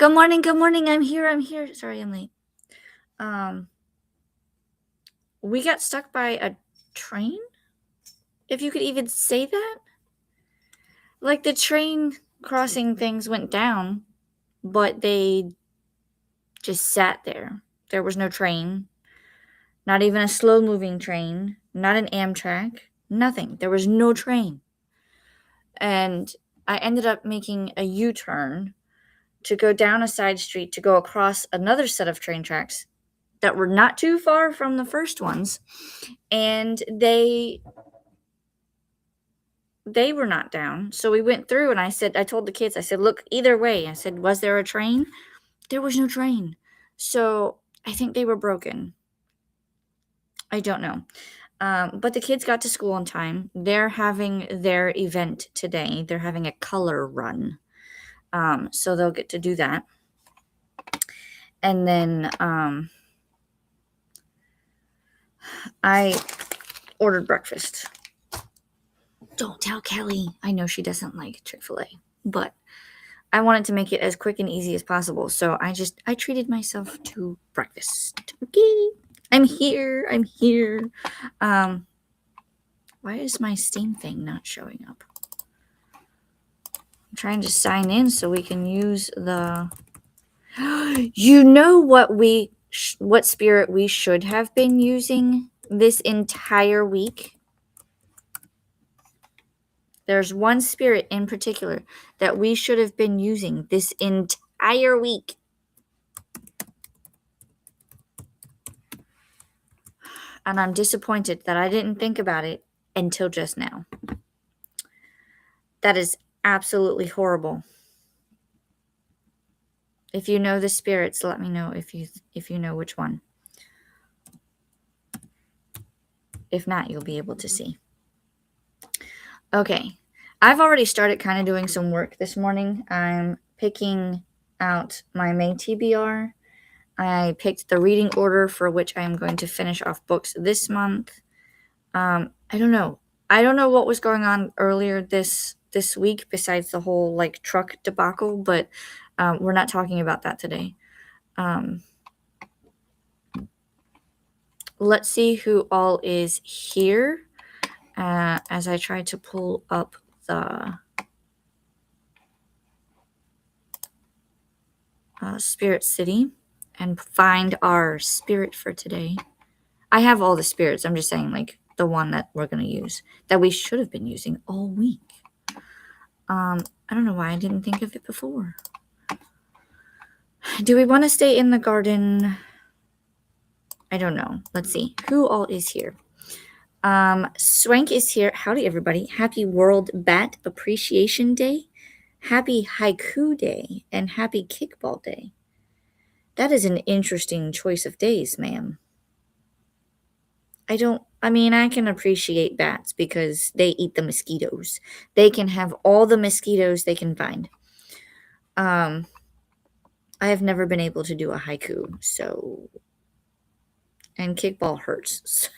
Good morning, good morning. I'm here. Sorry, I'm late. Um, we got stuck by a train, if you could even say that. Like the train crossing things went down, but they just sat there. There was no train, not even a slow moving train, not an Amtrak, nothing. There was no train. And I ended up making a U turn to go down a side street to go across another set of train tracks that were not too far from the first ones, and they were not down. So we went through, and I told the kids, I said, look, either way, I said, was there a train? There was no train. So I think they were broken. I don't know. But the kids got to school on time. They're having their event today. They're having a color run. So they'll get to do that. And then I ordered breakfast. Don't tell Kelly. I know she doesn't like Chick-fil-A, but I wanted to make it as quick and easy as possible. So I treated myself to breakfast. Okay. I'm here. Why is my Steam thing not showing up? I'm trying to sign in so we can use the You know what spirit we should have been using this entire week? There's one spirit in particular that we should have been using this entire week. And I'm disappointed that I didn't think about it until just now. That is absolutely horrible. If you know the spirits, let me know if you know which one. If not, you'll be able to see. Okay. I've already started kind of doing some work this morning. I'm picking out my May TBR. I picked the reading order for which I am going to finish off books this month. I don't know. I don't know what was going on earlier this week besides the whole like truck debacle, but we're not talking about that today. Let's see who all is here as I try to pull up the Spirit City and find our spirit for today. I have all the spirits. I'm just saying, like, the one that we're going to use, that we should have been using all week. I don't know why I didn't think of it before. Do we want to stay in the garden? I don't know. Let's see. Who all is here? Swank is here. Howdy, everybody. Happy World Bat Appreciation Day. Happy Haiku Day. And happy Kickball Day. That is an interesting choice of days, ma'am. I can appreciate bats because they eat the mosquitoes. They can have all the mosquitoes they can find. I have never been able to do a haiku, so... And kickball hurts.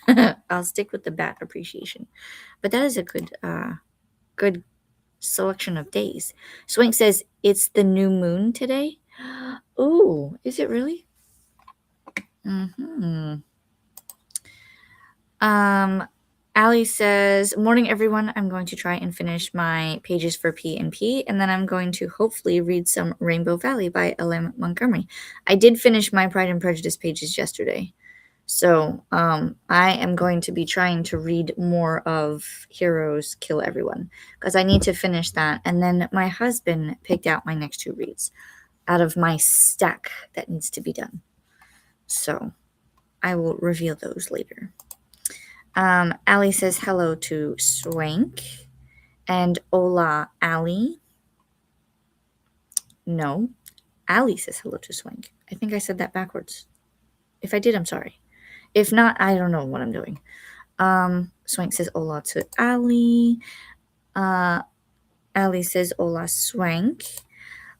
I'll stick with the bat appreciation. But that is a good selection of days. Swank says, it's the new moon today? Ooh, is it really? Allie says, morning everyone. I'm going to try and finish my pages for P&P, and then I'm going to hopefully read some Rainbow Valley by L.M. Montgomery. I did finish my Pride and Prejudice pages yesterday. So I am going to be trying to read more of Heroes Kill Everyone because I need to finish that. And then my husband picked out my next 2 reads out of my stack that needs to be done. So I will reveal those later. Allie says hello to Swank and hola, Allie. No, Allie says hello to Swank. I think I said that backwards. If I did, I'm sorry. If not, I don't know what I'm doing. Swank says hola to Allie. Allie says hola, Swank.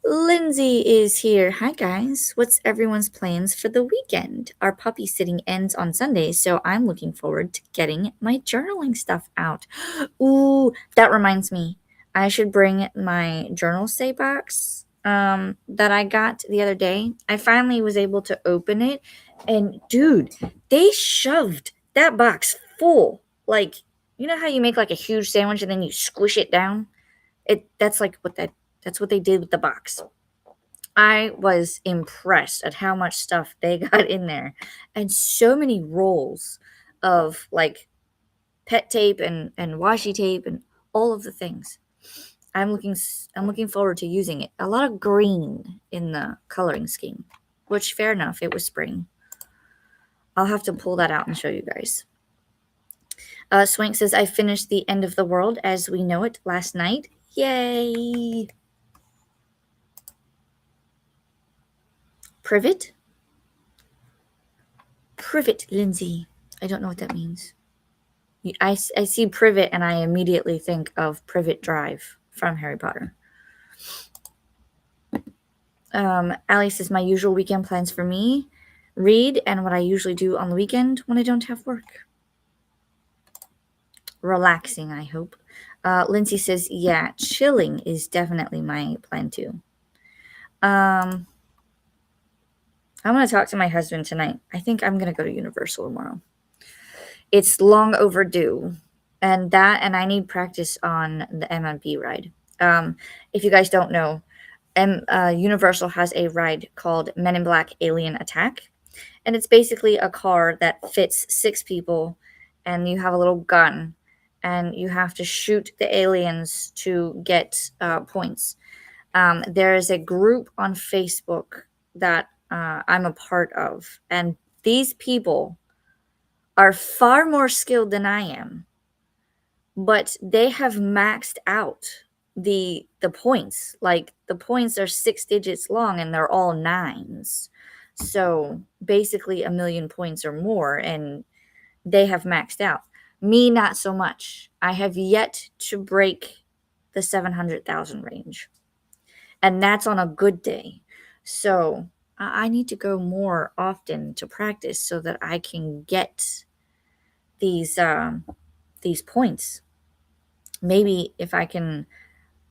Lindsay is here. Hi, guys. What's everyone's plans for the weekend? Our puppy sitting ends on Sunday, so I'm looking forward to getting my journaling stuff out. Ooh, that reminds me. I should bring my journal stay box that I got the other day. I finally was able to open it, and dude, they shoved that box full. Like, you know how you make like a huge sandwich and then you squish it down? That's like that's what they did with the box. I was impressed at how much stuff they got in there, and so many rolls of like pet tape and washi tape and all of the things. I'm looking forward to using it. A lot of green in the coloring scheme, which fair enough, it was spring. I'll have to pull that out and show you guys. Swank says, I finished The End of the World as We Know It last night. Yay! Privet? Privet, Lindsay. I don't know what that means. I see privet and I immediately think of Privet Drive from Harry Potter. Allie says, my usual weekend plans for me, read, and what I usually do on the weekend when I don't have work. Relaxing, I hope. Lindsay says, yeah, chilling is definitely my plan too. I'm going to talk to my husband tonight. I think I'm going to go to Universal tomorrow. It's long overdue. And I need practice on the MMB ride. If you guys don't know, Universal has a ride called Men in Black Alien Attack. And it's basically a car that fits 6 people, and you have a little gun, and you have to shoot the aliens to get points. There is a group on Facebook that I'm a part of, and these people are far more skilled than I am, but they have maxed out the points. Like, the points are 6 digits long, and they're all 9s. So basically 1,000,000 points or more, and they have maxed out. Me, not so much. I have yet to break the 700,000 range, and that's on a good day. So I need to go more often to practice so that I can get these points. Maybe if I can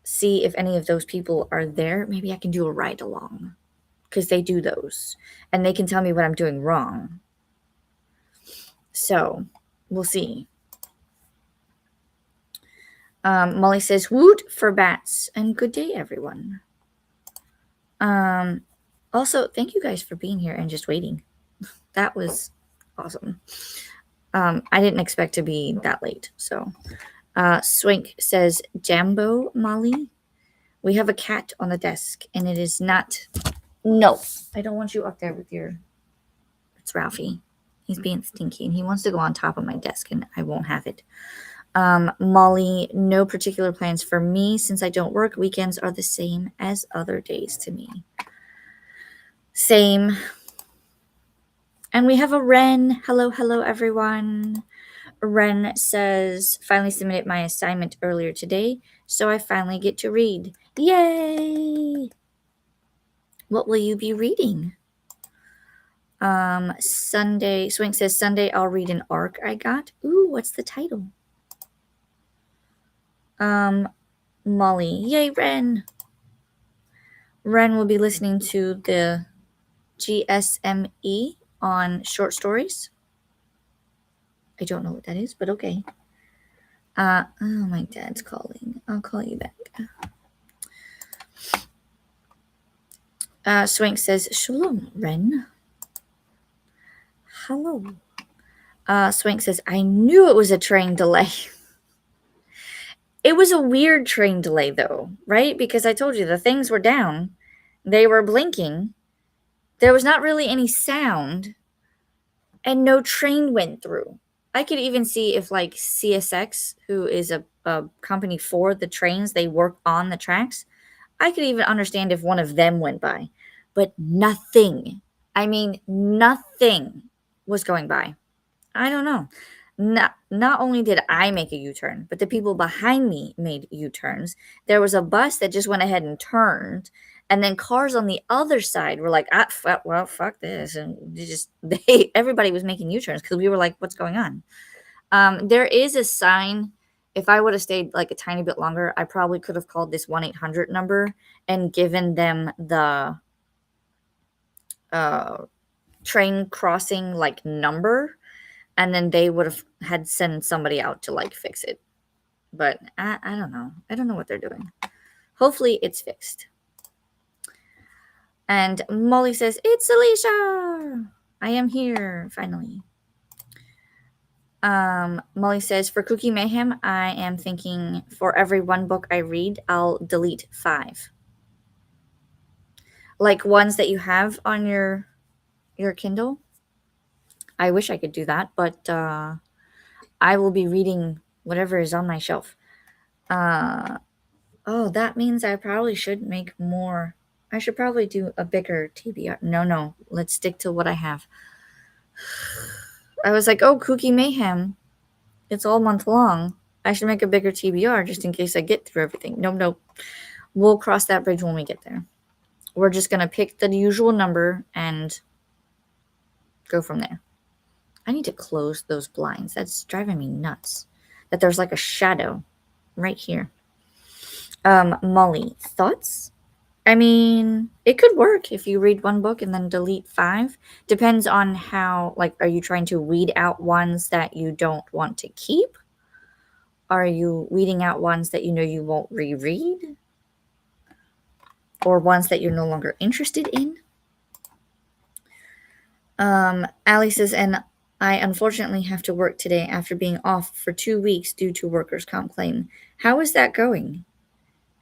see if any of those people are there, maybe I can do a ride along, because they do those, and they can tell me what I'm doing wrong. So we'll see. Molly says, woot for bats, and good day, everyone. Also, thank you guys for being here and just waiting. That was awesome. I didn't expect to be that late. So Swink says, Jambo, Molly, we have a cat on the desk, and it is not... No, I don't want you up there with your... It's Ralphie. He's being stinky, and he wants to go on top of my desk, and I won't have it. Molly, no particular plans for me since I don't work. Weekends are the same as other days to me. Same. And we have a Ren. Hello, everyone. Ren says, finally submitted my assignment earlier today, so I finally get to read. Yay! What will you be reading? Sunday, Swink says, Sunday I'll read an arc I got. Ooh, what's the title? Molly. Yay, Ren. Ren will be listening to the GSME on short stories. I don't know what that is, but okay. Oh, my dad's calling. I'll call you back. Swank says, Shalom, Ren. Hello. Swank says, I knew it was a train delay. It was a weird train delay, though, right? Because I told you the things were down. They were blinking. There was not really any sound. And no train went through. I could even see if, like, CSX, who is a company for the trains, they work on the tracks. I could even understand if one of them went by. But nothing. I mean, nothing was going by. I don't know. Not only did I make a U-turn, but the people behind me made U-turns. There was a bus that just went ahead and turned, and then cars on the other side were like, fuck this. And everybody was making U-turns because we were like, what's going on? There is a sign if I would have stayed like a tiny bit longer, I probably could have called this 1-800 number and given them the train crossing like number, and then they would have had sent somebody out to like fix it. But I don't know. I don't know what they're doing. Hopefully it's fixed. And Molly says, "It's Alicia! I am here, finally." Molly says, "For Cookie Mayhem, I am thinking for every one book I read, I'll delete 5. Like ones that you have on your Kindle. I wish I could do that, but I will be reading whatever is on my shelf. Oh, that means I probably should make more. I should probably do a bigger TBR. No, let's stick to what I have. I was like, oh, Cookie Mayhem. It's all month long. I should make a bigger TBR just in case I get through everything. Nope. We'll cross that bridge when we get there. We're just going to pick the usual number and go from there. I need to close those blinds. That's driving me nuts. That there's like a shadow right here. Molly, thoughts? I mean, it could work if you read one book and then delete 5. Depends on how, like, are you trying to weed out ones that you don't want to keep? Are you weeding out ones that you know you won't reread? Or ones that you're no longer interested in? Allie says, and I unfortunately have to work today after being off for 2 weeks due to workers' comp claim. How is that going?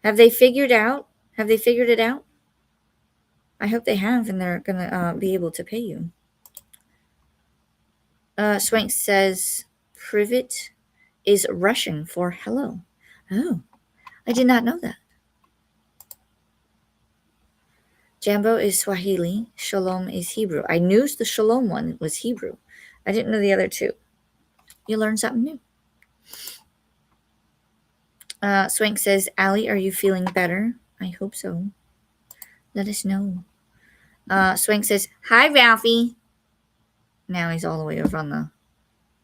Have they figured it out? I hope they have, and they're going to be able to pay you. Swank says, Privet is Russian for hello. Oh, I did not know that. Jambo is Swahili. Shalom is Hebrew. I knew the Shalom one was Hebrew. I didn't know the other two. You learn something new. Swank says, Allie, are you feeling better? I hope so. Let us know. Swank says, hi, Ralphie. Now he's all the way over on the...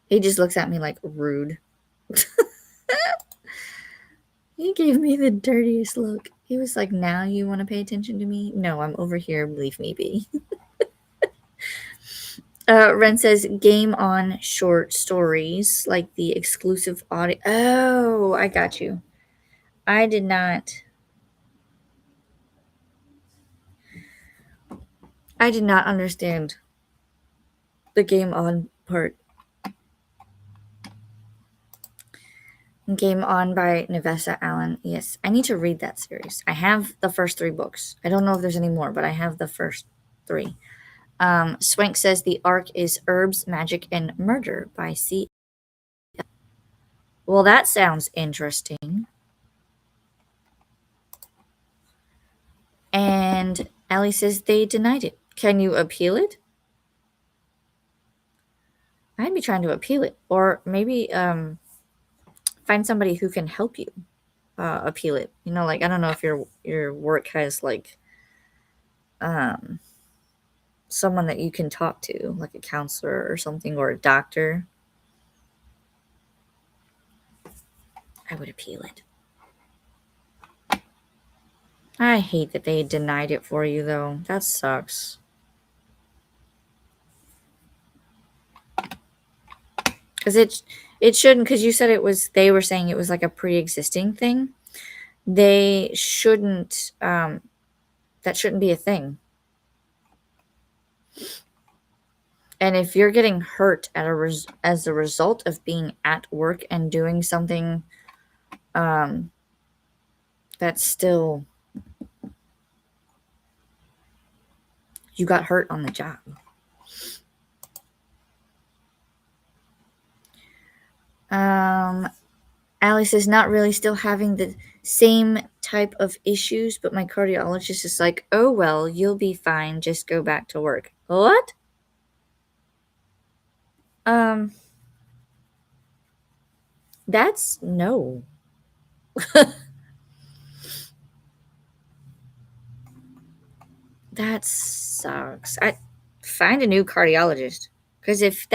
He just looks at me like rude. He gave me the dirtiest look. He was like, now you want to pay attention to me? No, I'm over here. Leave me be. Ren says, game on short stories, like the exclusive audio. Oh, I got you. I did not understand the game on part. Game On by Navessa Allen. Yes, I need to read that series. I have the first 3 books. I don't know if there's any more, but I have the first 3. Swank says the arc is Herbs, Magic, and Murder by C. Well, that sounds interesting. And Allie says they denied it. Can you appeal it? I'd be trying to appeal it. Or maybe find somebody who can help you appeal it. You know, like, I don't know if your work has, like, someone that you can talk to, like a counselor or something, or a doctor. I would appeal it. I hate that they denied it for you, though. That sucks. Because it shouldn't, because you said they were saying it was like a pre-existing thing. They shouldn't, that shouldn't be a thing. And if you're getting hurt as a result of being at work and doing something that's still, you got hurt on the job. Alice is not really still having the same type of issues, but my cardiologist is like, oh, well, you'll be fine. Just go back to work. What? That's no. That sucks. I find a new cardiologist, Because if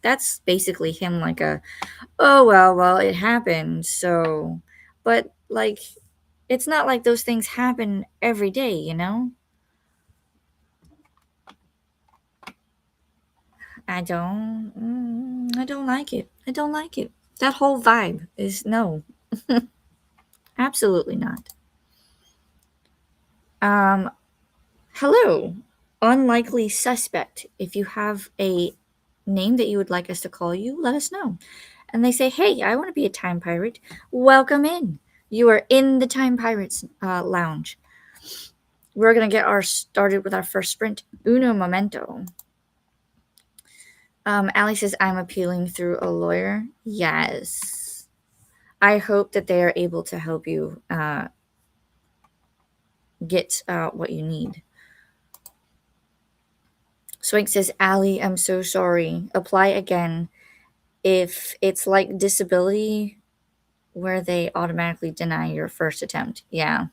that's basically him like oh well it happened, so but like it's not like those things happen every day, you know? I don't like it. I don't like it. That whole vibe is no. Absolutely not. Um Hello, unlikely suspect. If you have a name that you would like us to call you, let us know. And they say, hey, I want to be a time pirate. Welcome in. You are in the Time Pirates lounge. We're going to get started with our first sprint. Uno momento. Allie says, I'm appealing through a lawyer. Yes. I hope that they are able to help you get what you need. Swank says, Allie, I'm so sorry. Apply again. If it's like disability where they automatically deny your first attempt. Yeah.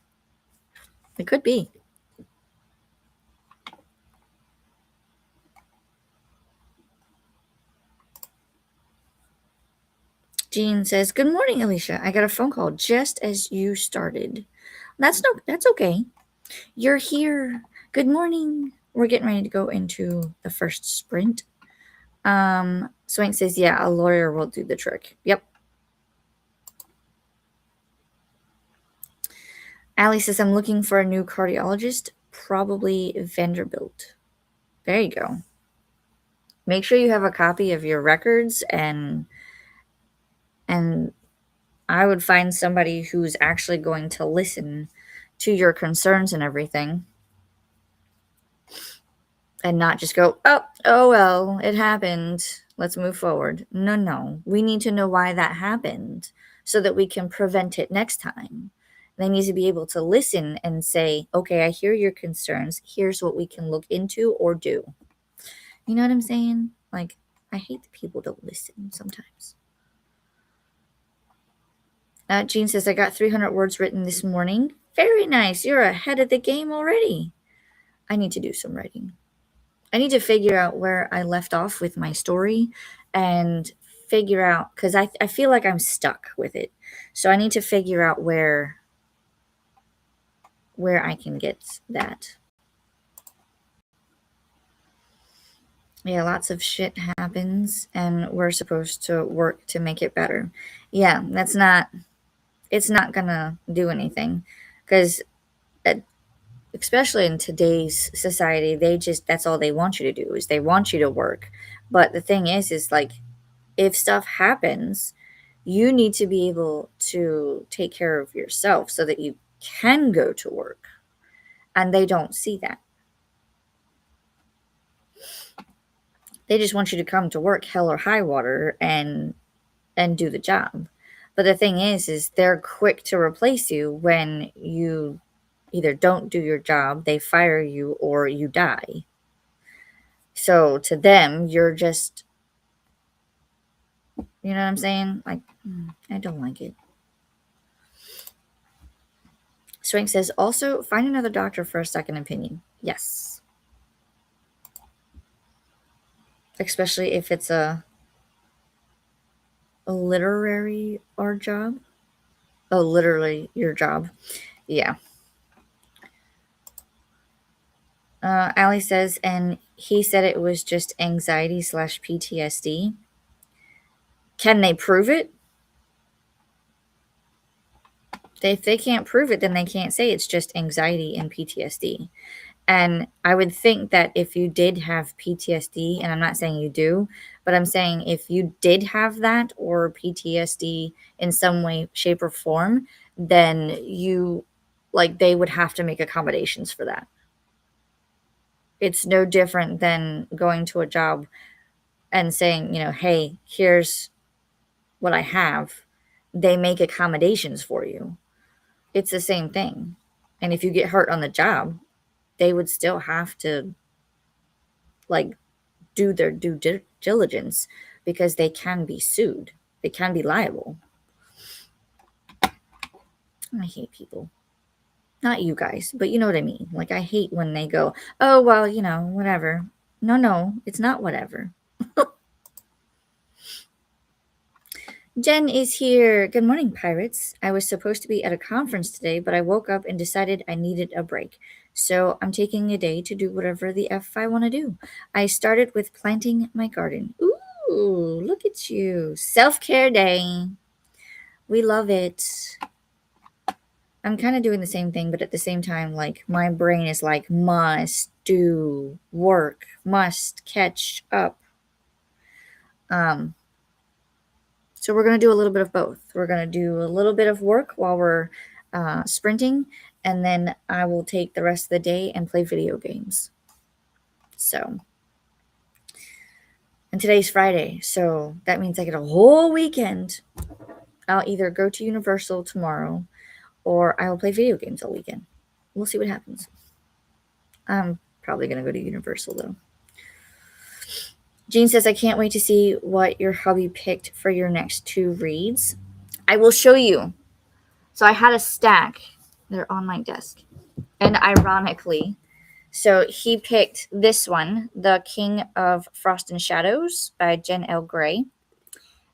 It could be. Jean says, good morning, Alicia. I got a phone call just as you started. That's okay. You're here. Good morning. We're getting ready to go into the first sprint. Swank says, yeah, a lawyer will do the trick. Yep. Allie says, I'm looking for a new cardiologist, probably Vanderbilt. There you go. Make sure you have a copy of your records and I would find somebody who's actually going to listen to your concerns and everything and not just go, oh well, it happened. Let's move forward. No. We need to know why that happened so that we can prevent it next time. They need to be able to listen and say, okay, I hear your concerns. Here's what we can look into or do. You know what I'm saying? Like, I hate the people that listen sometimes. Jean says, I got 300 words written this morning. Very nice. You're ahead of the game already. I need to do some writing. I need to figure out where I left off with my story and figure out, because I feel like I'm stuck with it. So I need to figure out where I can get that. Yeah, lots of shit happens and we're supposed to work to make it better. Yeah, it's not gonna do anything because especially in today's society, that's all they want you to do is they want you to work. But the thing is like if stuff happens, you need to be able to take care of yourself so that you can go to work. And they don't see that. They just want you to come to work hell or high water and do the job. But the thing is they're quick to replace you when you either don't do your job, they fire you, or you die. So to them, you're just, you know what I'm saying? Like, I don't like it. Swank says, also find another doctor for a second opinion. Yes. Especially if it's a literary art job. Oh, literally your job. Yeah. Allie says, and he said it was just anxiety / PTSD. Can they prove it? If they can't prove it, then they can't say it's just anxiety and PTSD. And I would think that if you did have PTSD, and I'm not saying you do, but I'm saying if you did have that or PTSD in some way, shape, or form, then they would have to make accommodations for that. It's no different than going to a job and saying, hey, here's what I have. They make accommodations for you. It's the same thing. And if you get hurt on the job, they would still have to do their due diligence because they can be sued. They can be liable. I hate people. Not you guys, but you know what I mean. I hate when they go, oh, well, whatever. No, it's not whatever. Jen is here. Good morning, pirates. I was supposed to be at a conference today, but I woke up and decided I needed a break. So I'm taking a day to do whatever the F I want to do. I started with planting my garden. Ooh, look at you. Self-care day. We love it. I'm kind of doing the same thing, but at the same time, like my brain is like, must do work, must catch up. So we're going to do a little bit of both. We're going to do a little bit of work while we're sprinting, and then I will take the rest of the day and play video games. So, and today's Friday, so that means I get a whole weekend. I'll either go to Universal tomorrow, or I will play video games all weekend. We'll see what happens. I'm probably going to go to Universal, though. Jean says, I can't wait to see what your hubby picked for your next 2 reads. I will show you. So I had a stack. They're on my desk. And ironically, so he picked this one, The King of Frost and Shadows by Jen L. Gray.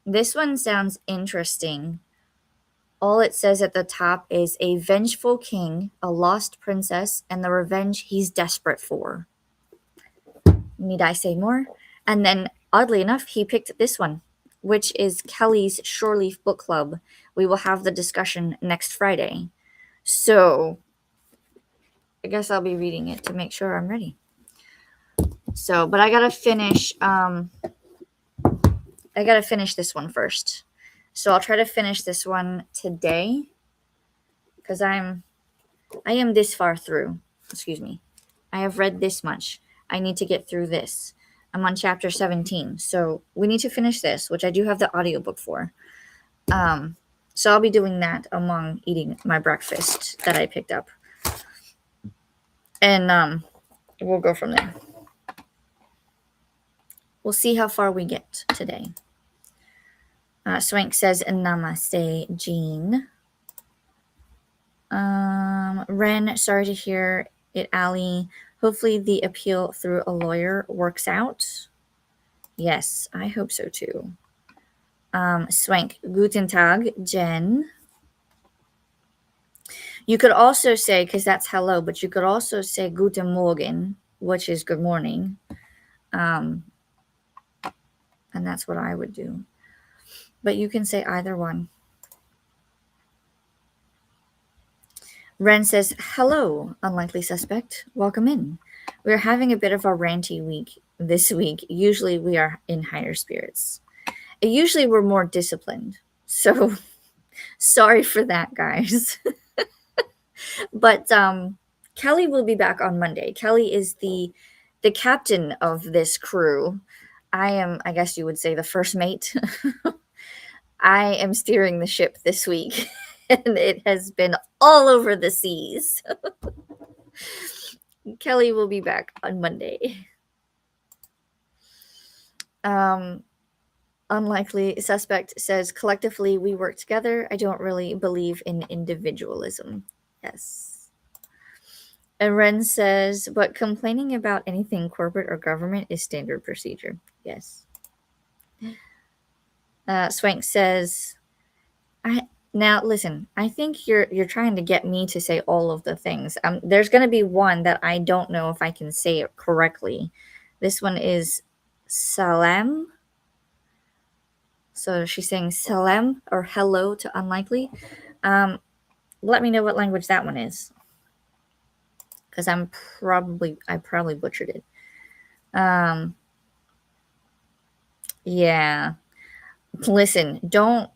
This one sounds interesting. All it says at the top is a vengeful king, a lost princess, and the revenge he's desperate for. Need I say more? And then, oddly enough, he picked this one, which is Kelly's Shoreleaf Book Club. We will have the discussion next Friday. So, I guess I'll be reading it to make sure I'm ready. So, but I gotta finish, this one first. So I'll try to finish this one today, because I am this far through. Excuse me. I have read this much. I need to get through this. I'm on chapter 17, so we need to finish this, which I do have the audiobook for. So I'll be doing that among eating my breakfast that I picked up. And we'll go from there. We'll see how far we get today. Swank says, Namaste, Jean. Ren, sorry to hear it, Allie. Hopefully the appeal through a lawyer works out. Yes, I hope so too. Swank, Guten Tag, Jen. You could also say, because that's hello, but you could also say Guten Morgen, which is good morning. And that's what I would do. But you can say either one. Ren says, hello, unlikely suspect. Welcome in. We're having a bit of a ranty week this week. Usually we are in higher spirits. Usually we're more disciplined. So sorry for that, guys. But Kelly will be back on Monday. Kelly is the captain of this crew. I am, I guess you would say, the first mate. I am steering the ship this week, and it has been all over the seas. Kelly will be back on Monday. Unlikely suspect says, collectively we work together. I don't really believe in individualism. Yes. And Ren says, but complaining about anything corporate or government is standard procedure. Yes. Swank says, now listen, I think you're trying to get me to say all of the things. There's going to be one that I don't know if I can say it correctly. This one is Salam. So she's saying salam or hello to unlikely. Let me know what language that one is, because I probably butchered it. Yeah. Listen, don't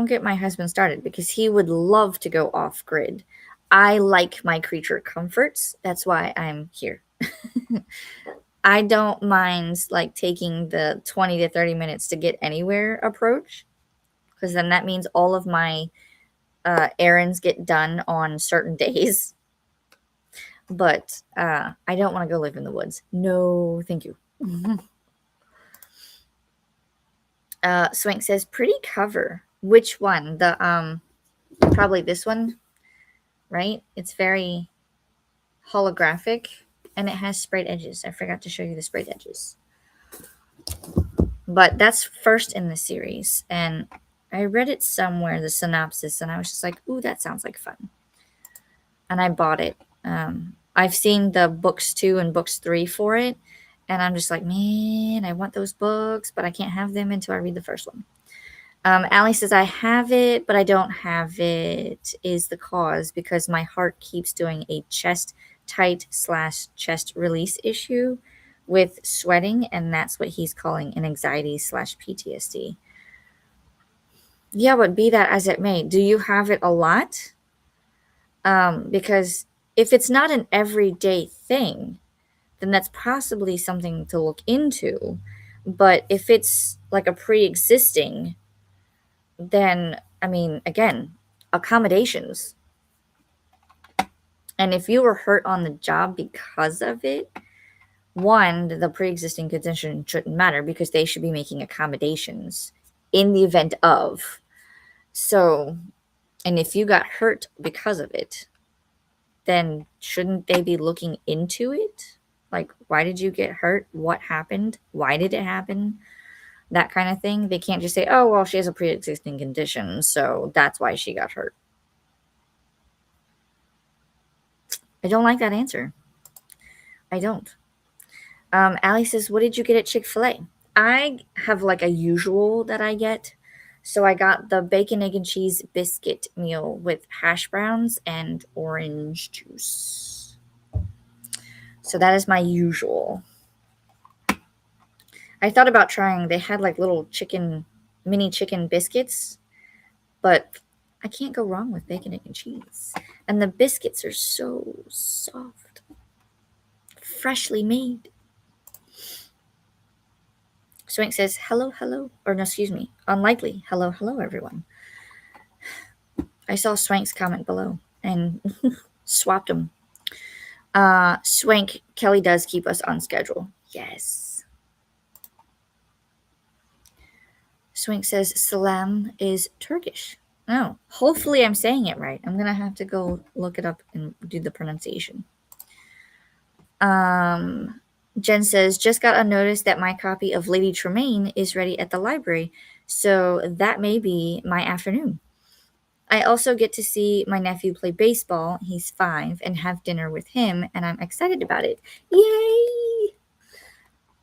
get my husband started, because he would love to go off grid. I like my creature comforts. That's why I'm here. I don't mind like taking the 20 to 30 minutes to get anywhere approach, because then that means all of my errands get done on certain days. But I don't want to go live in the woods. No, thank you. Swank says, pretty cover. Which one? The probably this one, right? It's very holographic, and it has sprayed edges. I forgot to show you the sprayed edges. But that's first in the series, and I read it somewhere, the synopsis, and I was just like, ooh, that sounds like fun. And I bought it. I've seen the books 2 and books 3 for it, and I'm just like, man, I want those books, but I can't have them until I read the first one. Allie says, I have it, but I don't have it, is the cause because my heart keeps doing a chest tight / chest release issue with sweating, and that's what he's calling an anxiety / PTSD. Yeah, but be that as it may, do you have it a lot? Because if it's not an everyday thing, then that's possibly something to look into. But if it's like a pre-existing, then I mean, again, accommodations. And if you were hurt on the job because of it, one, the pre-existing condition shouldn't matter because they should be making accommodations in the event of. So, and if you got hurt because of it, then shouldn't they be looking into it? Like, why did you get hurt? What happened? Why did it happen? That kind of thing. They can't just say, oh, well, she has a pre-existing condition, so that's why she got hurt. I don't like that answer. I don't. Allie says, what did you get at Chick-fil-A? I have like a usual that I get. So I got the bacon, egg, and cheese biscuit meal with hash browns and orange juice. So that is my usual. I thought about trying, they had like little mini chicken biscuits, but I can't go wrong with bacon, egg, and cheese. And the biscuits are so soft, freshly made. Swank says, hello, hello. Or no, excuse me, unlikely. Hello, hello, everyone. I saw Swank's comment below and swapped them. Swank, Kelly does keep us on schedule. Yes. Swank says, salam is Turkish. Oh, hopefully I'm saying it right. I'm going to have to go look it up and do the pronunciation. Jen says, just got a notice that my copy of Lady Tremaine is ready at the library, so that may be my afternoon. I also get to see my nephew play baseball, he's 5, and have dinner with him, and I'm excited about it. Yay!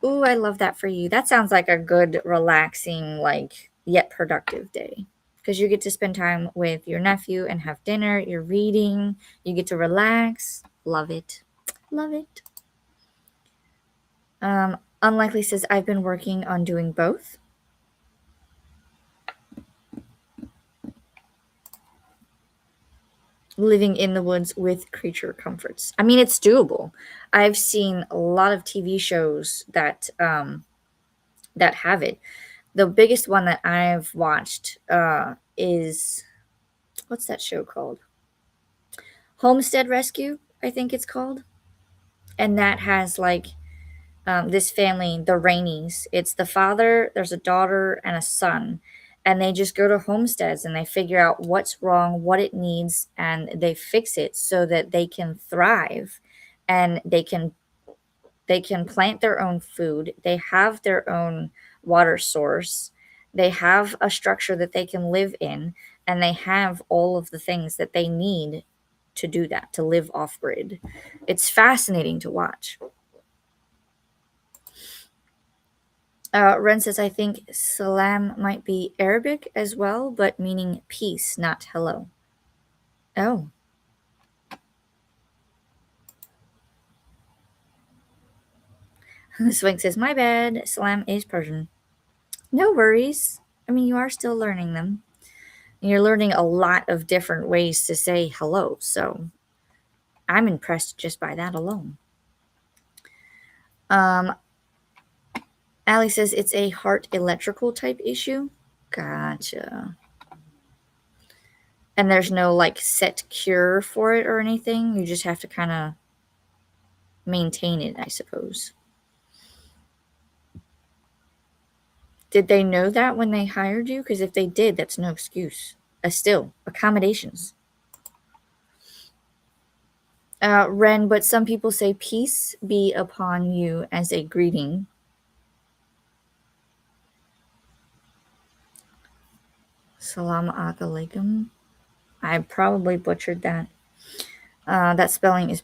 Ooh, I love that for you. That sounds like a good, relaxing, like, yet productive day. Because you get to spend time with your nephew and have dinner, you're reading, you get to relax. Love it. Love it. Unlikely says, I've been working on doing both. Living in the woods with creature comforts. I mean, it's doable. I've seen a lot of TV shows that that have it. The biggest one that I've watched is, what's that show called? Homestead Rescue, I think it's called. And that has like this family, the Rainies. It's the father, there's a daughter, and a son. And they just go to homesteads and they figure out what's wrong, what it needs, and they fix it so that they can thrive and they can plant their own food. They have their own water source. They have a structure that they can live in, and they have all of the things that they need to do that, to live off grid. It's fascinating to watch. Ren says, I think salam might be Arabic as well, but meaning peace, not hello. Oh. Swink says, my bad, salam is Persian. No worries. I mean, you are still learning them. And you're learning a lot of different ways to say hello, so I'm impressed just by that alone. Allie says it's a heart electrical type issue. Gotcha. And there's no like set cure for it or anything. You just have to kind of maintain it, I suppose. Did they know that when they hired you? Because if they did, that's no excuse. Still, accommodations. Ren, but some people say peace be upon you as a greeting. Salam alaikum. I probably butchered that. That spelling is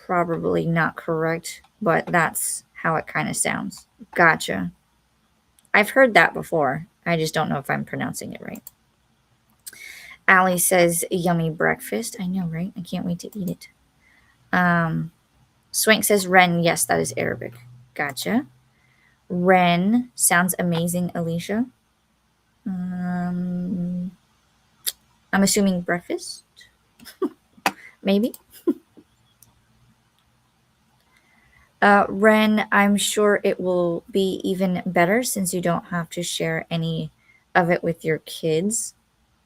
probably not correct, but that's how it kind of sounds. Gotcha. I've heard that before. I just don't know if I'm pronouncing it right. Allie says, yummy breakfast. I know, right? I can't wait to eat it. Swank says, Ren. Yes, that is Arabic. Gotcha. Ren sounds amazing, Alicia. I'm assuming breakfast. Maybe. Ren, I'm sure it will be even better since you don't have to share any of it with your kids.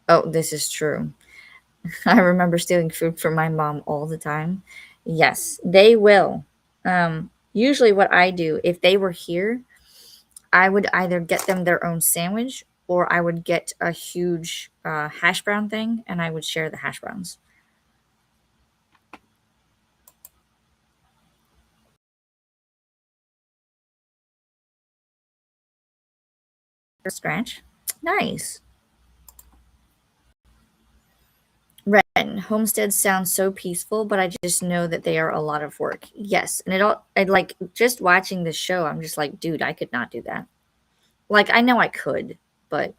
Oh, this is true. I remember stealing food from my mom all the time. Yes, they will. Usually, what I do, if they were here, I would either get them their own sandwich or I would get a huge hash brown thing and I would share the hash browns. Scratch. Nice. Ren, homesteads sound so peaceful, but I just know that they are a lot of work. Yes, and I like just watching this show. I'm just like, dude, I could not do that. Like, I know I could, but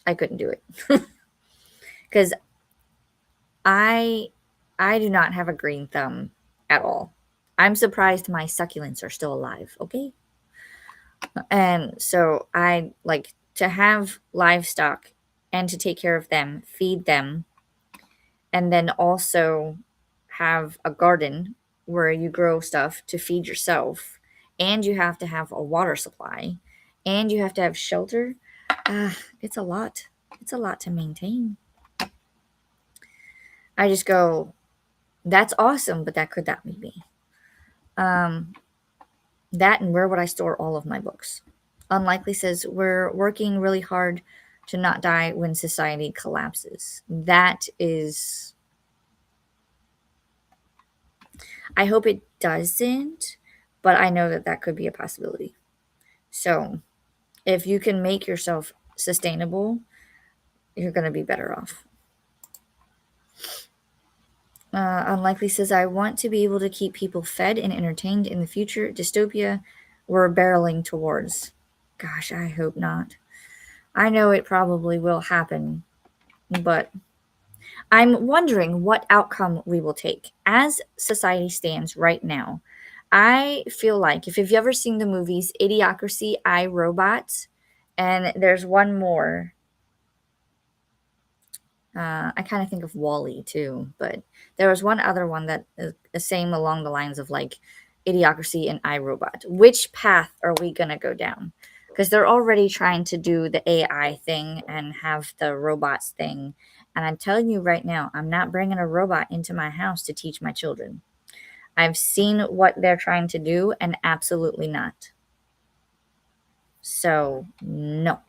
I couldn't do it because I I do not have a green thumb at all. I'm surprised my succulents are still alive. Okay, and so I like to have livestock and to take care of them, feed them, and then also have a garden where you grow stuff to feed yourself, and you have to have a water supply, and you have to have shelter. It's a lot. It's a lot to maintain. I just go, that's awesome, but that could not be me. Um, that and where would I store all of my books? Unlikely says, we're working really hard to not die when society collapses. That is, I hope it doesn't, but I know that that could be a possibility. So if you can make yourself sustainable, you're going to be better off. Unlikely says, I want to be able to keep people fed and entertained in the future dystopia we're barreling towards. Gosh, I hope not. I know it probably will happen, but I'm wondering what outcome we will take. As society stands right now, I feel like if you've ever seen the movies Idiocracy, I, Robot, and there's one more. I kind of think of Wall-E too, but there was one other one that is the same along the lines of like Idiocracy and iRobot. Which path are we going to go down? Because they're already trying to do the AI thing and have the robots thing. And I'm telling you right now, I'm not bringing a robot into my house to teach my children. I've seen what they're trying to do, and absolutely not. So, no.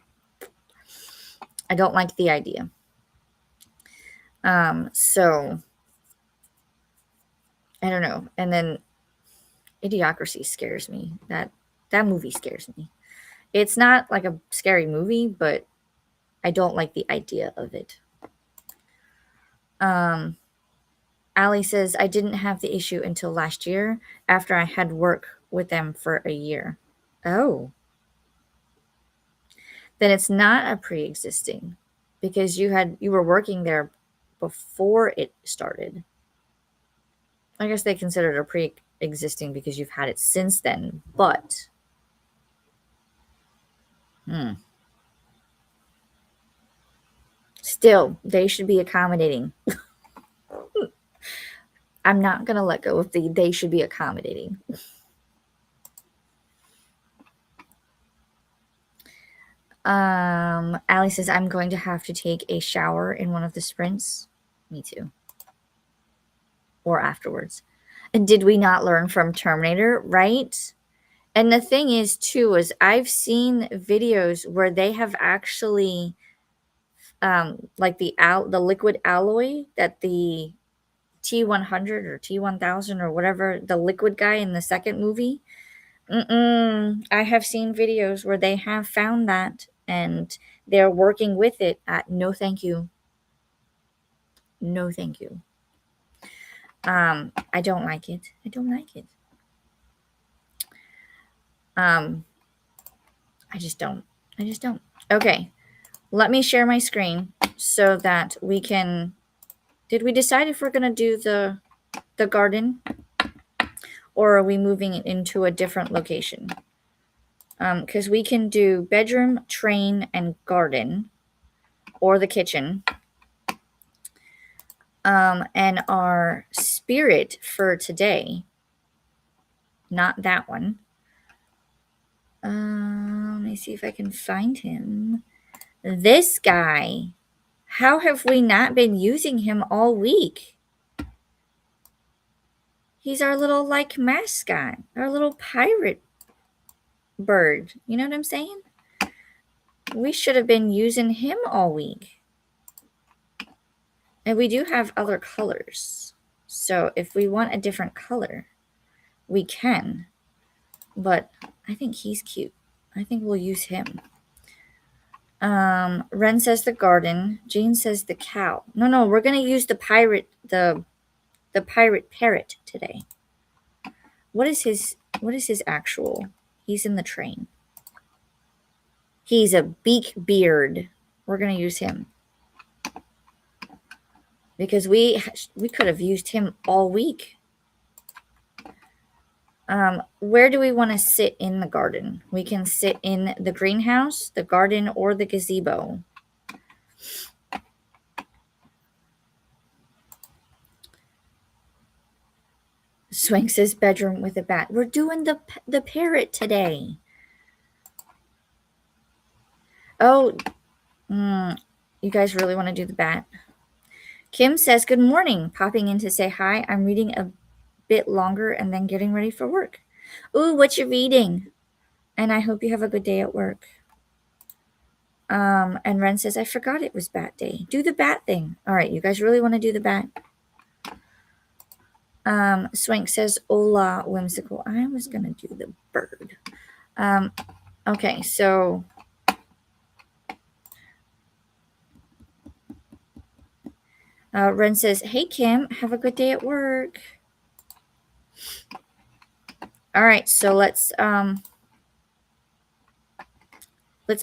I don't like the idea. So I don't know. And then Idiocracy scares me. That movie scares me. It's not like a scary movie, but I don't like the idea of it. Allie says, I didn't have the issue until last year after I had work with them for a year. Oh. Then it's not a pre-existing because you were working there before it started. I guess they consider it a pre-existing because you've had it since then, but still, they should be accommodating. I'm not going to let go of the they should be accommodating. Allie says, I'm going to have to take a shower in one of the sprints. Me too. Or afterwards. And did we not learn from Terminator, right? And the thing is, too, is I've seen videos where they have actually, like the liquid alloy that the T100 or T1000 or whatever, the liquid guy in the second movie. I have seen videos where they have found that, and They're working with it. No, thank you. No, thank you. I don't like it. I don't like it. I just don't. I just don't. Okay. Let me share my screen so that we can. Did we decide if we're going to do the garden, or are we moving it into a different location? Because we can do bedroom, train, and garden, or the kitchen. And our spirit for today, not that one. Let me see if I can find him. This guy. How have we not been using him all week? He's our little, like, mascot, our little pirate bird. You know what I'm saying? We should have been using him all week. And we do have other colors. So if we want a different color, we can. But I think he's cute. I think we'll use him. Ren says the garden. Jane says the cow. No, we're gonna use the pirate pirate parrot today. What is his actual? He's in the train. He's a beak beard. We're gonna use him. Because we could have used him all week. Where do we want to sit in the garden? We can sit in the greenhouse, the garden, or the gazebo. Swing says bedroom with a bat. We're doing the parrot today. Oh, you guys really want to do the bat? Kim says, good morning. Popping in to say hi. I'm reading a bit longer and then getting ready for work. Ooh, what you reading? And I hope you have a good day at work. And Ren says, I forgot it was bat day. Do the bat thing. All right, you guys really want to do the bat? Swank says, hola, whimsical. I was going to do the bird. Okay, so Ren says, hey, Kim, have a good day at work. All right, so let's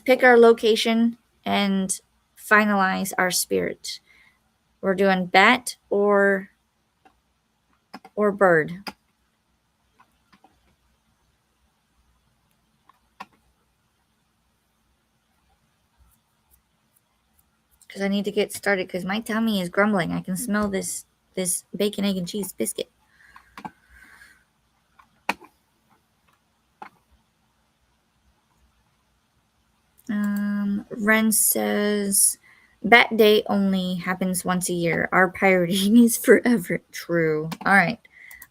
pick our location and finalize our spirit. We're doing bat or bird. Because I need to get started because my tummy is grumbling. I can smell this bacon, egg, and cheese biscuit. Ren says, bat day only happens once a year. Our pirating is forever. True. All right.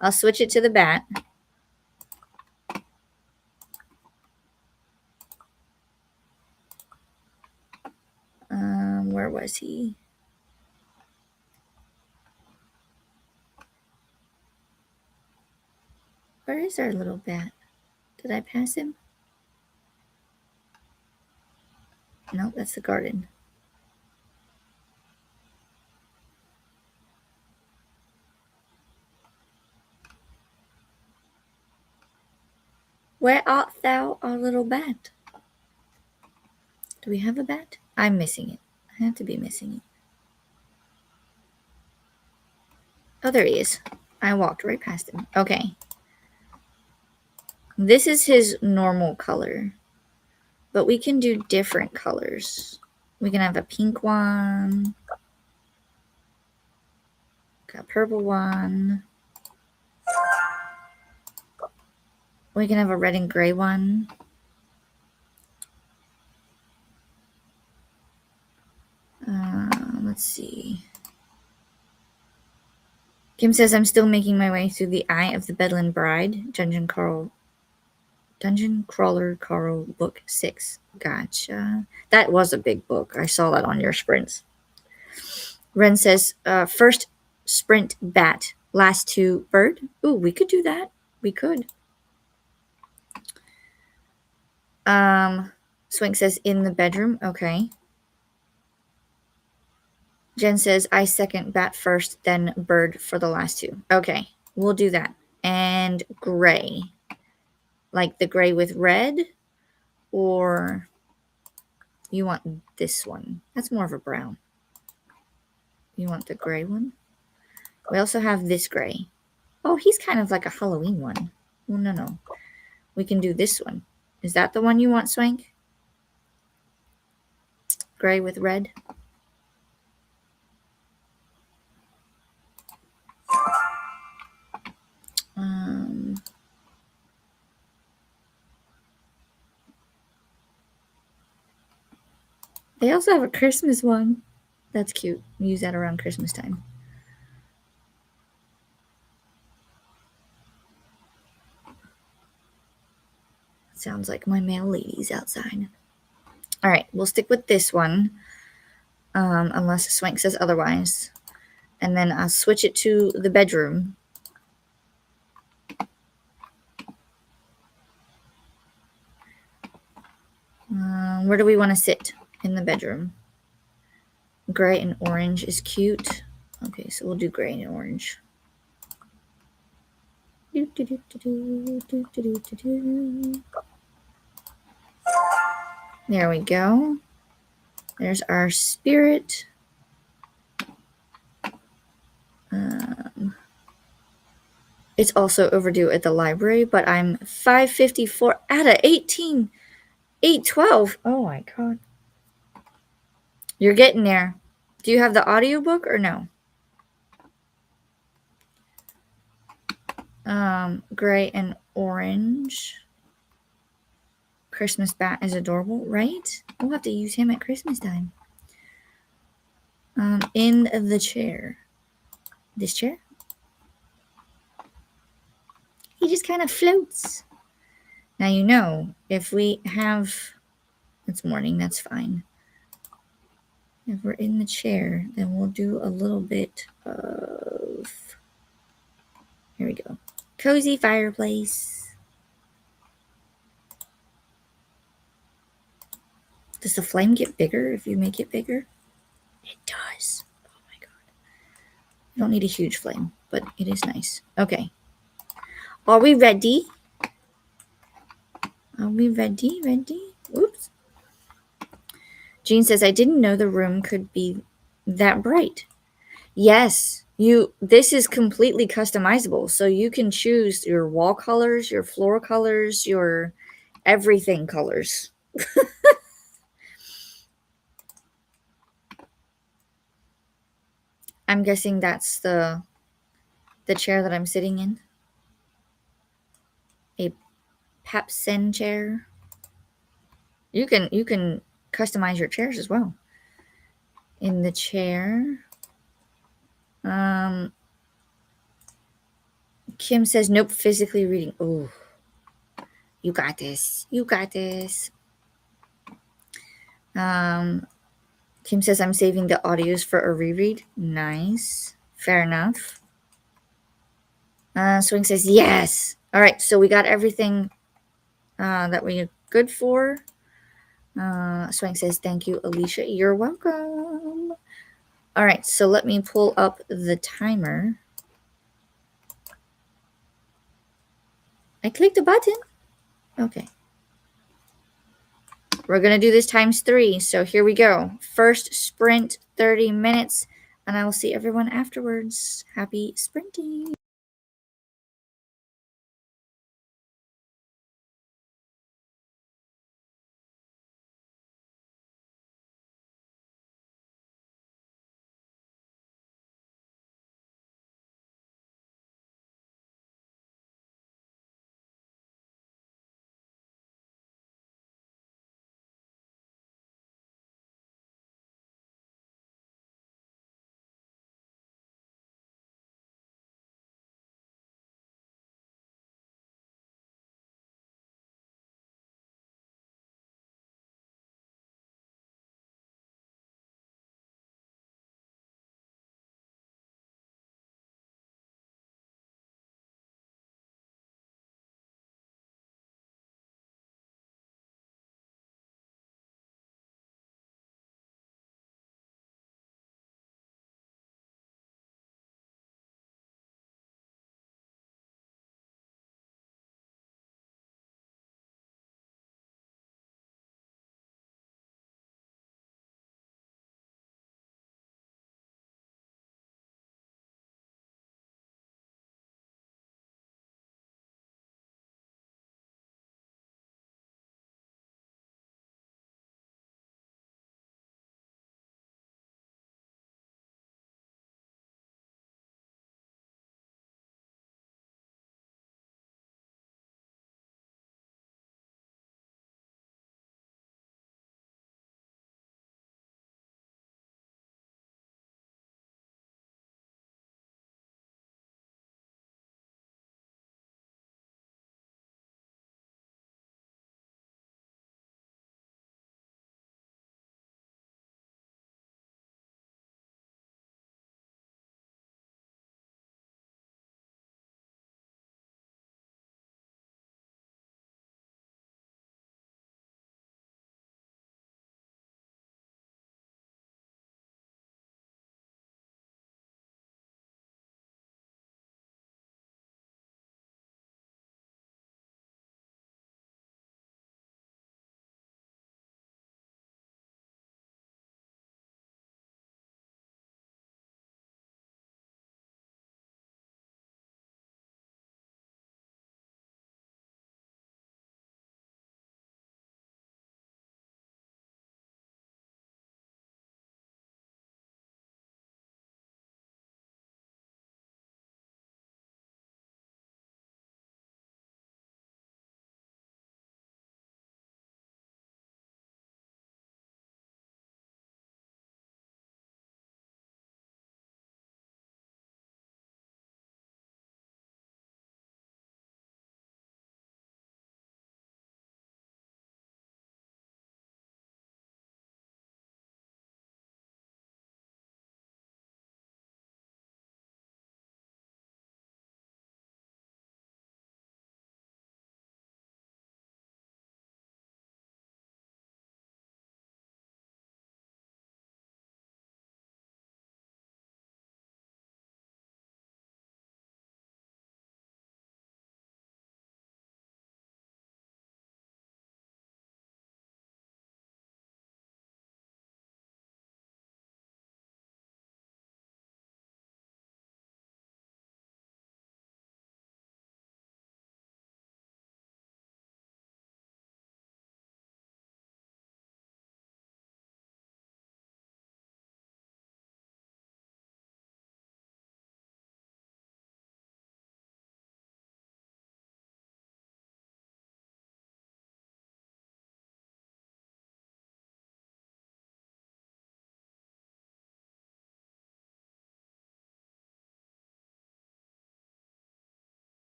I'll switch it to the bat. Where was he? Where is our little bat? Did I pass him? No, that's the garden. Where art thou, our little bat? Do we have a bat? I'm missing it. I have to be missing it. Oh, there he is. I walked right past him. Okay. This is his normal color. But we can do different colors. We can have a pink one. A purple one. We can have a red and gray one. Let's see. Kim says, I'm still making my way through the Eye of the Bedouin Bride, Dungeon Crawler Carl book 6. Gotcha. That was a big book. I saw that on your sprints. Ren says, first sprint bat, last two bird. Ooh, we could do that. We could. Swing says in the bedroom. Okay. Jen says, I second bat first, then bird for the last two. Okay, we'll do that. And gray. Like the gray with red? Or you want this one? That's more of a brown. You want the gray one? We also have this gray. Oh, he's kind of like a Halloween one. Well, no. We can do this one. Is that the one you want, Swank? Gray with red? They also have a Christmas one. That's cute. We use that around Christmas time. Sounds like my mail lady's outside. All right, we'll stick with this one, unless Swank says otherwise. And then I'll switch it to the bedroom. Where do we want to sit in the bedroom? Gray and orange is cute. Okay, so we'll do gray and orange. There we go. There's our spirit. It's also overdue at the library, but I'm 554 out of 18. 812. Oh my god. You're getting there. Do you have the audiobook or no? Gray and orange. Christmas bat is adorable, right? We'll have to use him at Christmas time. In the chair. This chair? He just kind of floats. Now, you know, if we have... It's morning, that's fine. If we're in the chair, then we'll do a little bit of... Here we go. Cozy fireplace. Does the flame get bigger if you make it bigger? It does. Oh my god. You don't need a huge flame, but it is nice. Okay. Are we ready? Are we ready? Ready? Oops. Jean says, I didn't know the room could be that bright. Yes, this is completely customizable. So you can choose your wall colors, your floor colors, your everything colors. I'm guessing that's the chair that I'm sitting in. A Pepsin chair. You can customize your chairs as well. In the chair. Kim says, nope, physically reading. Oh, you got this. You got this. Kim says, I'm saving the audios for a reread. Nice. Fair enough. Swing says, yes. All right, so we got everything that we're good for. Swing says, thank you, Alicia. You're welcome. All right, so let me pull up the timer. I clicked a button. Okay. We're going to do this times 3. So here we go. First sprint, 30 minutes, and I will see everyone afterwards. Happy sprinting.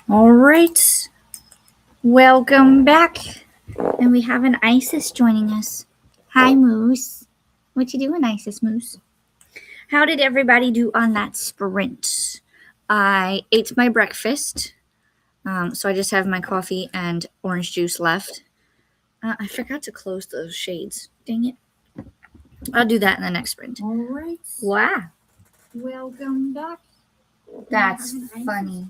All right. Welcome back. And we have an Isis joining us. Hi, Moose. What you doing, Isis Moose? How did everybody do on that sprint? I ate my breakfast. So I just have my coffee and orange juice left. I forgot to close those shades. Dang it. I'll do that in the next sprint. All right. Wow. Welcome back. That's funny.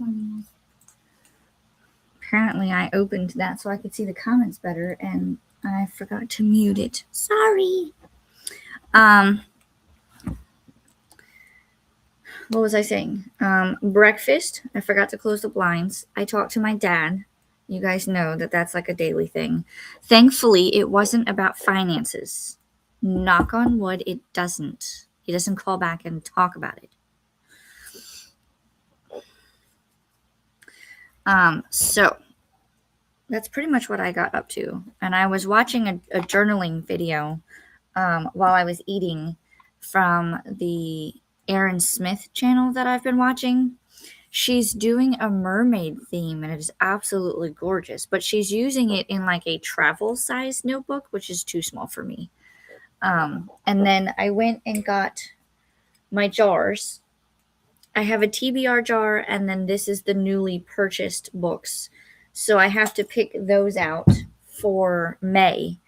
Apparently I opened that so I could see the comments better and I forgot to mute it. Sorry. What was I saying? Breakfast. I forgot to close the blinds. I talked to my dad. You guys know that that's like a daily thing. Thankfully, it wasn't about finances. Knock on wood, it doesn't. He doesn't call back and talk about it. So that's pretty much what I got up to. And I was watching a journaling video while I was eating from the Erin Smith channel that I've been watching. She's doing a mermaid theme and it is absolutely gorgeous, but she's using it in like a travel size notebook, which is too small for me. And then I went and got my jars. I have a TBR jar, and then this is the newly purchased books. So I have to pick those out for May.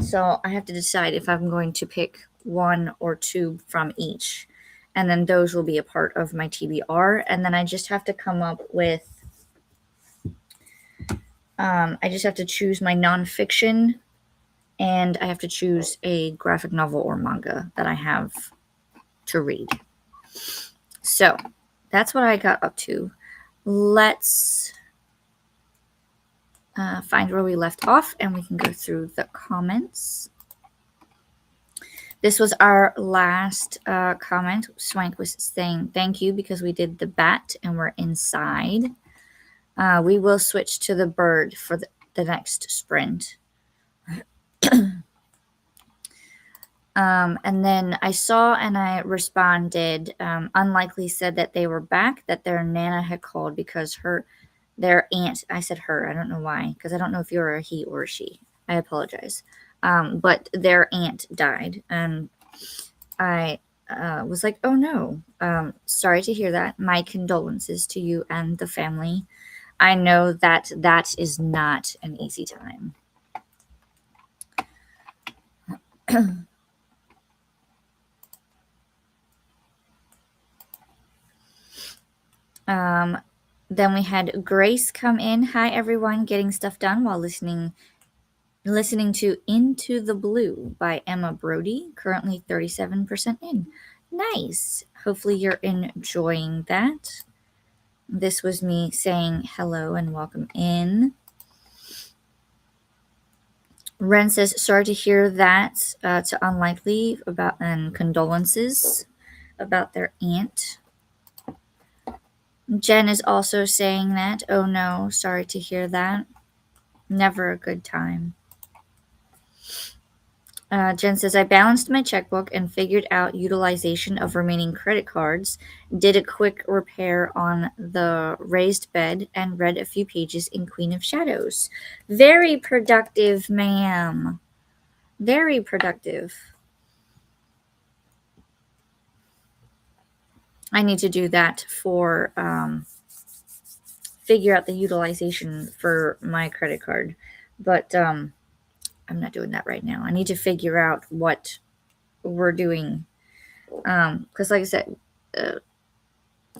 So I have to decide if I'm going to pick one or two from each. And then those will be a part of my TBR. And then I just have to come up with, I just have to choose my nonfiction, and I have to choose a graphic novel or manga that I have to read. So that's what I got up to. Let's find where we left off and we can go through the comments. This was our last comment. Swank was saying thank you because we did the bat and we're inside. We will switch to the bird for the next sprint. And then I saw and I responded. Unlikely said that they were back, that their Nana had called because their aunt, I said her, I don't know why, because I don't know if you're a he or a she. I apologize. But their aunt died. And I was like, oh no, sorry to hear that. My condolences to you and the family. I know that that is not an easy time. Then we had Grace come in. Hi everyone, getting stuff done while listening to Into the Blue by Emma Brody, currently 37% in. Nice. Hopefully you're enjoying that. This was me saying hello and welcome in. Ren says, sorry to hear that to Unlikely about and condolences about their aunt. Jen is also saying that. Oh no, sorry to hear that. Never a good time. Jen says, I balanced my checkbook and figured out utilization of remaining credit cards, did a quick repair on the raised bed, and read a few pages in Queen of Shadows. Very productive, ma'am. Very productive. I need to do that for figure out the utilization for my credit card. But I'm not doing that right now. I need to figure out what we're doing. Because like I said,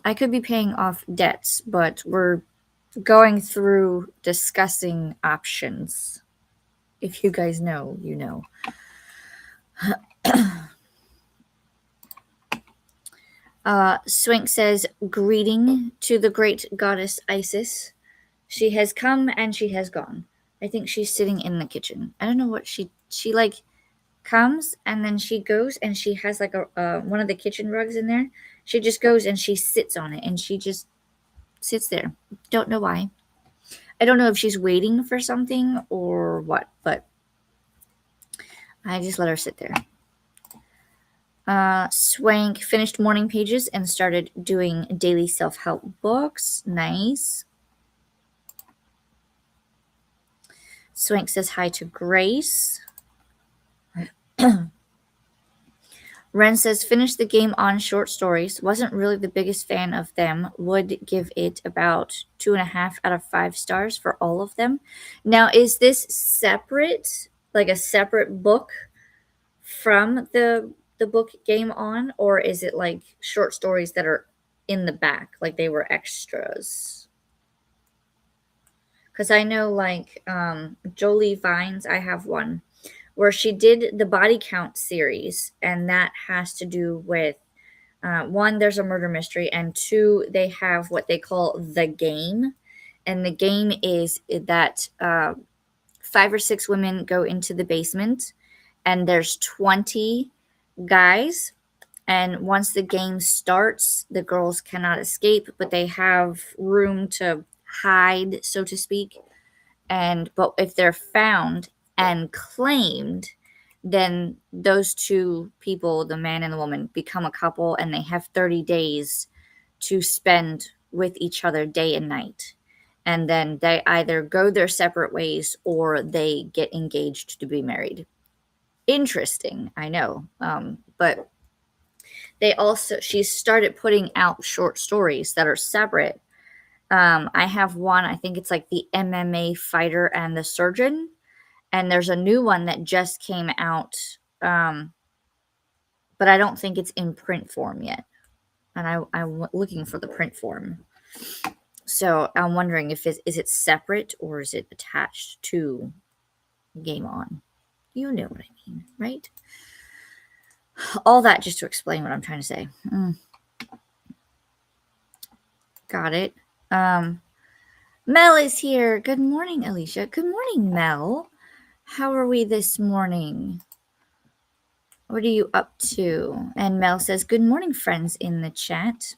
I could be paying off debts, but we're going through discussing options. If you guys know, you know. Swink says, greeting to the great goddess Isis. She has come and she has gone. I think she's sitting in the kitchen. I don't know what she like comes and then she goes and she has like a one of the kitchen rugs in there. She just goes and she sits on it and she just sits there. Don't know why. I don't know if she's waiting for something or what, but I just let her sit there. Swank finished morning pages and started doing daily self-help books. Nice. Swank says hi to Grace. Ren says, finished the game on short stories. Wasn't really the biggest fan of them. Would give it about 2.5 out of 5 stars for all of them. Now, is this separate, like a separate book from the book Game On, or is it like short stories that are in the back, like they were extras? Because I know, like Jolie Vines, I have one where she did the Body Count series, and that has to do with one, there's a murder mystery, and two, they have what they call the game. And the game is that 5 or 6 women go into the basement, and there's 20 guys. And once the game starts, the girls cannot escape, but they have room to hide, so to speak. But if they're found and claimed, then those two people, the man and the woman, become a couple, and they have 30 days to spend with each other day and night. And then they either go their separate ways or they get engaged to be married. Interesting, I know. But she started putting out short stories that are separate. I have one, I think it's like the MMA fighter and the surgeon. And there's a new one that just came out, but I don't think it's in print form yet. And I'm looking for the print form. So I'm wondering if is it separate or is it attached to Game On? You know what I mean, right? All that just to explain what I'm trying to say. Got it. Mel is here. Good morning, Alicia. Good morning, Mel. How are we this morning? What are you up to? And Mel says, good morning, friends in the chat.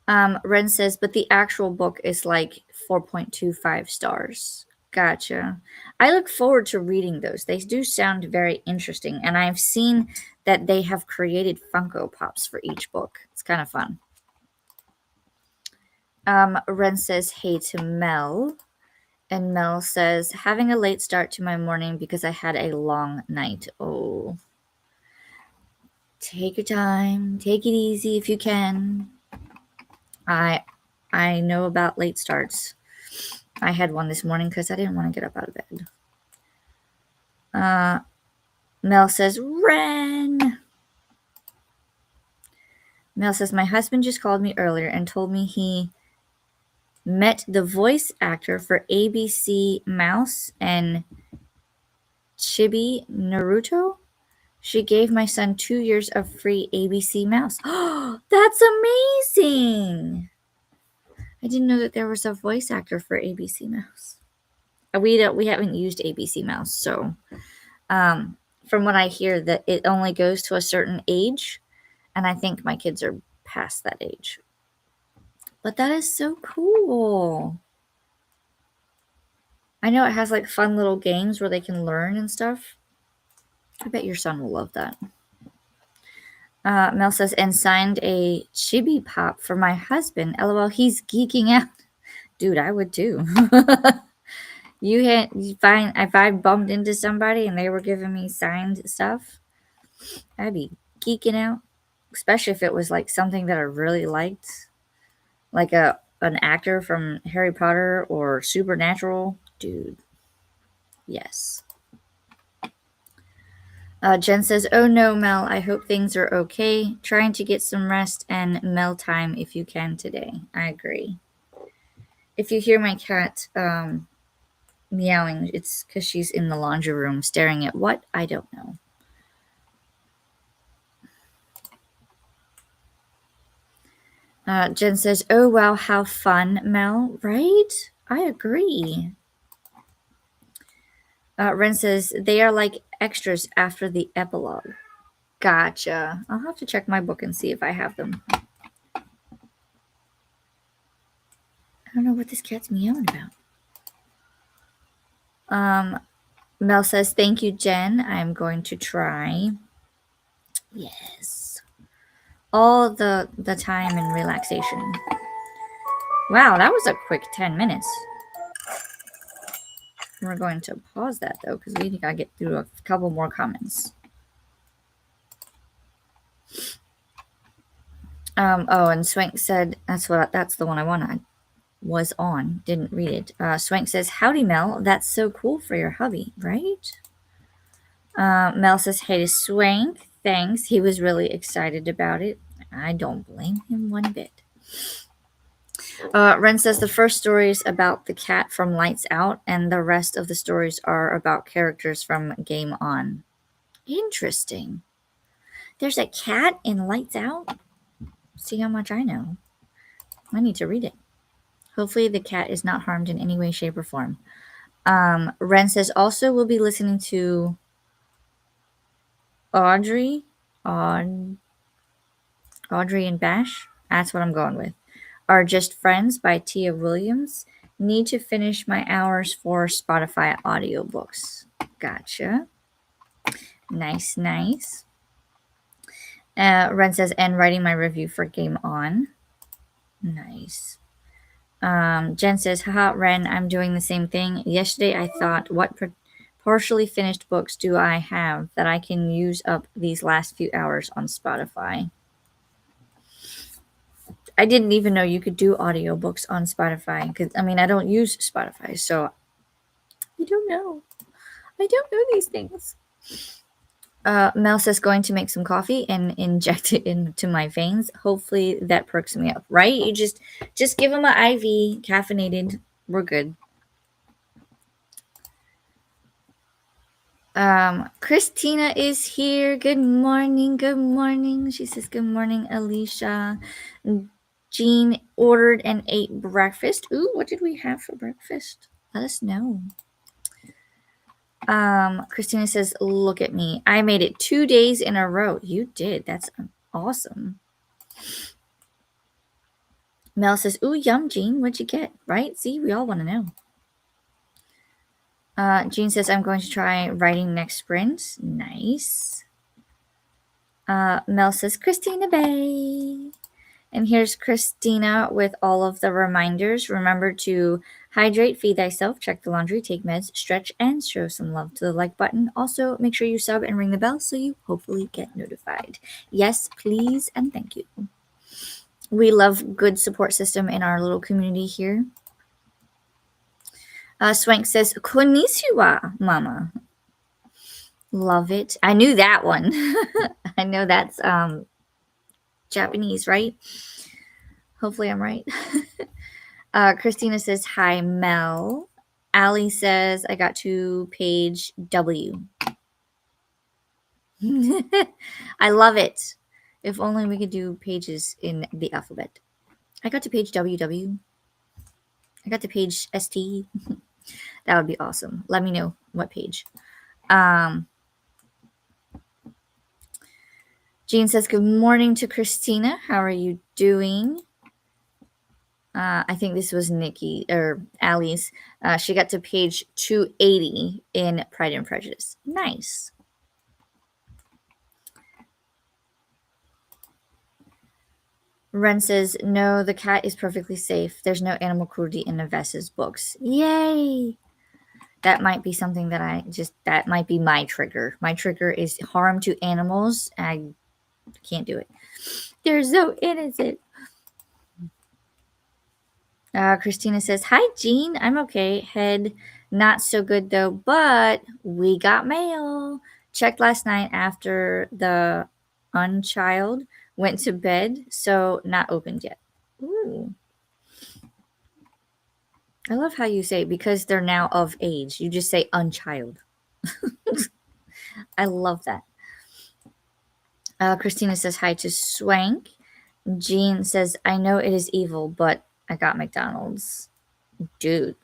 Ren says, but the actual book is like 4.25 stars. Gotcha. I look forward to reading those. They do sound very interesting. And I've seen that they have created Funko Pops for each book. It's kind of fun. Ren says, hey to Mel. And Mel says, having a late start to my morning because I had a long night. Oh. Take your time. Take it easy if you can. I know about late starts. I had one this morning because I didn't want to get up out of bed. Mel says, Ren. Mel says, my husband just called me earlier and told me he met the voice actor for ABC Mouse and Chibi Naruto. She gave my son 2 years of free ABC Mouse. Oh, that's amazing. I didn't know that there was a voice actor for ABC Mouse. We haven't used ABC Mouse, so from what I hear, that it only goes to a certain age, and I think my kids are past that age. But that is so cool. I know it has like fun little games where they can learn and stuff. I bet your son will love that. Mel says, and signed a Chibi Pop for my husband. LOL, he's geeking out. Dude, I would too. If I bumped into somebody and they were giving me signed stuff, I'd be geeking out. Especially if it was like something that I really liked. Like an actor from Harry Potter or Supernatural. Dude. Yes. Jen says, oh no, Mel, I hope things are okay. Trying to get some rest and Mel time if you can today. I agree. If you hear my cat meowing, it's because she's in the laundry room staring at what? I don't know. Jen says, oh wow, how fun, Mel, right? I agree. Ren says, they are like extras after the epilogue. Gotcha. I'll have to check my book and see if I have them. I don't know what this cat's meowing about. Mel says, thank you, Jen. I'm going to try. Yes. All the time and relaxation. Wow, that was a quick 10 minutes. We're going to pause that though, because we gotta get through a couple more comments. Oh, and Swank said that's the one I wanted. Was on, didn't read it. Swank says, "Howdy, Mel. That's so cool for your hubby, right?" Mel says, "Hey to Swank. Thanks. He was really excited about it. I don't blame him one bit." Ren says the first story is about the cat from Lights Out, and the rest of the stories are about characters from Game On. Interesting. There's a cat in Lights Out? See how much I know. I need to read it. Hopefully the cat is not harmed in any way, shape, or form. Ren says, also we'll be listening to Audrey and Bash. That's what I'm going with. Are Just Friends by Tia Williams. Need to finish my hours for Spotify audiobooks. Gotcha. Nice. Ren says, and writing my review for Game On. Nice. Jen says, haha, Ren, I'm doing the same thing. Yesterday I thought, what partially finished books do I have that I can use up these last few hours on Spotify? I didn't even know you could do audiobooks on Spotify, because I don't use Spotify, so I don't know. I don't know these things. Mel says, going to make some coffee and inject it into my veins. Hopefully that perks me up, right? You just give them an IV, caffeinated. We're good. Christina is here. Good morning. She says, good morning, Alicia. Jean ordered and ate breakfast. Ooh, what did we have for breakfast? Let us know. Christina says, look at me. I made it 2 days in a row. You did. That's awesome. Mel says, ooh, yum, Jean. What'd you get? Right? See, we all want to know. Jean says, I'm going to try writing next sprint. Nice. Mel says, Christina Bay. And here's Christina with all of the reminders. Remember to hydrate, feed thyself, check the laundry, take meds, stretch, and show some love to the like button. Also, make sure you sub and ring the bell so you hopefully get notified. Yes, please, and thank you. We love good support system in our little community here. Swank says, Konnichiwa, mama. Love it. I knew that one. I know that's Japanese, right? Hopefully I'm right. Christina says, hi, Mel. Allie says, I got to page W. I love it. If only we could do pages in the alphabet. I got to page WW. I got to page ST. That would be awesome. Let me know what page. Jean says, good morning to Christina. How are you doing? I think this was Nikki or Allie's. She got to page 280 in Pride and Prejudice. Nice. Ren says, no, the cat is perfectly safe. There's no animal cruelty in Nevessa's books. Yay! That might be something that might be my trigger. My trigger is harm to animals. I can't do it. They're so innocent. Christina says, hi, Jean. I'm okay. Head not so good, though, but we got mail. Checked last night after the unchild went to bed, so not opened yet. Ooh. I love how you say, because they're now of age. You just say unchild. I love that. Christina says hi to Swank. Jean says, I know it is evil, but I got McDonald's. Dude,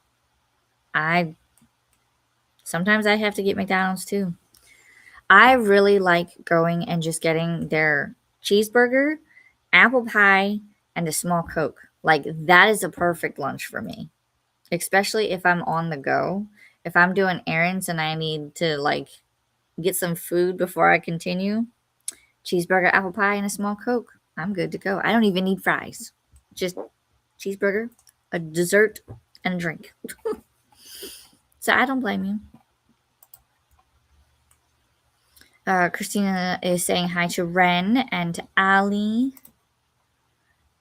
sometimes I have to get McDonald's too. I really like going and just getting their cheeseburger, apple pie, and a small Coke. Like, that is a perfect lunch for me, especially if I'm on the go. If I'm doing errands and I need to get some food before I continue, cheeseburger, apple pie, and a small Coke. I'm good to go. I don't even need fries. Just cheeseburger, a dessert, and a drink. It's So I don't blame you. Christina is saying hi to Ren and to Ali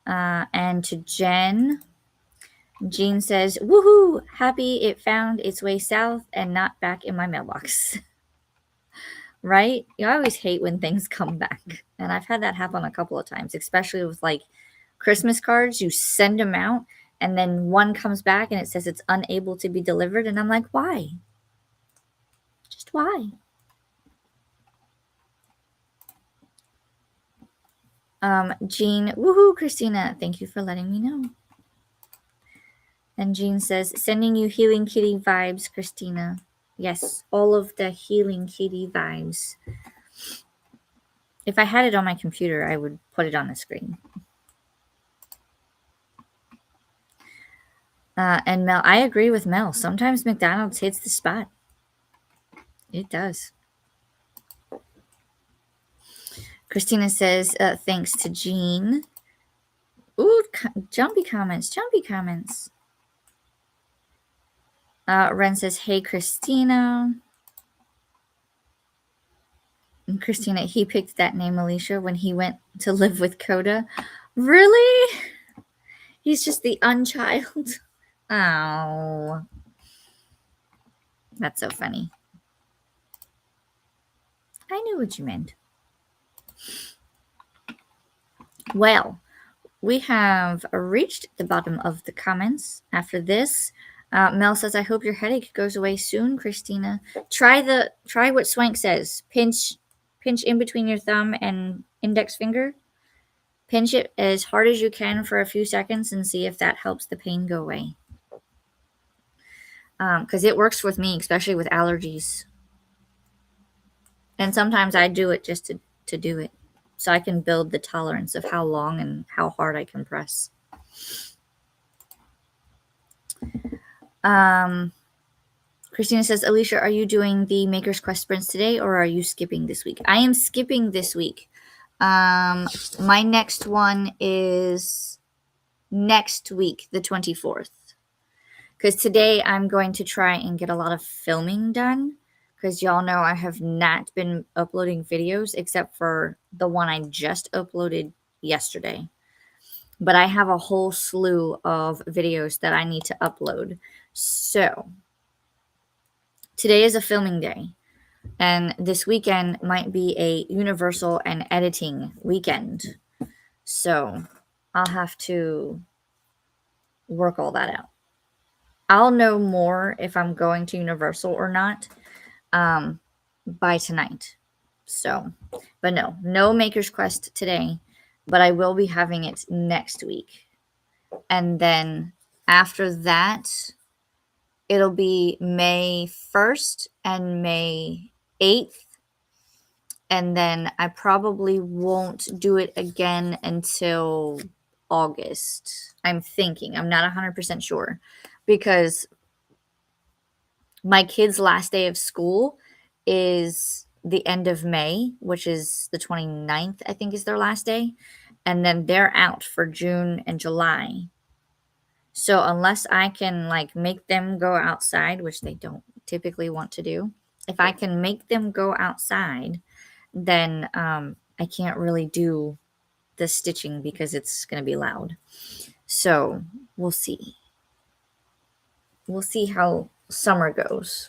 and to Jen. Jean says, woohoo, happy it found its way south and not back in my mailbox. Right? You always hate when things come back. And I've had that happen a couple of times, especially with like Christmas cards. You send them out and then one comes back and it says it's unable to be delivered. And I'm like, why? Just why? Jean, woohoo, Christina, thank you for letting me know. And Jean says, sending you healing kitty vibes, Christina. Yes, all of the healing kitty vibes. If I had it on my computer, I would put it on the screen. And Mel, I agree with Mel. Sometimes McDonald's hits the spot. It does. Christina says, thanks to Jean. Ooh, jumpy comments, jumpy comments. Ren says, hey, Christina. And Christina, he picked that name, Alicia, when he went to live with Coda. Really? He's just the unchild. Oh. That's so funny. I knew what you meant. Well, we have reached the bottom of the comments. After this, Mel says, I hope your headache goes away soon, Christina. Try what Swank says. Pinch in between your thumb and index finger. Pinch it as hard as you can for a few seconds and see if that helps the pain go away. Because it works with me, especially with allergies. And sometimes I do it just to do it. So I can build the tolerance of how long and how hard I can press. Christina says, Alicia, are you doing the Maker's Quest sprints today or are you skipping this week? I am skipping this week. My next one is next week, the 24th. Because today I'm going to try and get a lot of filming done. Because y'all know I have not been uploading videos except for the one I just uploaded yesterday. But I have a whole slew of videos that I need to upload. So today is a filming day. And this weekend might be a Universal and editing weekend. So I'll have to work all that out. I'll know more if I'm going to Universal or not by tonight. So, but no Maker's Quest today, but I will be having it next week. And then after that, it'll be May 1st and May 8th. And then I probably won't do it again until August. I'm thinking. I'm not 100% sure. Because my kid's last day of school is the end of May, which is the 29th, I think is their last day. And then they're out for June and July. So unless I can like make them go outside, which they don't typically want to do, if I can make them go outside, then I can't really do the stitching because it's going to be loud. So we'll see. We'll see how summer goes.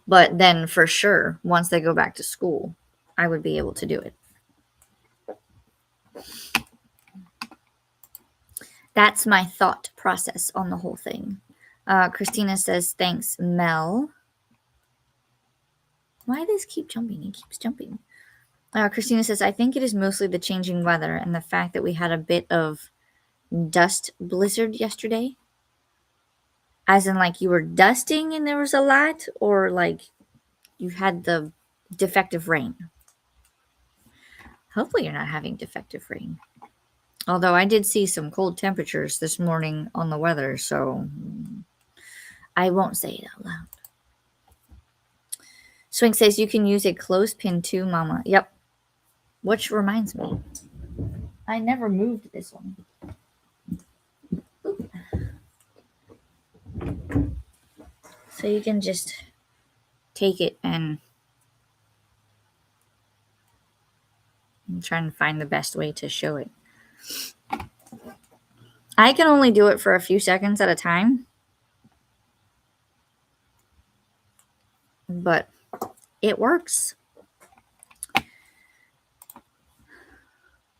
But then for sure, once they go back to school, I would be able to do it. That's my thought process on the whole thing. Christina says, thanks, Mel. Why does this keep jumping? It keeps jumping. Christina says, I think it is mostly the changing weather and the fact that we had a bit of dust blizzard yesterday. As in, like, you were dusting and there was a lot, or like you had the defective rain. Hopefully you're not having defective rain. Although I did see some cold temperatures this morning on the weather, so I won't say it out loud. Swing says you can use a clothespin too, Mama. Yep. Which reminds me, I never moved this one. So you can just take it and I'm trying to find the best way to show it. I can only do it for a few seconds at a time, but it works.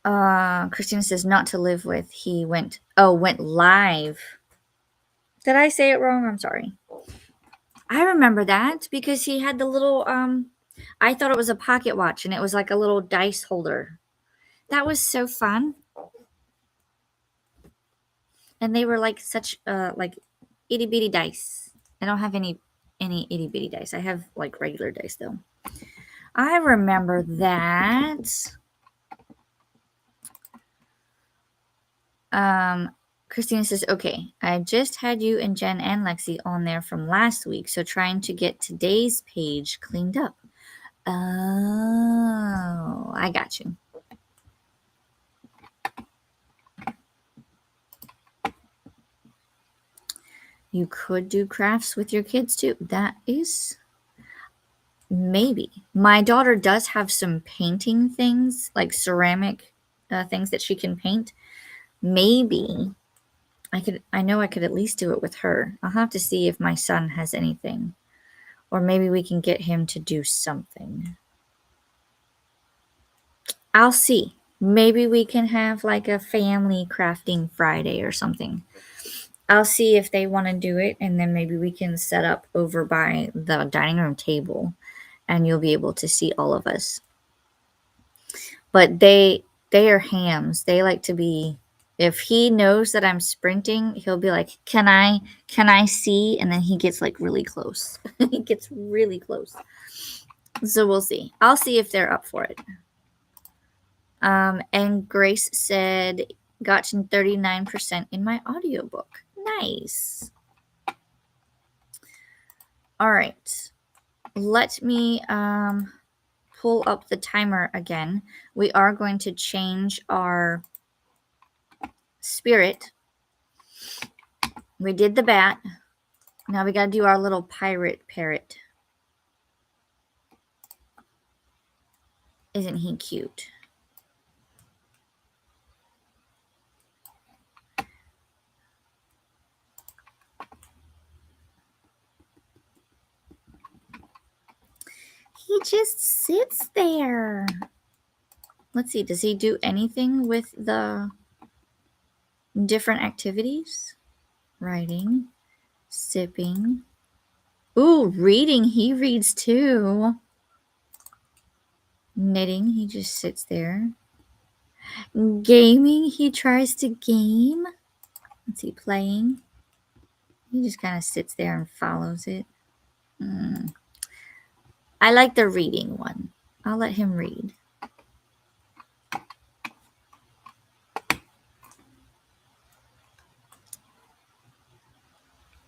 Christina says not to live with. He went live. Did I say it wrong? I'm sorry. I remember that because he had the little I thought it was a pocket watch and it was like a little dice holder. That was so fun. And they were like such like itty bitty dice. I don't have any itty bitty dice. I have like regular dice though. I remember that. Christina says, okay, I just had you and Jen and Lexi on there from last week, so trying to get today's page cleaned up. Oh, I got you. You could do crafts with your kids too. That is maybe. My daughter does have some painting things, like ceramic things that she can paint. Maybe I know I could at least do it with her. I'll have to see if my son has anything. Or maybe we can get him to do something. I'll see. Maybe we can have like a family crafting Friday or something. I'll see if they want to do it, and then maybe we can set up over by the dining room table and you'll be able to see all of us. But they are hams. They like to be, if he knows that I'm sprinting, he'll be like, can I see? And then he gets like really close. He gets really close. So we'll see. I'll see if they're up for it. And Grace said, got to 39% in my audiobook. Nice. All right. Let me pull up the timer again. We are going to change our spirit. We did the bat. Now we got to do our little pirate parrot. Isn't he cute? He just sits there. Let's see. Does he do anything with the different activities? Writing, sipping. Ooh, reading. He reads too. Knitting. He just sits there. Gaming. He tries to game. Let's see. Playing. He just kind of sits there and follows it. I like the reading one. I'll let him read.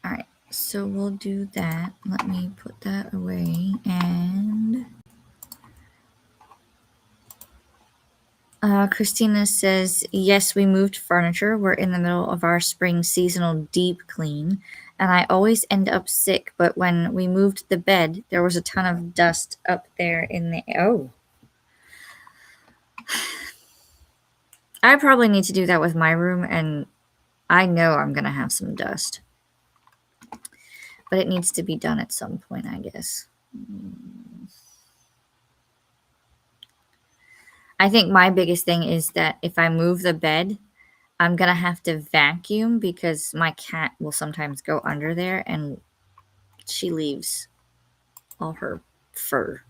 All right, so we'll do that. Let me put that away. And Christina says, yes, we moved furniture. We're in the middle of our spring seasonal deep clean. And I always end up sick. But when we moved the bed, there was a ton of dust up there in the... Oh. I probably need to do that with my room. And I know I'm going to have some dust. But it needs to be done at some point, I guess. I think my biggest thing is that if I move the bed, I'm going to have to vacuum because my cat will sometimes go under there and she leaves all her fur.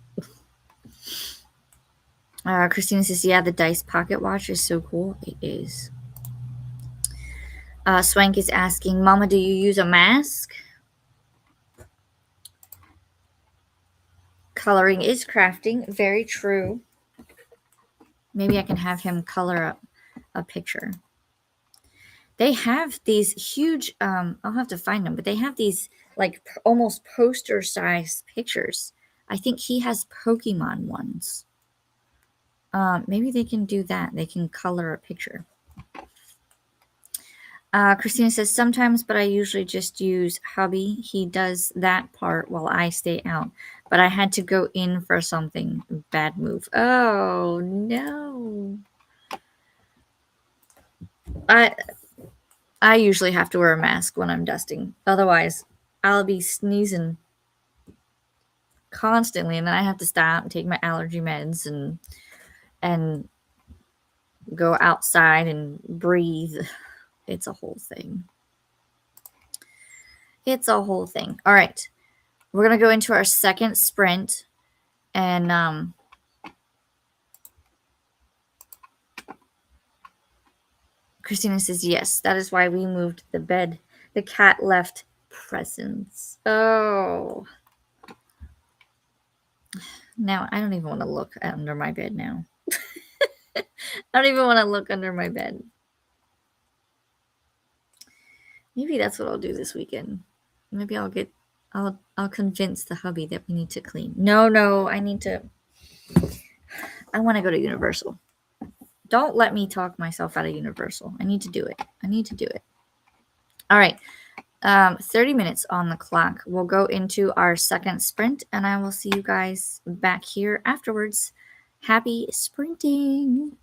Christina says, yeah, the dice pocket watch is so cool. It is. Swank is asking, Mama, do you use a mask? Coloring is crafting. Very true. Maybe I can have him color up a picture. They have these huge, I'll have to find them, but they have these like almost poster-sized pictures. I think he has Pokemon ones. Maybe they can do that. They can color a picture. Christina says sometimes, but I usually just use hubby. He does that part while I stay out. But I had to go in for something. Bad move. Oh no. I usually have to wear a mask when I'm dusting. Otherwise, I'll be sneezing constantly, and then I have to stop and take my allergy meds and go outside and breathe. It's a whole thing. It's a whole thing. All right. We're going to go into our second sprint and Christina says yes. That is why we moved the bed. The cat left presents. Oh. Now I don't even want to look under my bed now. I don't even want to look under my bed. Maybe that's what I'll do this weekend. Maybe I'll convince the hubby that we need to clean. No, I want to go to Universal. Don't let me talk myself out of Universal. I need to do it. All right. 30 minutes on the clock. We'll go into our second sprint and I will see you guys back here afterwards. Happy sprinting.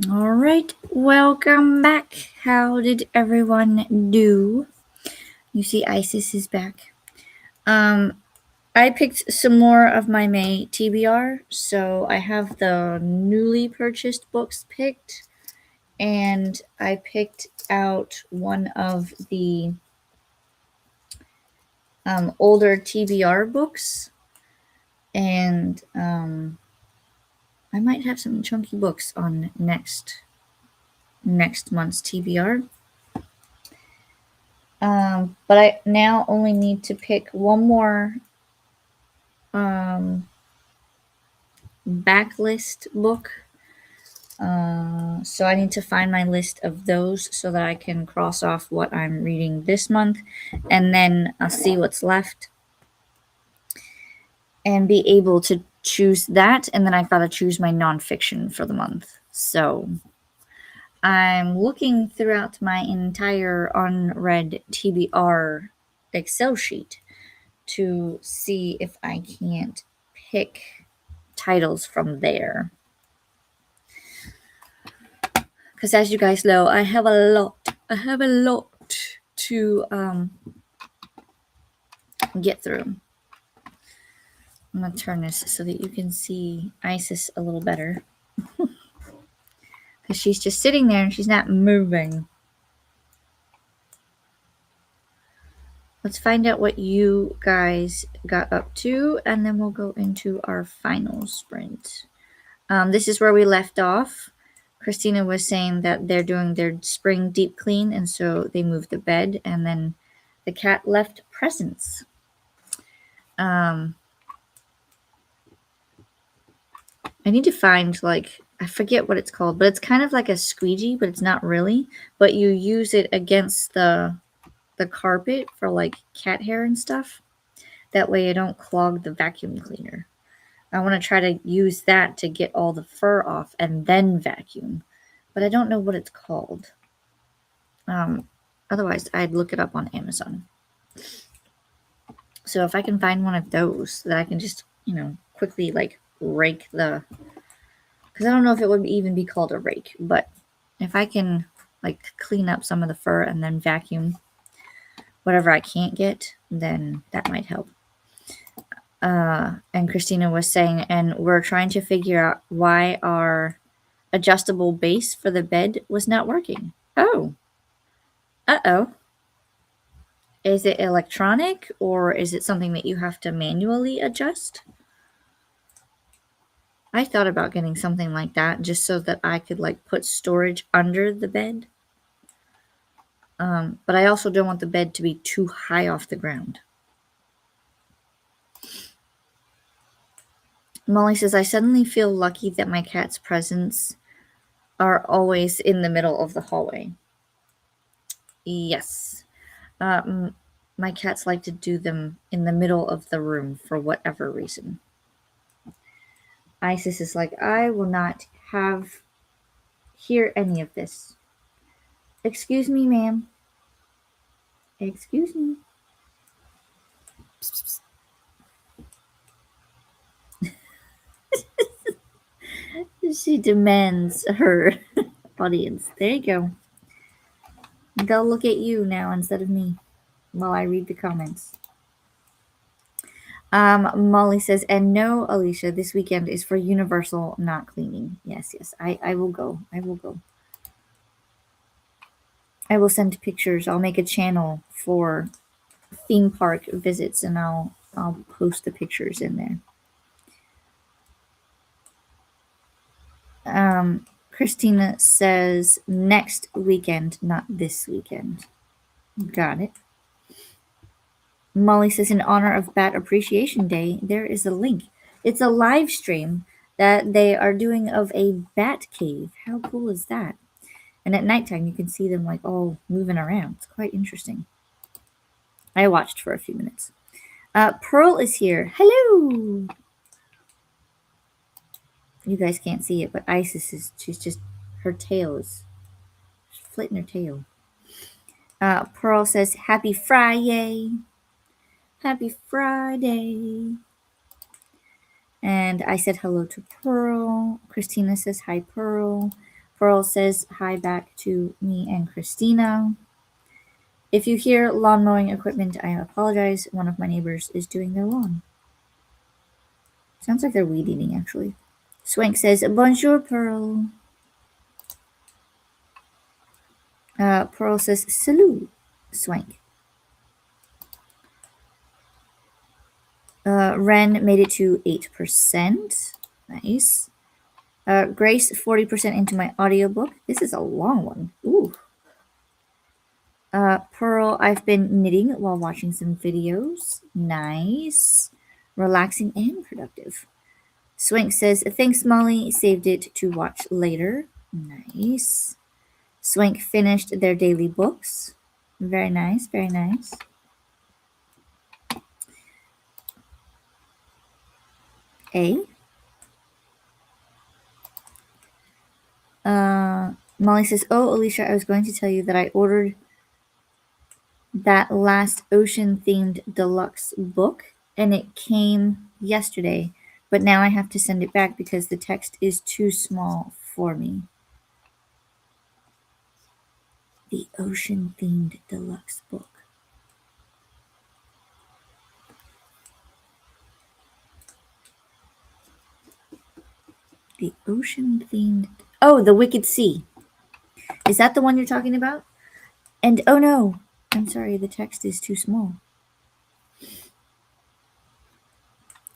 All right, welcome back. How did everyone do? You see, Isis is back. I picked some more of my May TBR, so I have the newly purchased books picked, and I picked out one of the older TBR books, and I might have some chunky books on next month's TBR. But I now only need to pick one more backlist book. So I need to find my list of those so that I can cross off what I'm reading this month, and then I'll see what's left and be able to choose that. And then I've got to choose my nonfiction for the month. So I'm looking throughout my entire unread TBR Excel sheet to see if I can't pick titles from there. Because as you guys know, I have a lot to get through. I'm going to turn this so that you can see Isis a little better. Because she's just sitting there and she's not moving. Let's find out what you guys got up to, and then we'll go into our final sprint. This is where we left off. Christina was saying that they're doing their spring deep clean, and so they moved the bed, and then the cat left presents. I need to find, like, I forget what it's called, but it's kind of like a squeegee, but it's not really. But you use it against the carpet for like cat hair and stuff. That way it don't clog the vacuum cleaner. I want to try to use that to get all the fur off and then vacuum, but I don't know what it's called. Otherwise, I'd look it up on Amazon. So if I can find one of those that I can just, quickly like rake the, because I don't know if it would even be called a rake, but if I can like clean up some of the fur and then vacuum whatever I can't get, then that might help. And Christina was saying, and we're trying to figure out why our adjustable base for the bed was not working. Oh. Uh-oh. Is it electronic, or is it something that you have to manually adjust? I thought about getting something like that just so that I could like put storage under the bed. But I also don't want the bed to be too high off the ground. Molly says, I suddenly feel lucky that my cat's presents are always in the middle of the hallway. Yes. My cats like to do them in the middle of the room for whatever reason. Isis is like, I will not hear any of this. Excuse me, ma'am. Excuse me. She demands her audience. There you go. They'll look at you now instead of me while I read the comments. Molly says, and no, Alicia, this weekend is for Universal, not cleaning. Yes, I will go. I will go. I will send pictures. I'll make a channel for theme park visits, and I'll post the pictures in there. Christina says next weekend, not this weekend. Got it. Molly says, in honor of Bat Appreciation Day, there is a link. It's a live stream that they are doing of a bat cave. How cool is that? And at nighttime, you can see them like all moving around. It's quite interesting. I watched for a few minutes. Pearl is here. Hello. You guys can't see it, but Isis her tail is flitting her tail. Pearl says, happy Friday. Happy Friday. And I said hello to Pearl. Christina says, hi, Pearl. Pearl says hi back to me and Christina. If you hear lawn mowing equipment, I apologize. One of my neighbors is doing their lawn. Sounds like they're weed eating, actually. Swank says, bonjour, Pearl. Pearl says, salut, Swank. Ren made it to 8%. Nice. Grace, 40% into my audiobook. This is a long one. Ooh. Pearl, I've been knitting while watching some videos. Nice. Relaxing and productive. Swank says, thanks, Molly. Saved it to watch later. Nice. Swank finished their daily books. Very nice, very nice. A. Molly says, oh, Alicia, I was going to tell you that I ordered that last ocean-themed deluxe book, and it came yesterday, but now I have to send it back because the text is too small for me. The ocean-themed deluxe book. The ocean-themed... Oh, The Wicked Sea. Is that the one you're talking about? And oh no, I'm sorry, the text is too small.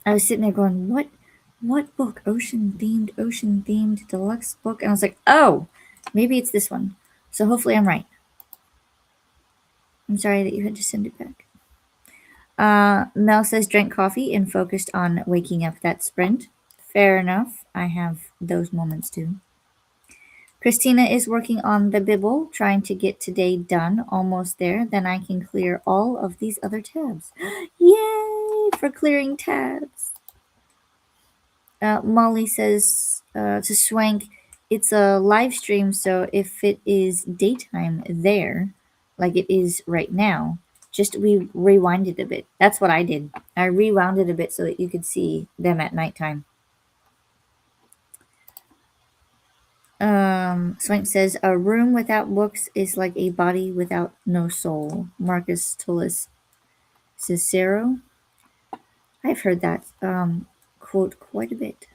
I was sitting there going, what book? Ocean-themed deluxe book? And I was like, oh, maybe it's this one. So hopefully I'm right. I'm sorry that you had to send it back. Mel says, drank coffee and focused on waking up that sprint. Fair enough. I have those moments too. Christina is working on the Bibble, trying to get today done. Almost there. Then I can clear all of these other tabs. Yay for clearing tabs. Molly says to Swank, it's a live stream, so if it is daytime there, like it is right now, just rewind it a bit. That's what I did. I rewound it a bit so that you could see them at nighttime. Swank says, a room without books is like a body without no soul. Marcus Tullis Cicero. I've heard that quote quite a bit.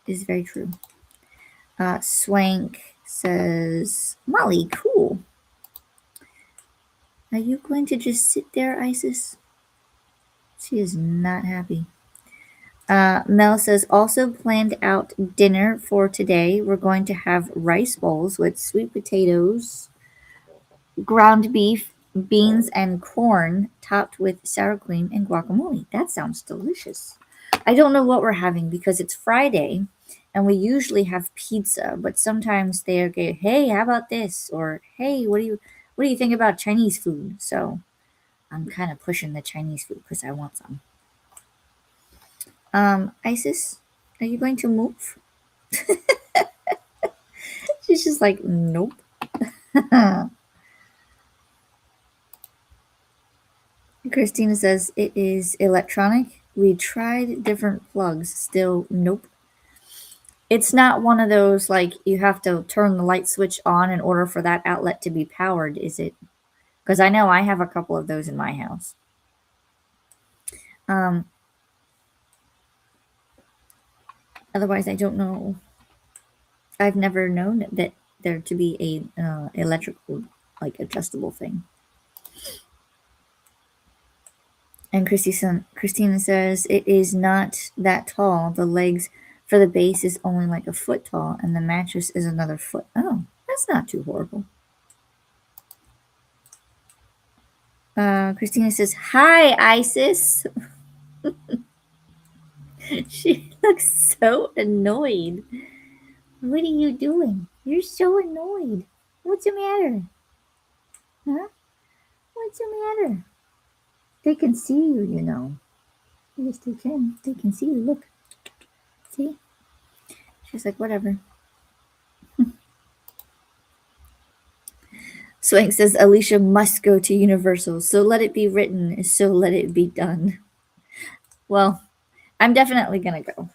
It is very true. Swank says, Molly, cool. Are you going to just sit there, Isis? She is not happy. Mel says, also planned out dinner for today. We're going to have rice bowls with sweet potatoes, ground beef, beans, and corn topped with sour cream and guacamole. That sounds delicious. I don't know what we're having because it's Friday and we usually have pizza, but sometimes they go, hey, how about this? Or hey, what do you think about Chinese food? So I'm kind of pushing the Chinese food because I want some. Isis, are you going to move? She's just like, nope. Christina says, it is electronic. We tried different plugs. Still, nope. It's not one of those, like, you have to turn the light switch on in order for that outlet to be powered, is it? Because I know I have a couple of those in my house. Otherwise, I don't know. I've never known that there to be a electrical, like, adjustable thing. And Christina says, it is not that tall. The legs for the base is only like a foot tall, and the mattress is another foot. Oh, that's not too horrible. Christina says, hi, Isis. She looks so annoyed. What are you doing? You're so annoyed. What's the matter? Huh? What's the matter? They can see you, you know. Yes, they can. They can see you. Look. See? She's like, whatever. Swank says, Alicia must go to Universal. So let it be written. So let it be done. Well, I'm definitely going to go.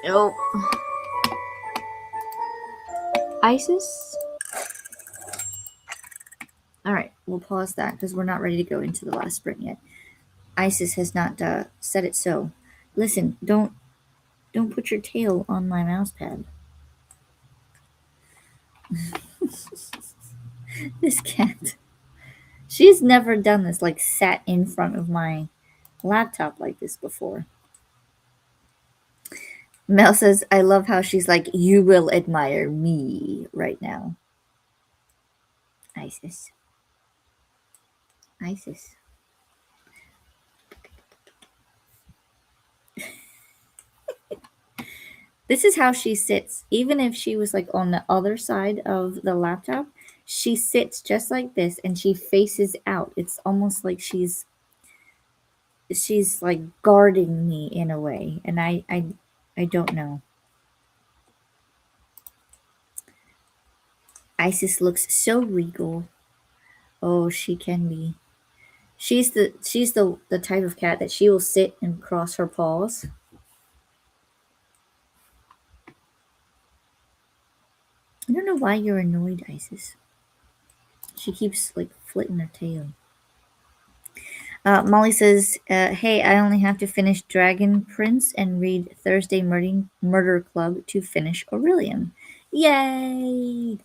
Oh. Isis? All right, we'll pause that because we're not ready to go into the last sprint yet. Isis has not said it so. Listen, don't put your tail on my mouse pad. This cat. She's never done this, like sat in front of my laptop like this before. Mel says, I love how she's like, you will admire me right now. Isis. Isis. This is how she sits. Even if she was like on the other side of the laptop, she sits just like this and she faces out. It's almost like she's like guarding me in a way. And I don't know. Isis looks so regal. Oh, she can be. She's the type of cat that she will sit and cross her paws. I don't know why you're annoyed, Isis. She keeps like flitting her tail. Molly says, hey, I only have to finish Dragon Prince and read Thursday Murder Club to finish Aurelian. Yay!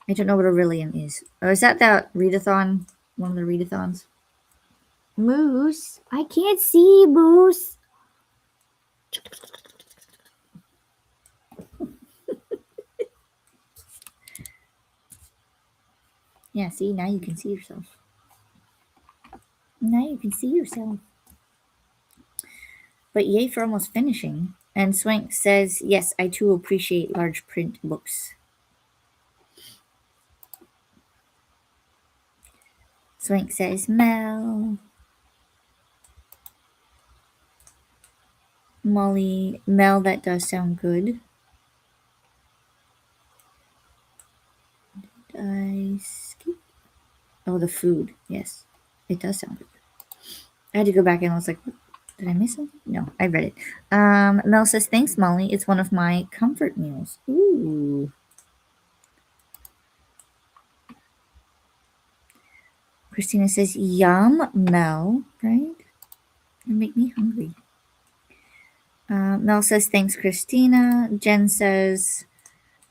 I don't know what Aurelian is. Oh, is that readathon? One of the readathons? Moose. I can't see, Moose. Yeah, see, now you can see yourself. Now you can see yourself. But yay for almost finishing. And Swank says, yes, I too appreciate large print books. Swank says, Mel. Molly, Mel, that does sound good. Did I skip? Oh, the food. Yes, it does sound good. I had to go back and I was like, what? Did I miss something? No, I read it. Mel says, thanks, Molly. It's one of my comfort meals. Ooh. Christina says, yum, Mel, right? You make me hungry. Mel says, thanks, Christina. Jen says,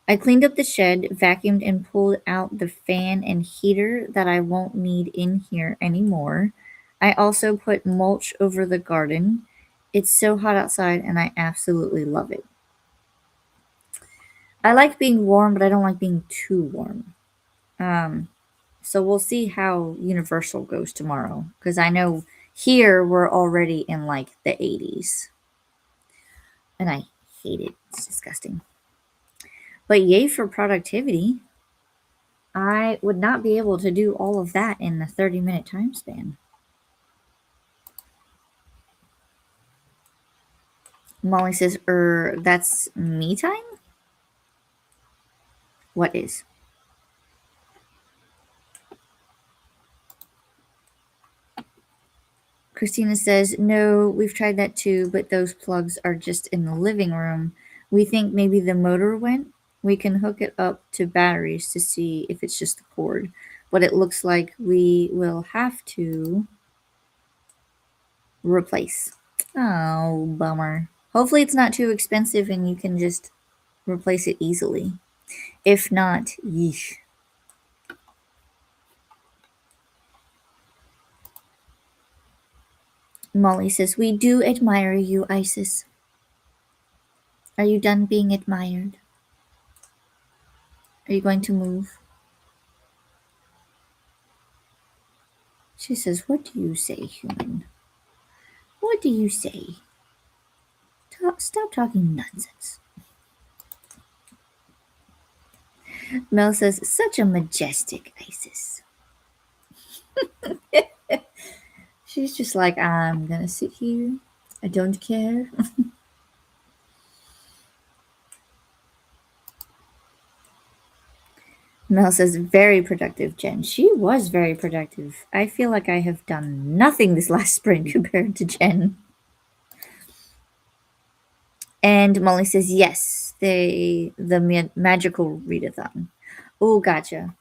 I cleaned up the shed, vacuumed, and pulled out the fan and heater that I won't need in here anymore. I also put mulch over the garden. It's so hot outside, and I absolutely love it. I like being warm, but I don't like being too warm. So we'll see how Universal goes tomorrow, because I know here we're already in like the 80s. And I hate it. It's disgusting. But yay for productivity. I would not be able to do all of that in a 30-minute time span. Molly says, that's me time? What is? Christina says, no, we've tried that too, but those plugs are just in the living room. We think maybe the motor went. We can hook it up to batteries to see if it's just the cord. But it looks like we will have to replace. Oh, bummer. Hopefully it's not too expensive and you can just replace it easily. If not, yeesh. Molly says, we do admire you, Isis. Are you done being admired? Are you going to move? She says, what do you say, human? What do you say? Stop talking nonsense. Mel says, such a majestic Isis. She's just like, I'm gonna sit here. I don't care. Mel says, very productive, Jen. She was very productive. I feel like I have done nothing this last sprint compared to Jen. And Molly says, yes, magical readathon. Oh, gotcha.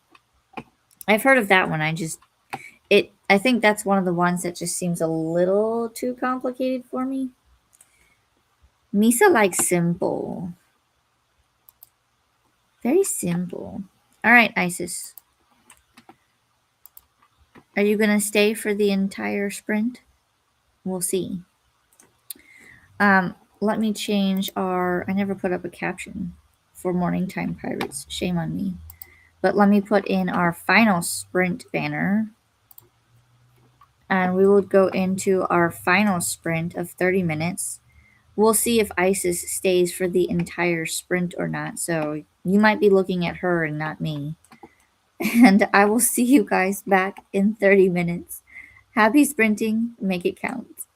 I've heard of that one. I think that's one of the ones that just seems a little too complicated for me. Misa likes simple. Very simple. All right, Isis. Are you going to stay for the entire sprint? We'll see. Let me change I never put up a caption for Morning Time Pirates. Shame on me. But let me put in our final sprint banner. And we will go into our final sprint of 30 minutes. We'll see if Isis stays for the entire sprint or not. So you might be looking at her and not me. And I will see you guys back in 30 minutes. Happy sprinting. Make it count.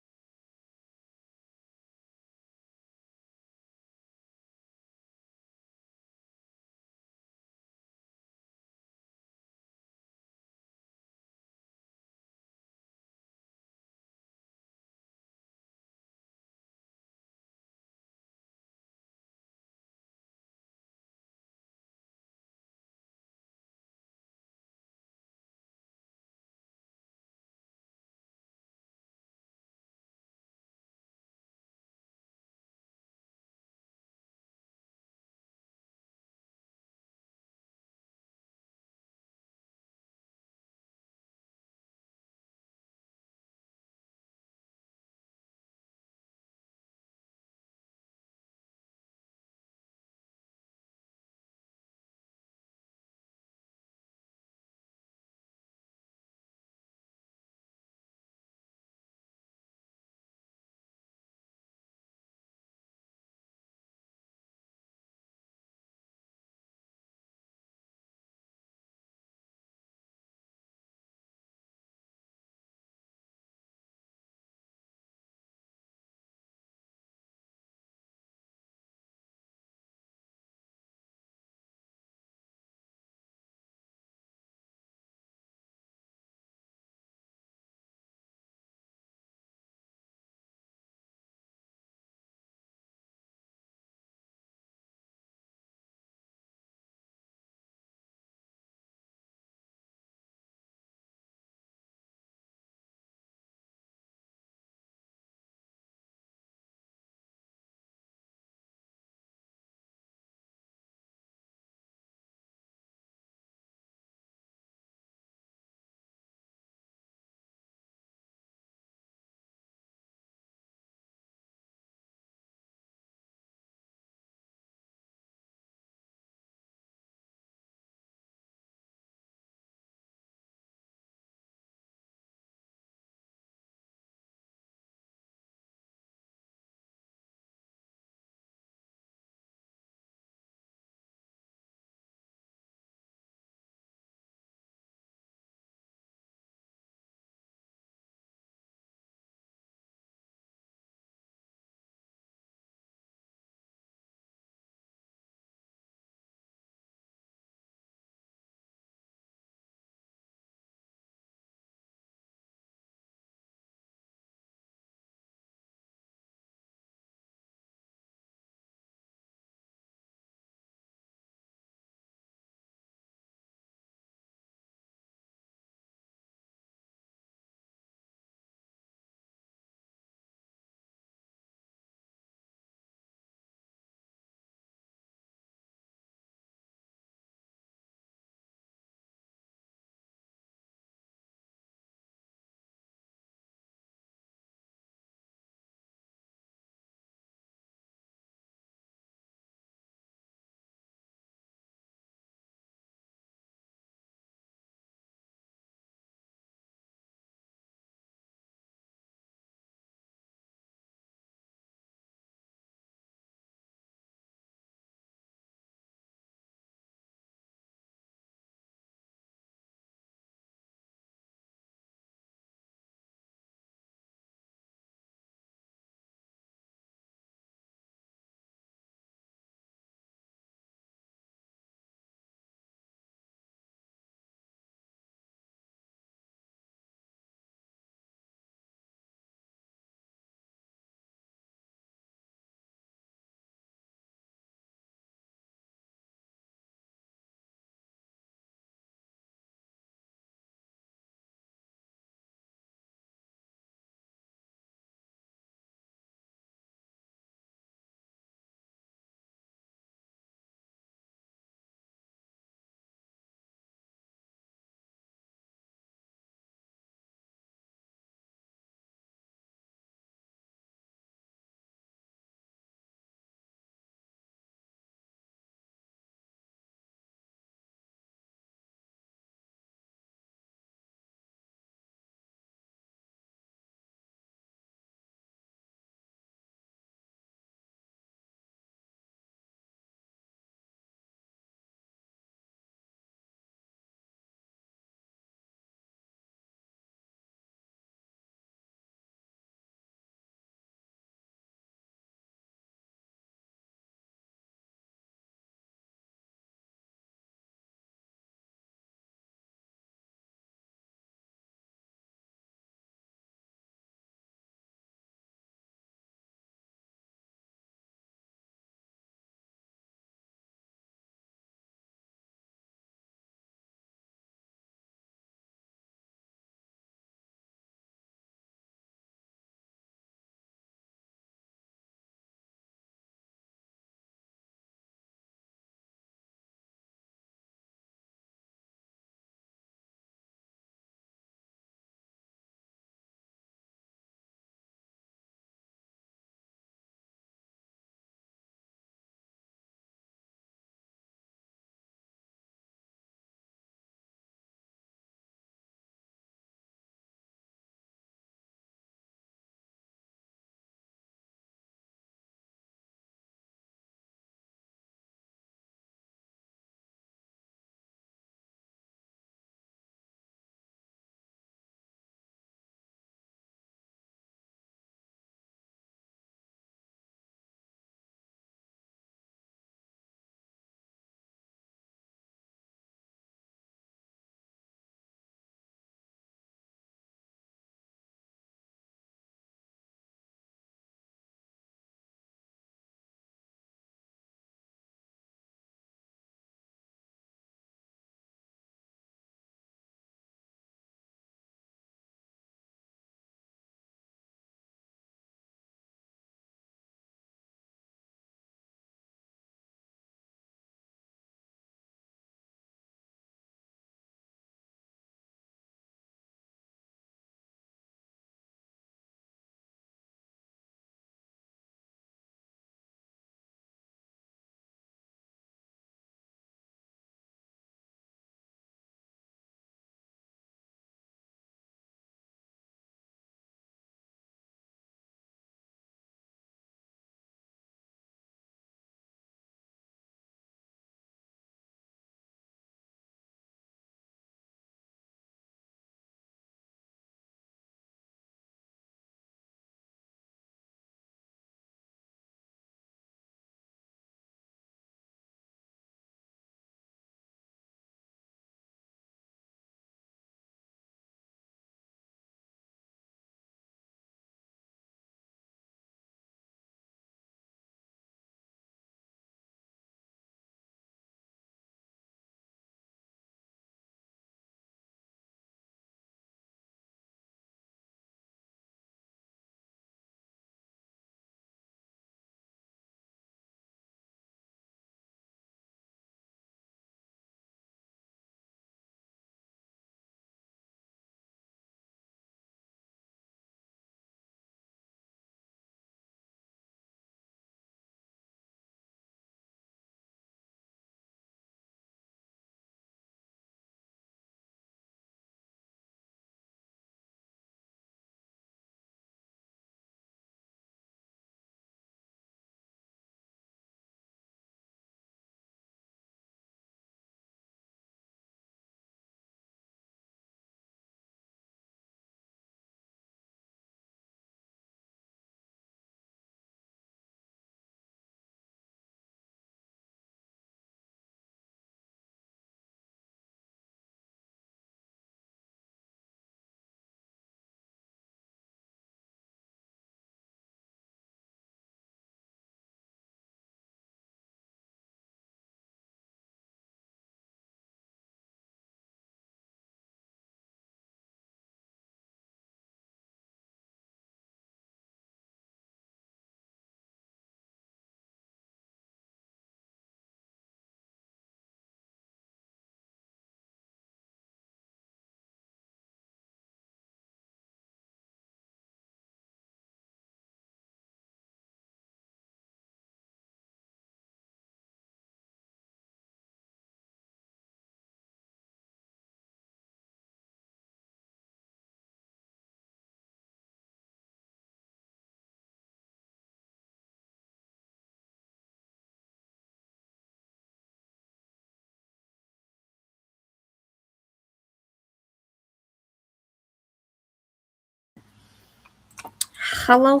Hello,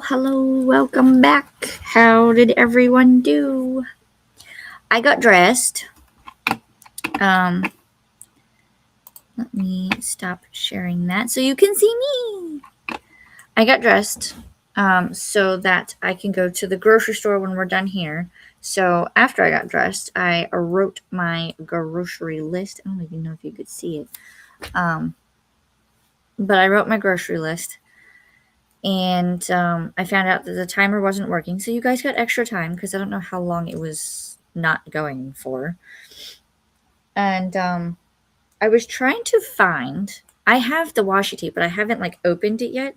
welcome back. How did everyone do? I got dressed. Let me stop sharing that so you can see me. I got dressed so that I can go to the grocery store when we're done here. So after I got dressed, I wrote my grocery list. I don't even know if you could see it. But I wrote my grocery list. And I found out that the timer wasn't working. So you guys got extra time because I don't know how long it was not going for. And I was trying to find. I have the washi tape, but I haven't opened it yet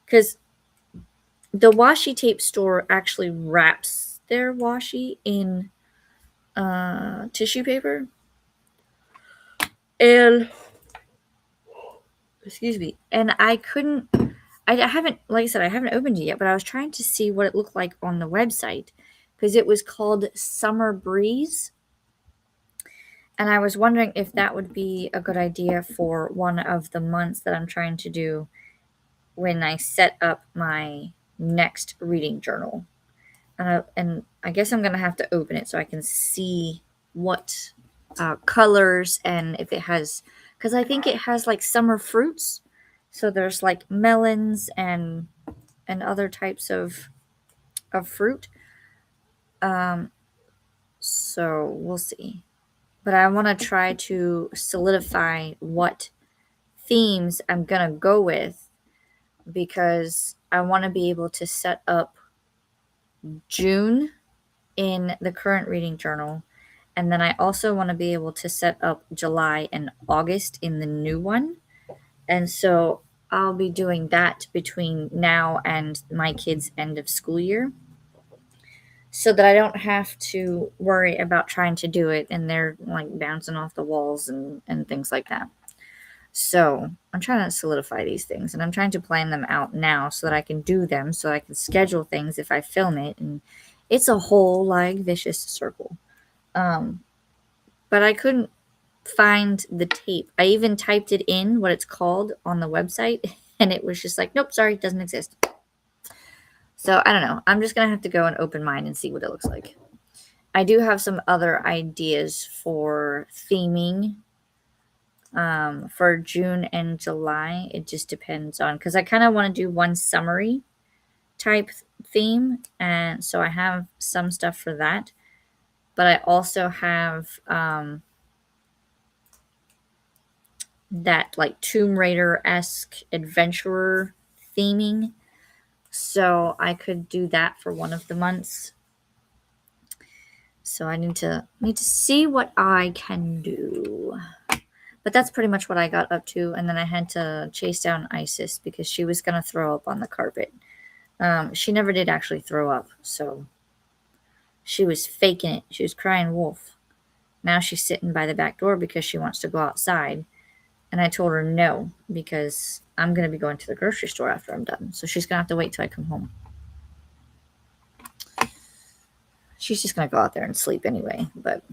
because the washi tape store actually wraps their washi in tissue paper. And excuse me. And I couldn't. I haven't, like I said, I haven't opened it yet, but I was trying to see what it looked like on the website because it was called Summer Breeze. And I was wondering if that would be a good idea for one of the months that I'm trying to do when I set up my next reading journal. And I guess I'm going to have to open it so I can see what colors and if it has, because I think it has summer fruits. So there's melons and other types of fruit. So we'll see. But I want to try to solidify what themes I'm going to go with because I want to be able to set up June in the current reading journal. And then I also want to be able to set up July and August in the new one. And so I'll be doing that between now and my kids' end of school year so that I don't have to worry about trying to do it and they're bouncing off the walls and things like that. So I'm trying to solidify these things and I'm trying to plan them out now so that I can do them, so I can schedule things if I film it. And it's a whole vicious circle. But I couldn't find the tape. I even typed it in what it's called on the website and it was just nope, sorry, it doesn't exist. So I don't know. I'm just going to have to go and open mine and see what it looks like. I do have some other ideas for theming for June and July. It just depends on, because I kind of want to do one summary type theme. And so I have some stuff for that. But I also have that Tomb Raider-esque adventurer theming. So I could do that for one of the months. So I need to see what I can do. But that's pretty much what I got up to. And then I had to chase down Isis because she was going to throw up on the carpet. She never did actually throw up. So she was faking it. She was crying wolf. Now she's sitting by the back door because she wants to go outside. And I told her no, because I'm going to be going to the grocery store after I'm done. So she's going to have to wait till I come home. She's just going to go out there and sleep anyway. But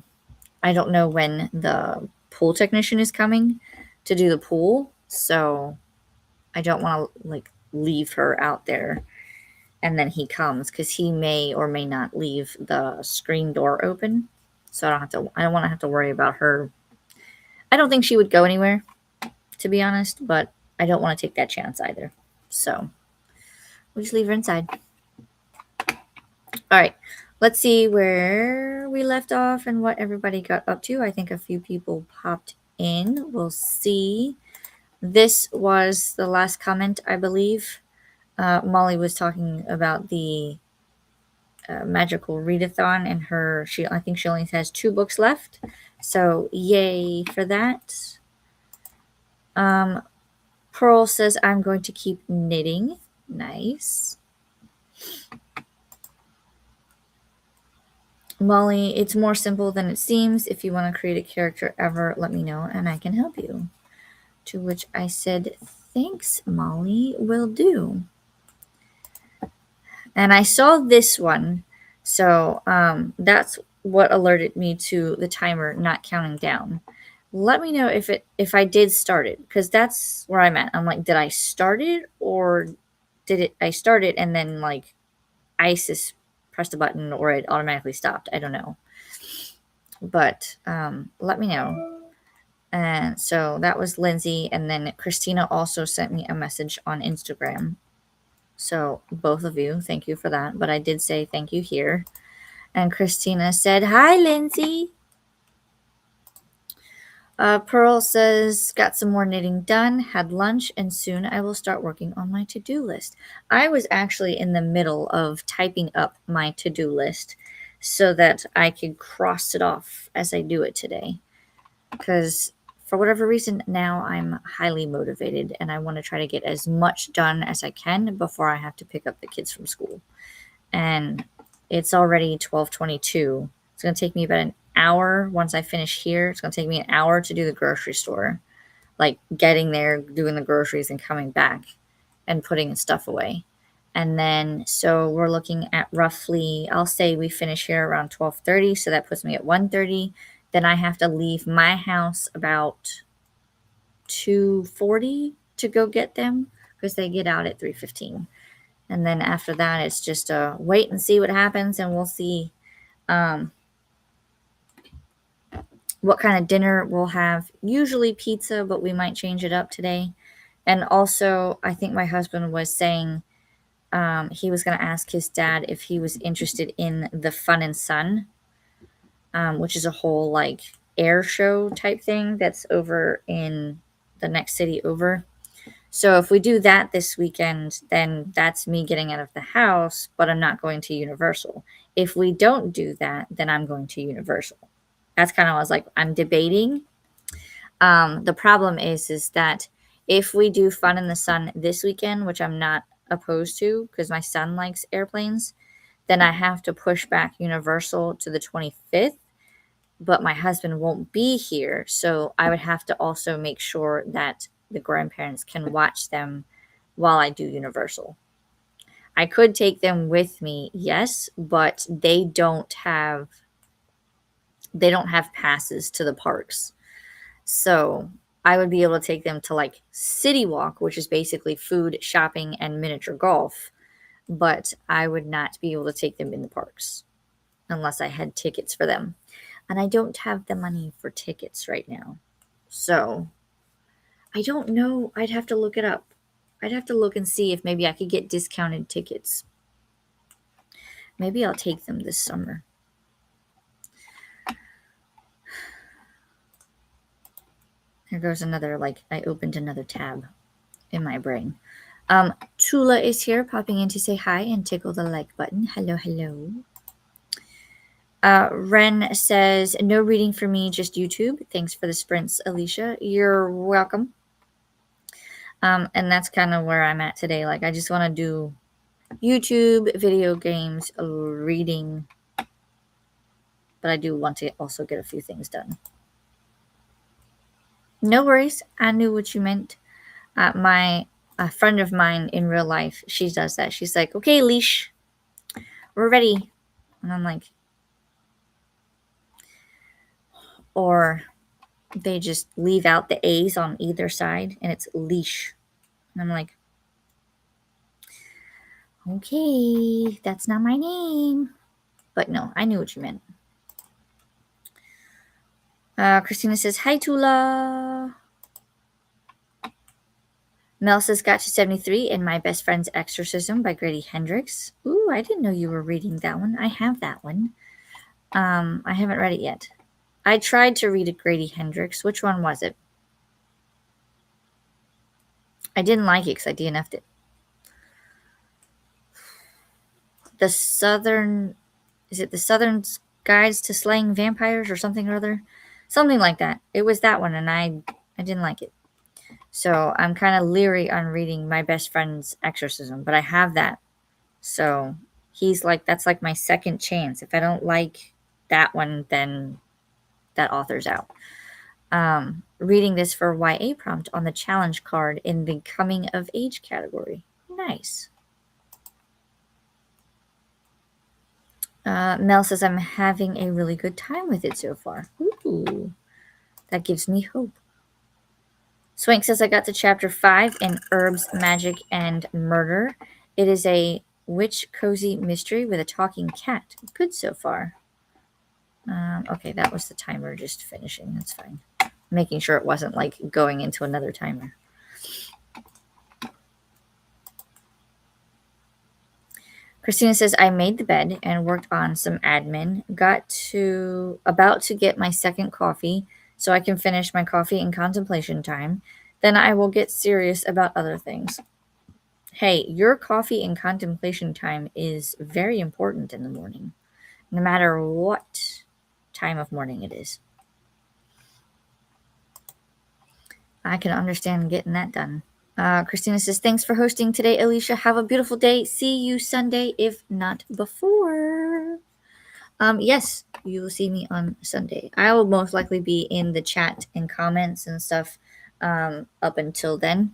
I don't know when the pool technician is coming to do the pool. So I don't want to leave her out there and then he comes, because he may or may not leave the screen door open. So I don't want to have to worry about her. I don't think she would go anywhere, to be honest, but I don't want to take that chance either. So we'll just leave her inside. All right, let's see where we left off and what everybody got up to. I think a few people popped in. We'll see. This was the last comment, I believe. Molly was talking about the magical readathon and I think she only has 2 books left. So yay for that. Pearl says, I'm going to keep knitting. Nice. Molly, it's more simple than it seems. If you want to create a character ever, let me know and I can help you. To which I said, thanks, Molly, will do. And I saw this one. So that's what alerted me to the timer not counting down. Let me know if I did start it, because that's where I'm at. I'm did I start it or started and then like ISIS pressed a button or it automatically stopped. I don't know. But let me know. And so that was Lindsay. And then Christina also sent me a message on Instagram. So both of you, thank you for that. But I did say thank you here. And Christina said, hi, Lindsay. Pearl says, got some more knitting done, had lunch, and soon I will start working on my to-do list. I was actually in the middle of typing up my to-do list so that I could cross it off as I do it today. Because for whatever reason, now I'm highly motivated and I want to try to get as much done as I can before I have to pick up the kids from school. And it's already 12:22. It's going to take me about an hour once I finish here. It's going to take me an hour to do the grocery store, like getting there, doing the groceries and coming back and putting stuff away. And then, so we're looking at roughly, I'll say we finish here around 12:30. So that puts me at 1:30. Then I have to leave my house about 2:40 to go get them because they get out at 3:15. And then after that, it's just wait and see what happens, and we'll see what kind of dinner we'll have. Usually pizza, but we might change it up today. And also, I think my husband was saying he was going to ask his dad if he was interested in the Fun and Sun, which is a whole like air show type thing that's over in the next city over. So if we do that this weekend, then that's me getting out of the house, but I'm not going to Universal. If we don't do that, then I'm going to Universal. That's kind of, I was like, I'm debating. The problem is that if we do Fun in the Sun this weekend, which I'm not opposed to because my son likes airplanes, then I have to push back Universal to the 25th, but my husband won't be here. So I would have to also make sure that the grandparents can watch them while I do Universal. I could take them with me, yes, but they don't have passes to the parks. So I would be able to take them to like City Walk, which is basically food, shopping, and miniature golf. But I would not be able to take them in the parks unless I had tickets for them. And I don't have the money for tickets right now. So I don't know. I'd have to look it up. I'd have to look and see if maybe I could get discounted tickets. Maybe I'll take them this summer. Here goes another, like, I opened another tab in my brain. Tula is here, popping in to say hi and tickle the like button. Hello, hello. Ren says, no reading for me, just YouTube. Thanks for the sprints, Alicia. You're welcome. And that's kind of where I'm at today. Like, I just want to do YouTube, video games, reading. But I do want to also get a few things done. No worries. I knew what you meant. A friend of mine in real life, she does that. She's like, okay, Leash, we're ready. And I'm like, or they just leave out the A's on either side and it's Leash. And I'm like, okay, that's not my name. But no, I knew what you meant. Christina says, hi, Tula. Mel says, got to 73 in My Best Friend's Exorcism by Grady Hendrix. Ooh, I didn't know you were reading that one. I have that one. I haven't read it yet. I tried to read a Grady Hendrix. Which one was it? I didn't like it because I DNF'd it. The Southern Guides to Slaying Vampires or something or other? Something like that. It was that one, and I didn't like it. So I'm kind of leery on reading My Best Friend's Exorcism, but I have that. So he's like, that's like my second chance. If I don't like that one, then that author's out. Reading this for YA prompt on the challenge card in the coming of age category. Nice. Mel says, I'm having a really good time with it so far. Ooh, that gives me hope. Swank says, I got to chapter 5 in Herbs, Magic, and Murder, It is a witch cozy mystery with a talking cat. Good so far. Okay, that was the timer just finishing. That's fine. Making sure it wasn't like going into another timer. Christina says, I made the bed and worked on some admin. About to get my second coffee so I can finish my coffee and contemplation time. Then I will get serious about other things. Hey, your coffee and contemplation time is very important in the morning, no matter what time of morning it is. I can understand getting that done. Christina says, thanks for hosting today, Alicia. Have a beautiful day. See you Sunday, if not before. Yes, you will see me on Sunday. I will most likely be in the chat and comments and stuff up until then.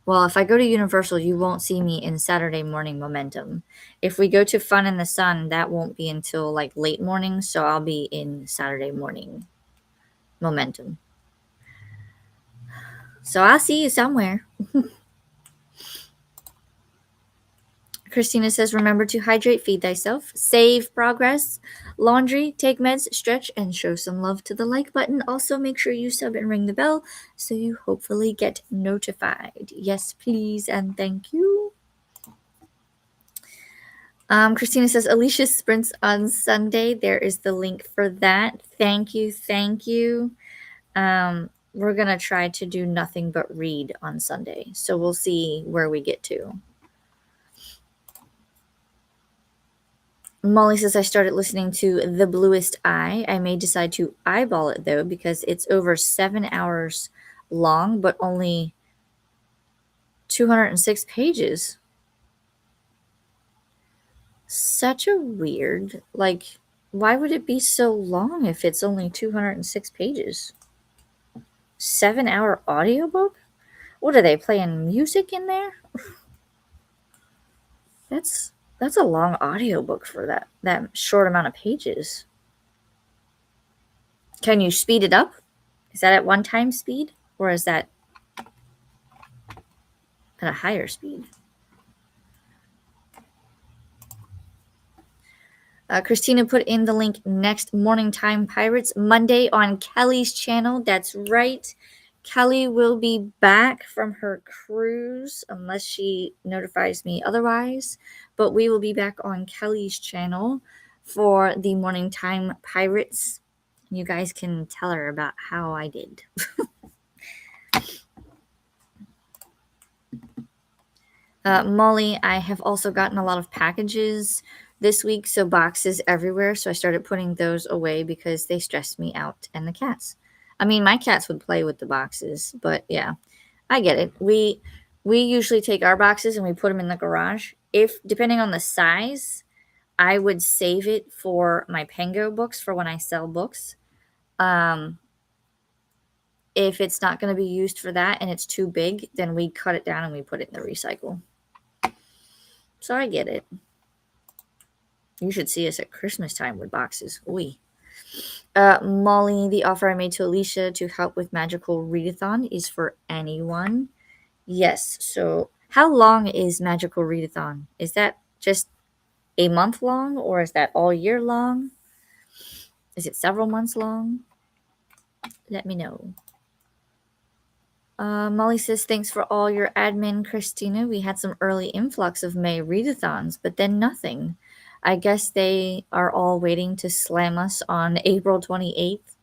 Well, if I go to Universal, you won't see me in Saturday morning momentum. If we go to Fun in the Sun, that won't be until like late morning, so I'll be in Saturday morning momentum. So I'll see you somewhere. Christina says, remember to hydrate, feed thyself, save progress, laundry, take meds, stretch, and show some love to the like button. Also, make sure you sub and ring the bell so you hopefully get notified. Yes, please, and thank you. Christina says, Alicia sprints on Sunday. There is the link for that. Thank you, thank you. We're going to try to do nothing but read on Sunday, so we'll see where we get to. Molly says, I started listening to The Bluest Eye. I may decide to eyeball it, though, because it's over 7 hours long, but only 206 pages. Such a weird, like, why would it be so long if it's only 206 pages? 7-hour audiobook? What are they playing music in there? That's a long audiobook for that short amount of pages. Can you speed it up? Is that at 1 time speed, or is that at a higher speed? Christina put in the link, next Morning Time Pirates Monday on Kelly's channel. That's right. Kelly will be back from her cruise unless she notifies me otherwise. But we will be back on Kelly's channel for the Morning Time Pirates. You guys can tell her about how I did. Molly, I have also gotten a lot of packages this week, so boxes everywhere. So I started putting those away because they stressed me out, and the cats. I mean, my cats would play with the boxes, but yeah, I get it. We usually take our boxes and we put them in the garage. If depending on the size, I would save it for my Pengo books for when I sell books. If it's not going to be used for that and it's too big, then we cut it down and we put it in the recycle. So I get it. You should see us at Christmas time with boxes. Oi. Molly, the offer I made to Alicia to help with Magical Readathon is for anyone. Yes. So how long is Magical Readathon? Is that just a month long, or is that all year long? Is it several months long? Let me know. Molly says, thanks for all your admin, Christina. We had some early influx of May readathons, but then nothing. I guess they are all waiting to slam us on April 28th.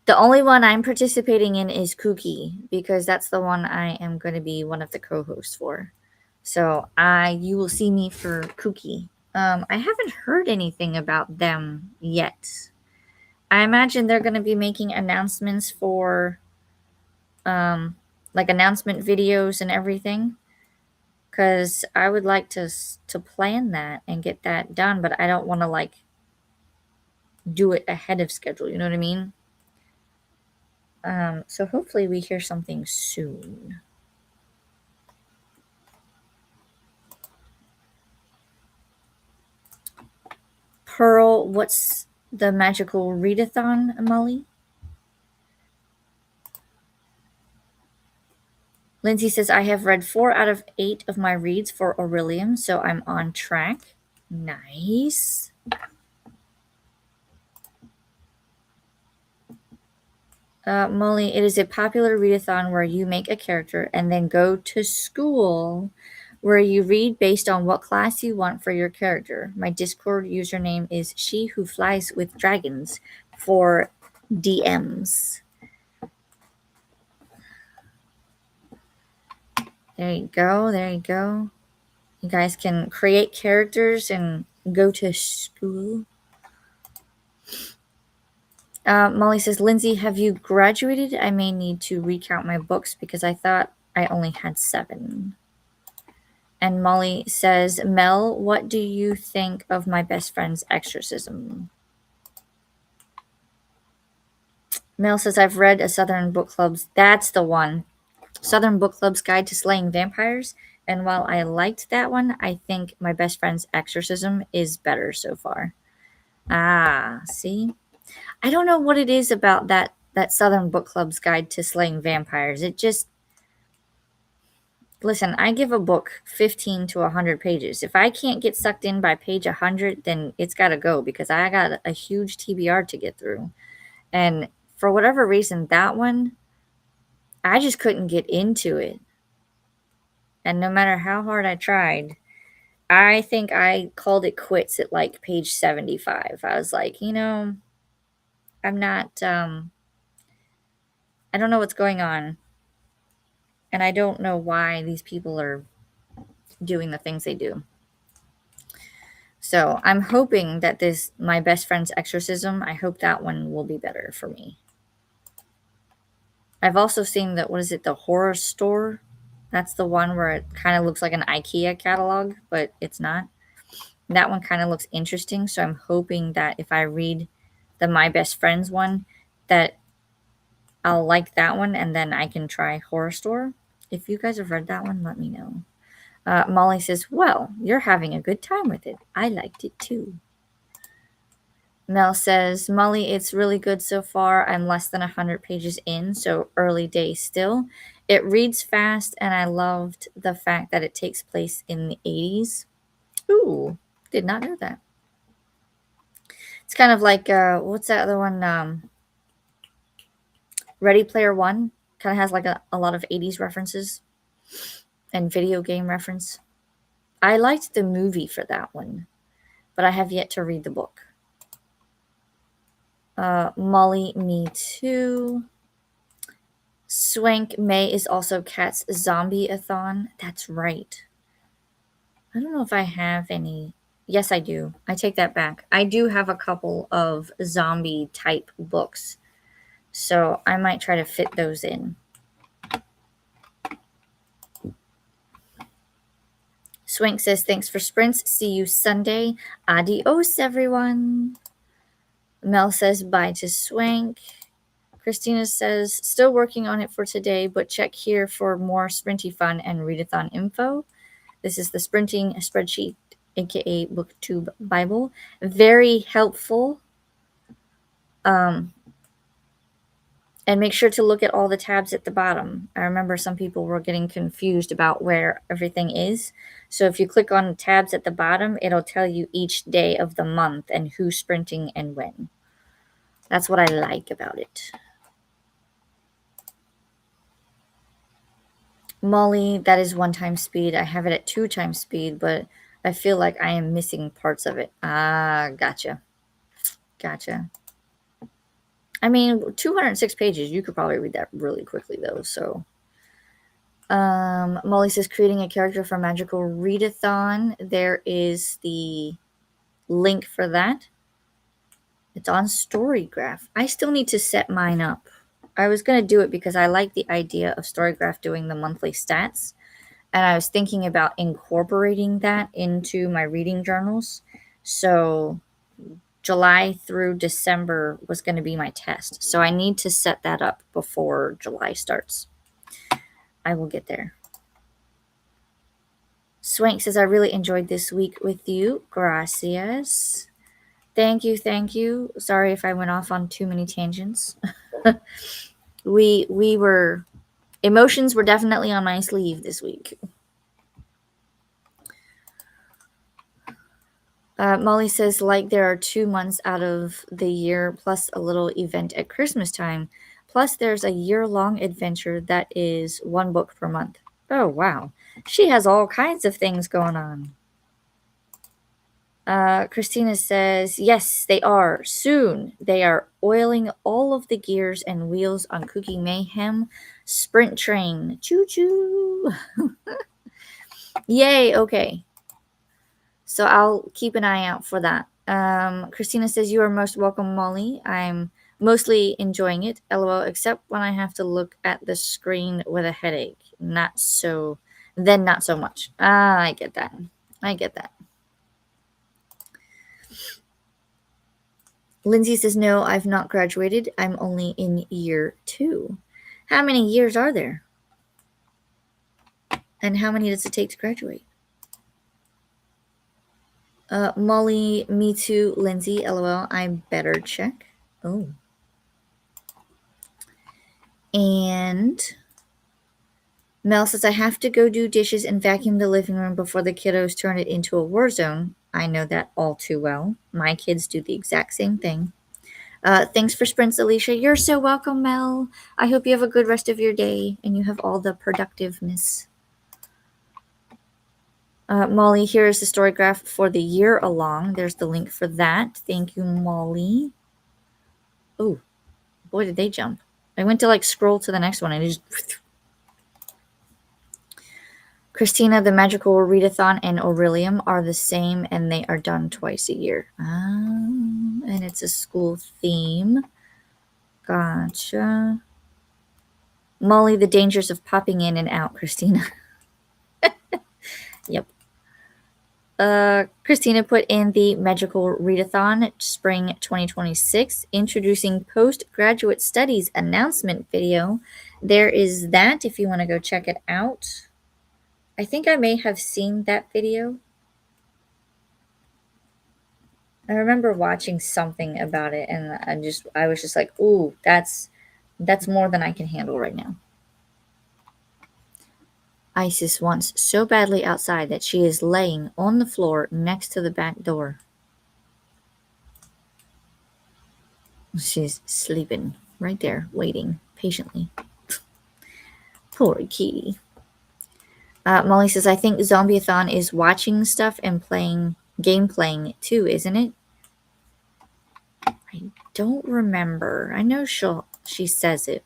The only one I'm participating in is Kooky, because that's the one I am going to be one of the co-hosts for. So you will see me for Kooky. I haven't heard anything about them yet. I imagine they're going to be making announcements for like announcement videos and everything, because I would like to plan that and get that done, but I don't want to like do it ahead of schedule, you know what I mean? So hopefully we hear something soon. Pearl, what's the Magical Readathon, Molly? Lindsay says, I have read 4 out of 8 of my reads for Aurelium, so I'm on track. Nice. Molly, it is a popular readathon where you make a character and then go to school where you read based on what class you want for your character. My Discord username is She Who Flies with Dragons for DMs. There you go. There you go. You guys can create characters and go to school. Molly says, Lindsay, have you graduated? I may need to recount my books because I thought I only had 7. And Molly says, Mel, what do you think of my best friend's exorcism? Mel says, I've read a Southern Book Club's, that's the one, Southern Book Club's Guide to Slaying Vampires. And while I liked that one, I think my best friend's exorcism is better so far. Ah, see? I don't know what it is about that Southern Book Club's Guide to Slaying Vampires. It just, listen, I give a book 15 to 100 pages. If I can't get sucked in by page 100, then it's got to go because I got a huge TBR to get through. And for whatever reason, that one, I just couldn't get into it. And no matter how hard I tried, I think I called it quits at like page 75. I was like, I'm not, I don't know what's going on. And I don't know why these people are doing the things they do. So I'm hoping that my best friend's exorcism, I hope that one will be better for me. I've also seen the horror store? That's the one where it kind of looks like an IKEA catalog, but it's not. That one kind of looks interesting. So I'm hoping that if I read the My Best Friends one, that I'll like that one and then I can try Horror Store. If you guys have read that one, let me know. Molly says, well, you're having a good time with it. I liked it too. Mel says, Molly, it's really good so far. I'm less than 100 pages in, so early days still. It reads fast, and I loved the fact that it takes place in the 80s. Ooh, did not know that. It's kind of like, what's that other one? Ready Player One. Kind of has like a lot of 80s references and video game reference. I liked the movie for that one, but I have yet to read the book. Molly, me too. Swank May is also Cat's Zombie-a-thon. That's right. I don't know if I have any. Yes, I do. I take that back. I do have a couple of zombie type books. So I might try to fit those in. Swank says, thanks for sprints. See you Sunday. Adios, everyone. Mel says, bye to Swank. Christina says, still working on it for today, but check here for more sprinty fun and readathon info. This is the sprinting spreadsheet, aka BookTube Bible. Very helpful. And make sure to look at all the tabs at the bottom. I remember some people were getting confused about where everything is. So if you click on tabs at the bottom, it'll tell you each day of the month and who's sprinting and when. That's what I like about it. Molly, that is 1 time speed. I have it at 2 times speed, but I feel like I am missing parts of it. Ah, gotcha. Gotcha. I mean, 206 pages, you could probably read that really quickly, though, so. Molly says, creating a character for Magical Readathon. There is the link for that. It's on Storygraph. I still need to set mine up. I was going to do it because I like the idea of Storygraph doing the monthly stats. And I was thinking about incorporating that into my reading journals. So July through December was going to be my test. So I need to set that up before July starts. I will get there. Swank says, I really enjoyed this week with you. Gracias. Thank you, thank you. Sorry if I went off on too many tangents. we were Emotions were definitely on my sleeve this week. Molly says, like, there are 2 months out of the year plus a little event at Christmas time. Plus, there's a year-long adventure that is 1 book per month. Oh, wow. She has all kinds of things going on. Christina says, yes, they are. Soon, they are oiling all of the gears and wheels on Cookie Mayhem Sprint Train. Choo-choo! Yay, okay. So I'll keep an eye out for that. Christina says, you are most welcome, Molly. I'm mostly enjoying it, lol, except when I have to look at the screen with a headache. Not so much. I get that. Lindsay says, no, I've not graduated. I'm only in year 2. How many years are there? And how many does it take to graduate? Molly, me too. Lindsay, lol, I better check. Oh. And Mel says, I have to go do dishes and vacuum the living room before the kiddos turn it into a war zone. I know that all too well. My kids do the exact same thing. Thanks for sprints, Alicia. You're so welcome, Mel. I hope you have a good rest of your day and you have all the productiveness. Molly, here is the story graph for the year along. There's the link for that. Thank you, Molly. Oh, boy, did they jump. I went to like scroll to the next one and it just... Christina, the Magical Readathon and Aurelium are the same and they are done twice a year. And it's a school theme. Gotcha. Molly, the dangers of popping in and out, Christina. Yep. Christina put in the Magical Readathon Spring 2026 Introducing Postgraduate Studies announcement video. There is that if you want to go check it out. I think I may have seen that video. I remember watching something about it and I was just like, ooh, that's more than I can handle right now. Isis wants so badly outside that she is laying on the floor next to the back door. She's sleeping right there, waiting patiently. Poor kitty. Molly says, I think Zombieathon is watching stuff and game playing too, isn't it? I don't remember. I know she says it.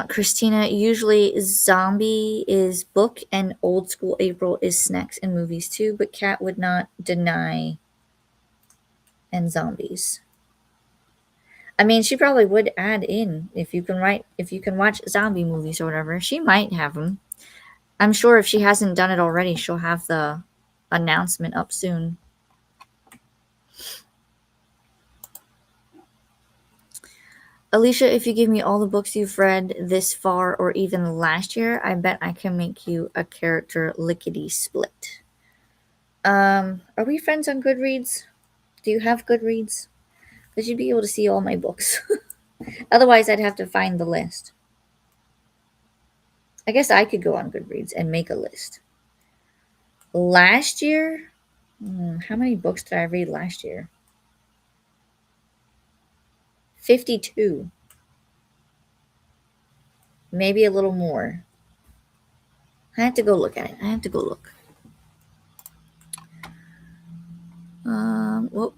Christina, usually Zombie is book and Old School April is snacks and movies too, but Kat would not deny and zombies. I mean, she probably would add in if you can watch zombie movies or whatever. She might have them. I'm sure if she hasn't done it already, she'll have the announcement up soon. Alicia, if you give me all the books you've read this far or even last year, I bet I can make you a character lickety-split. Are we friends on Goodreads? Do you have Goodreads? Because you'd be able to see all my books. Otherwise, I'd have to find the list. I guess I could go on Goodreads and make a list. Last year? How many books did I read last year? 52. Maybe a little more. I have to go look at it. Well,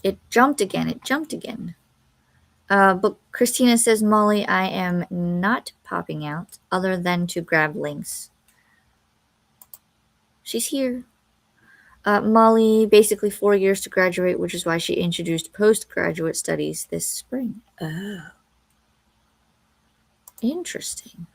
it jumped again. But Christina says, Molly, I am not popping out other than to grab links. She's here. Molly, basically 4 years to graduate, which is why she introduced postgraduate studies this spring. Oh. Interesting.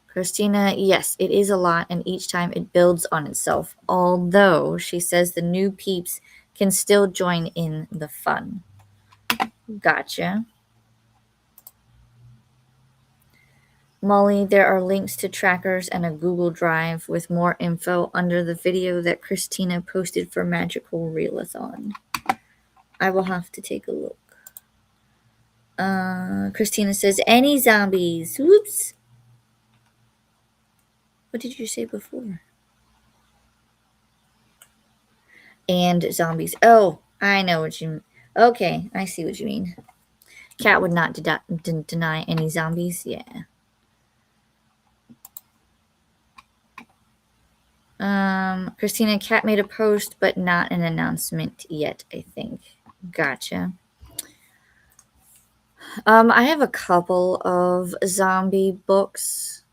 Christina, yes, it is a lot, and each time it builds on itself. Although, she says the new peeps can still join in the fun. Gotcha. Molly, there are links to trackers and a Google Drive with more info under the video that Christina posted for Magical Readathon. I will have to take a look. Christina says, any zombies. Whoops. What did you say before? And zombies. Oh, I know what you mean. Okay, I see what you mean. Cat would not deny any zombies. Yeah. Christina, Cat made a post, but not an announcement yet, I think. Gotcha. I have a couple of zombie books.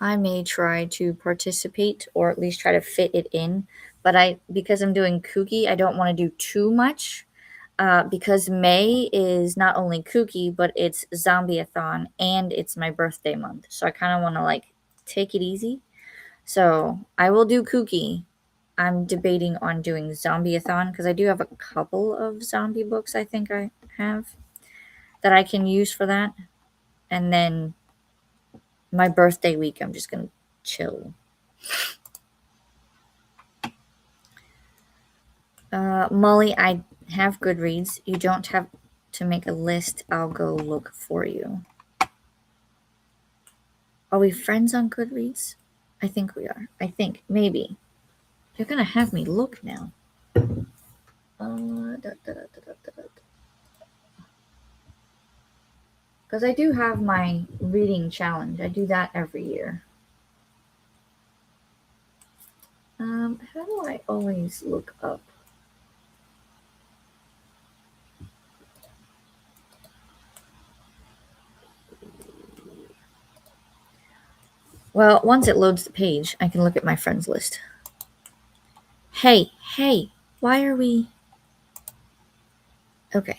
I may try to participate or at least try to fit it in, but because I'm doing kooky, I don't want to do too much. Because May is not only kooky, but it's zombie-a-thon and it's my birthday month. So I kind of want to like take it easy. So I will do kooky. I'm debating on doing zombie-a-thon because I do have a couple of zombie books I think I have that I can use for that. And then my birthday week, I'm just going to chill. Molly, I have Goodreads. You don't have to make a list. I'll go look for you. Are we friends on Goodreads? I think we are. I think. Maybe. You're going to have me look now. Because I do have my reading challenge. I do that every year. How do I always look up? Well, once it loads the page, I can look at my friends list. Hey, why are we... Okay.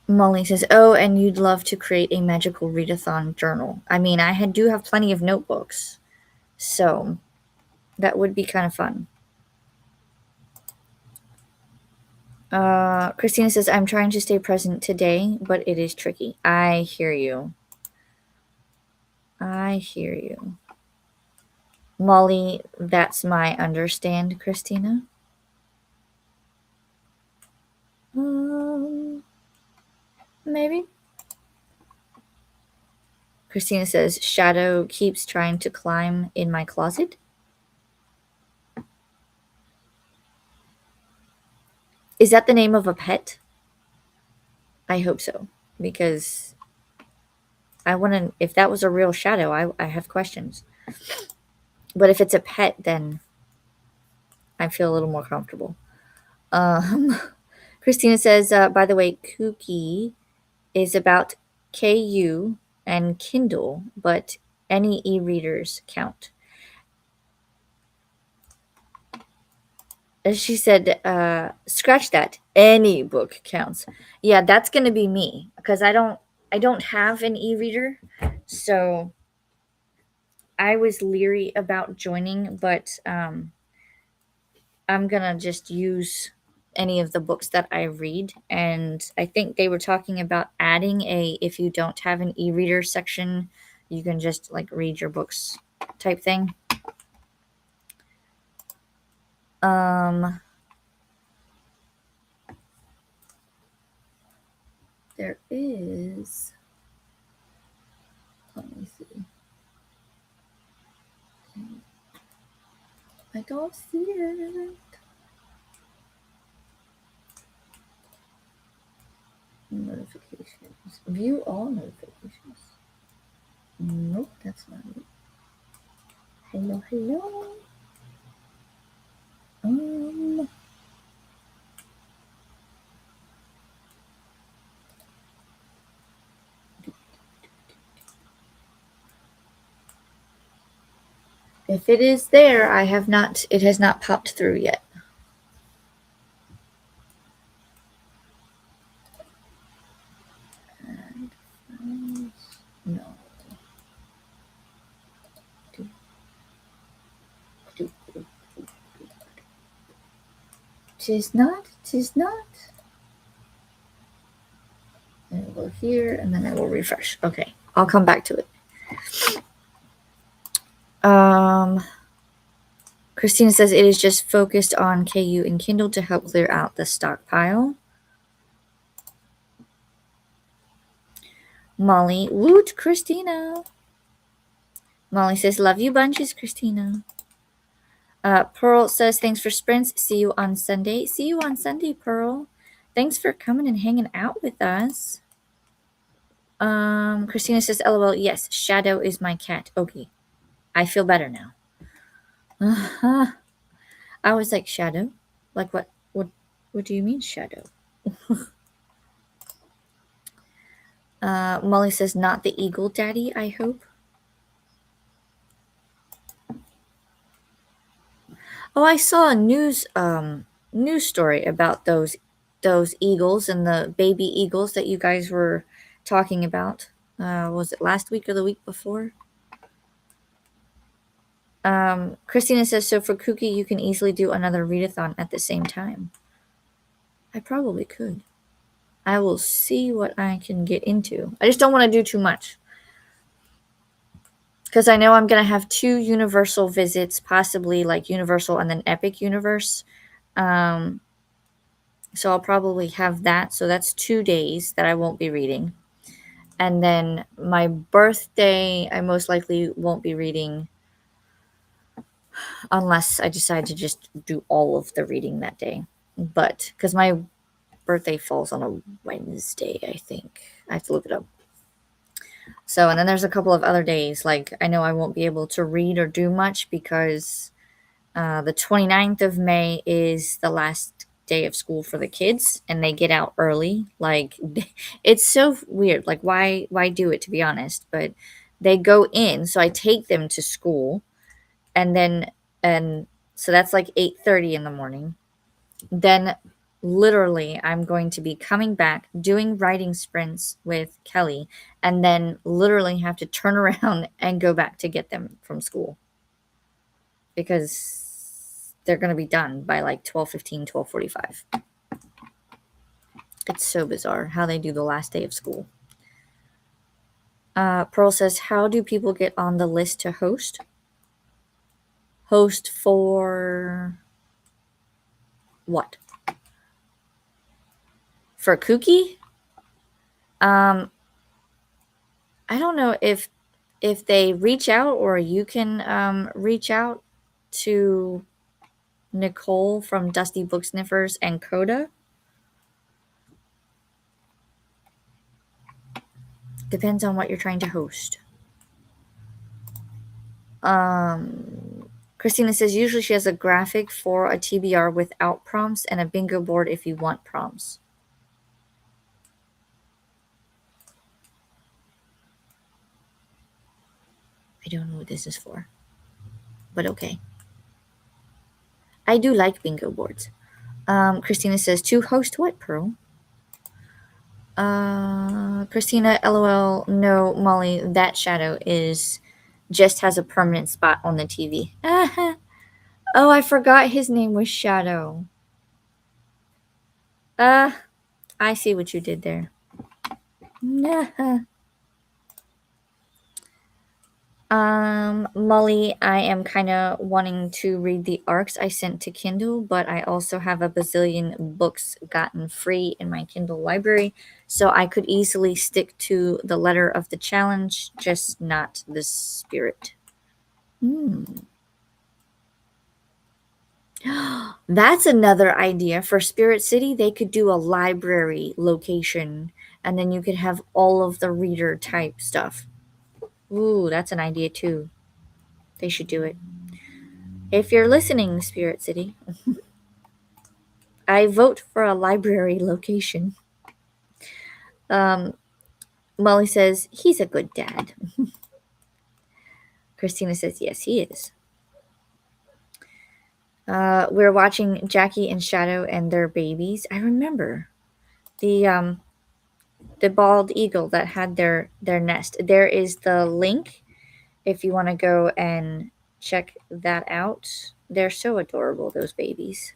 Molly says, oh, and you'd love to create a magical readathon journal. I mean, I do have plenty of notebooks, so that would be kind of fun. Christina says, I'm trying to stay present today, but it is tricky. I hear you. Molly, that's my understand, Christina. Maybe. Christina says, Shadow keeps trying to climb in my closet. Is that the name of a pet? I hope so, because I want to, if that was a real shadow, I have questions. But if it's a pet, then I feel a little more comfortable. Christina says, by the way, Kooky is about KU and Kindle, but any e-readers count. As she said, scratch that. Any book counts. Yeah, that's going to be me because I don't have an e-reader, so I was leery about joining, but I'm gonna just use any of the books that I read. And I think they were talking about adding if you don't have an e-reader section, you can just like read your books type thing. There is, let me see. I don't see it. Notifications. View all notifications. Nope, that's not it. Hello. If it is there, it has not popped through yet. No. Tis not. And we'll go here, and then I will refresh. Okay, I'll come back to it. Christina says it is just focused on KU and Kindle to help clear out the stockpile. Molly, woot, Christina. Molly says, love you bunches, Christina. Pearl says, thanks for sprints. See you on Sunday. See you on Sunday, Pearl. Thanks for coming and hanging out with us. Christina says, LOL, yes, Shadow is my cat. Okay. I feel better now. I was like, Shadow? Like what do you mean, Shadow? Molly says, not the eagle daddy, I hope. Oh, I saw a news story about those eagles and the baby eagles that you guys were talking about. Was it last week or the week before? Christina says, so for Kooky, you can easily do another readathon at the same time. I probably could. I will see what I can get into. I just don't want to do too much. Because I know I'm going to have 2 Universal visits, possibly like Universal and then Epic Universe. So I'll probably have that. So that's 2 days that I won't be reading. And then my birthday, I most likely won't be reading unless I decide to just do all of the reading that day. But because my birthday falls on a Wednesday, I think. I have to look it up. So, and then there's a couple of other days. Like, I know I won't be able to read or do much because the 29th of May is the last day of school for the kids, and they get out early. Like, it's so weird. Like, why do it, to be honest? But they go in, so I take them to school, and so that's like 8:30 in the morning. Then literally I'm going to be coming back, doing writing sprints with Kelly, and then literally have to turn around and go back to get them from school because they're going to be done by like 12:15, 12:45. It's so bizarre how they do the last day of school. Pearl says, how do people get on the list to host? Host for what? For Kooky? I don't know if they reach out or you can reach out to Nicole from Dusty Book Sniffers and Coda. Depends on what you're trying to host. Christina says usually she has a graphic for a TBR without prompts and a bingo board if you want prompts. I don't know what this is for, but okay. I do like bingo boards. Christina says, to host what, Pearl? Christina, LOL, no, Molly, that Shadow just has a permanent spot on the TV. Oh, I forgot his name was Shadow. I see what you did there. Molly, I am kind of wanting to read the ARCs I sent to Kindle, but I also have a bazillion books gotten free in my Kindle library, so I could easily stick to the letter of the challenge, just not the spirit. That's another idea for Spirit City. They could do a library location, and then you could have all of the reader type stuff. Ooh, that's an idea too. They should do it. If you're listening, Spirit City, I vote for a library location. Molly says, he's a good dad. Christina says, yes, he is. We're watching Jackie and Shadow and their babies. I remember the bald eagle that had their nest. There is the link if you want to go and check that out. They're so adorable, those babies.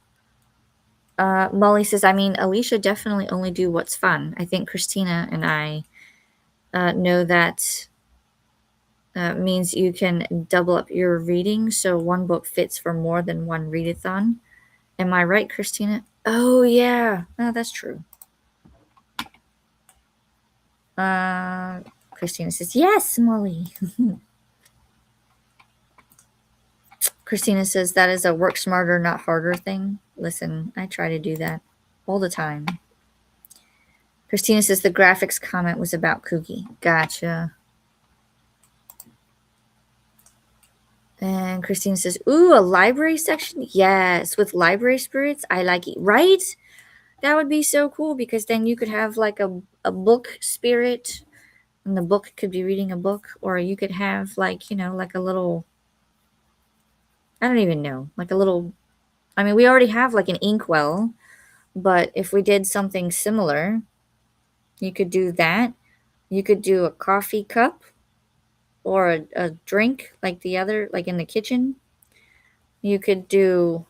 Molly says, I mean, Alicia definitely only do what's fun. I think Christina and I know that means you can double up your reading, so one book fits for more than one readathon. Am I right, Christina? Oh, yeah. Oh, that's true. Christina says, yes, Molly. Christina says, that is a work smarter, not harder thing. Listen, I try to do that all the time. Christina says, the graphics comment was about Cookie. Gotcha. And Christina says, ooh, a library section? Yes, with library spirits, I like it. Right? That would be so cool because then you could have like a book spirit and the book could be reading a book, or you could have like, like a little, I don't even know, like a little, I mean, we already have like an inkwell, but if we did something similar, you could do that. You could do a coffee cup or a drink like the other, like in the kitchen. You could do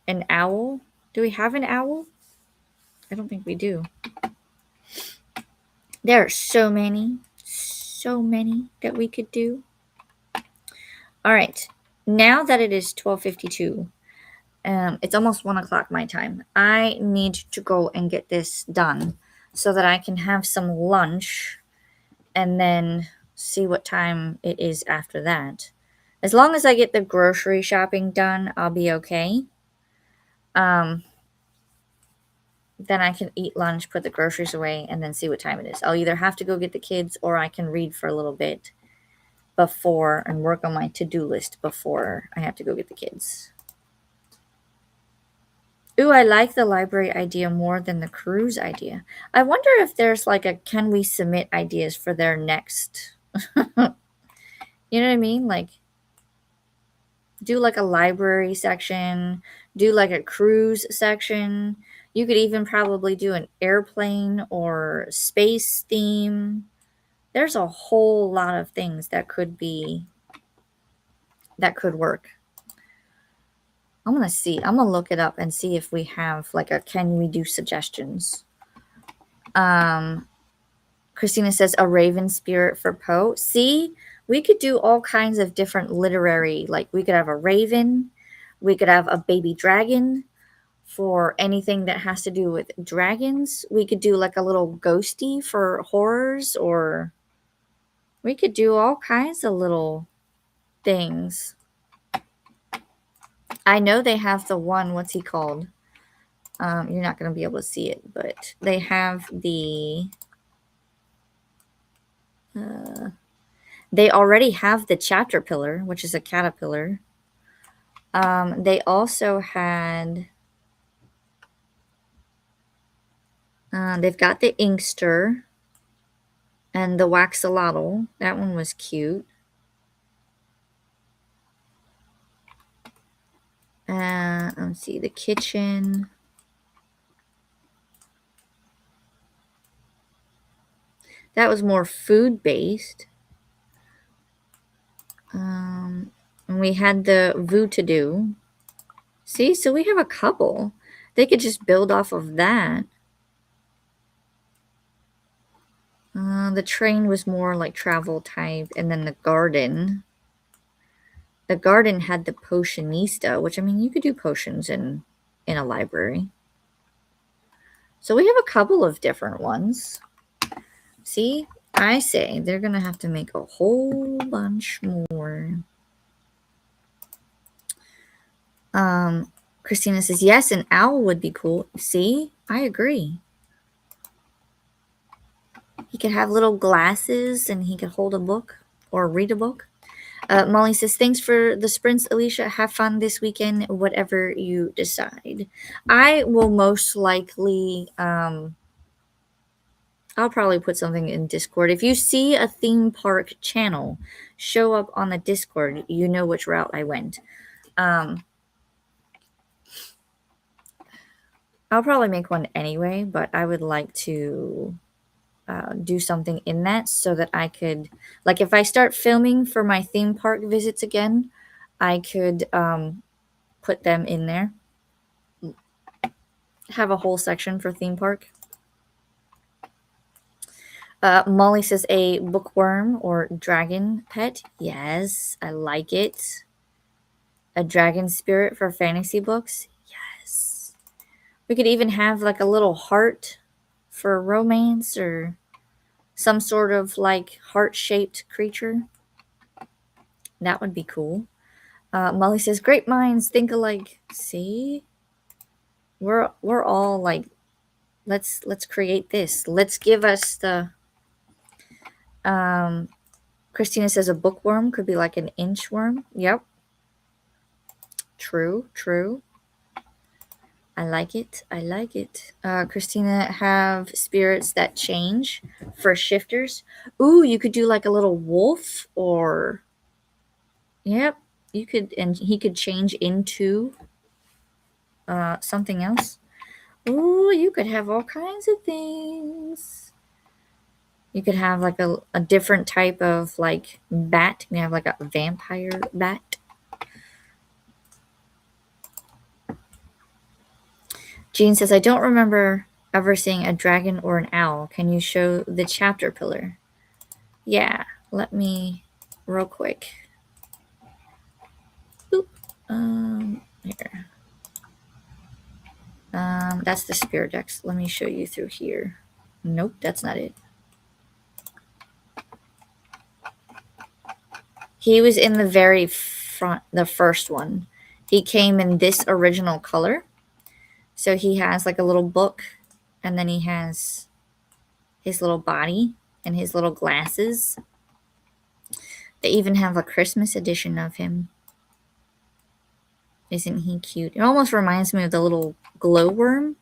an owl. Do we have an owl? I don't think we do. There are so many that we could do. All right. Now that it is 12:52, it's almost 1 o'clock my time. I need to go and get this done so that I can have some lunch and then see what time it is after that. As long as I get the grocery shopping done, I'll be okay. Then I can eat lunch, put the groceries away, and then see what time it is. I'll either have to go get the kids or I can read for a little bit before and work on my to-do list before I have to go get the kids. Ooh, I like the library idea more than the cruise idea. I wonder if there's like a can we submit ideas for their next. You know what I mean? Like do like a library section, do like a cruise section. You could even probably do an airplane or space theme. There's a whole lot of things that could work. I'm going to see. I'm going to look it up and see if we have like a can we do suggestions. Christina says a raven spirit for Poe. See, we could do all kinds of different literary, like we could have a raven, we could have a baby dragon for anything that has to do with dragons. We could do like a little ghosty for horrors, or we could do all kinds of little things. I know they have the one, what's he called? You're not going to be able to see it, but they have the... they already have the chapter pillar, which is a caterpillar. They also had... they've got the inkster and the waxolotl. That one was cute. Let's see, the kitchen. That was more food-based. And we had the Voo-to-do. See, so we have a couple. They could just build off of that. The train was more like travel type, and then the garden. The garden had the potionista, which, I mean, you could do potions in a library. So we have a couple of different ones. See, I say they're going to have to make a whole bunch more. Christina says, yes, an owl would be cool. See, I agree. He could have little glasses and he could hold a book or read a book. Molly says, thanks for the sprints, Alicia. Have fun this weekend, whatever you decide. I will most likely, I'll probably put something in Discord. If you see a theme park channel show up on the Discord, you know which route I went. I'll probably make one anyway, but I would like to do something in that so that I could, like, if I start filming for my theme park visits again, I could put them in there. Have a whole section for theme park. Molly says a bookworm or dragon pet. Yes, I like it. A dragon spirit for fantasy books. Yes. We could even have like a little heart for romance or some sort of like heart-shaped creature. That would be cool. Molly says, "Great minds think alike." See, we're all like, let's create this. Let's give us the. Christina says a bookworm could be like an inchworm. Yep. True. True. I like it. I like it. Christina, have spirits that change for shifters. Ooh, you could do like a little wolf or. Yep. You could, and he could change into something else. Ooh, you could have all kinds of things. You could have like a different type of like bat. You have like a vampire bat. Jean says, I don't remember ever seeing a dragon or an owl. Can you show the chapter pillar? Yeah, let me real quick. Boop. Here. That's the Spirit Dex. Let me show you through here. Nope, that's not it. He was in the very front, the first one. He came in this original color. So he has like a little book, and then he has his little body and his little glasses. They even have a Christmas edition of him. Isn't he cute? It almost reminds me of the little glowworm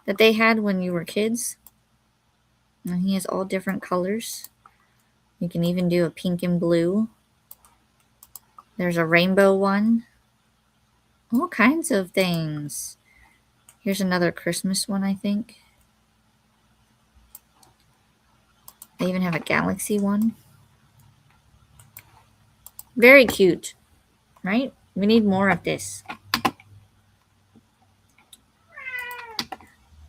that they had when you were kids. And he has all different colors. You can even do a pink and blue. There's a rainbow one. All kinds of things. Here's another Christmas one, I think. They even have a galaxy one. Very cute, right? We need more of this.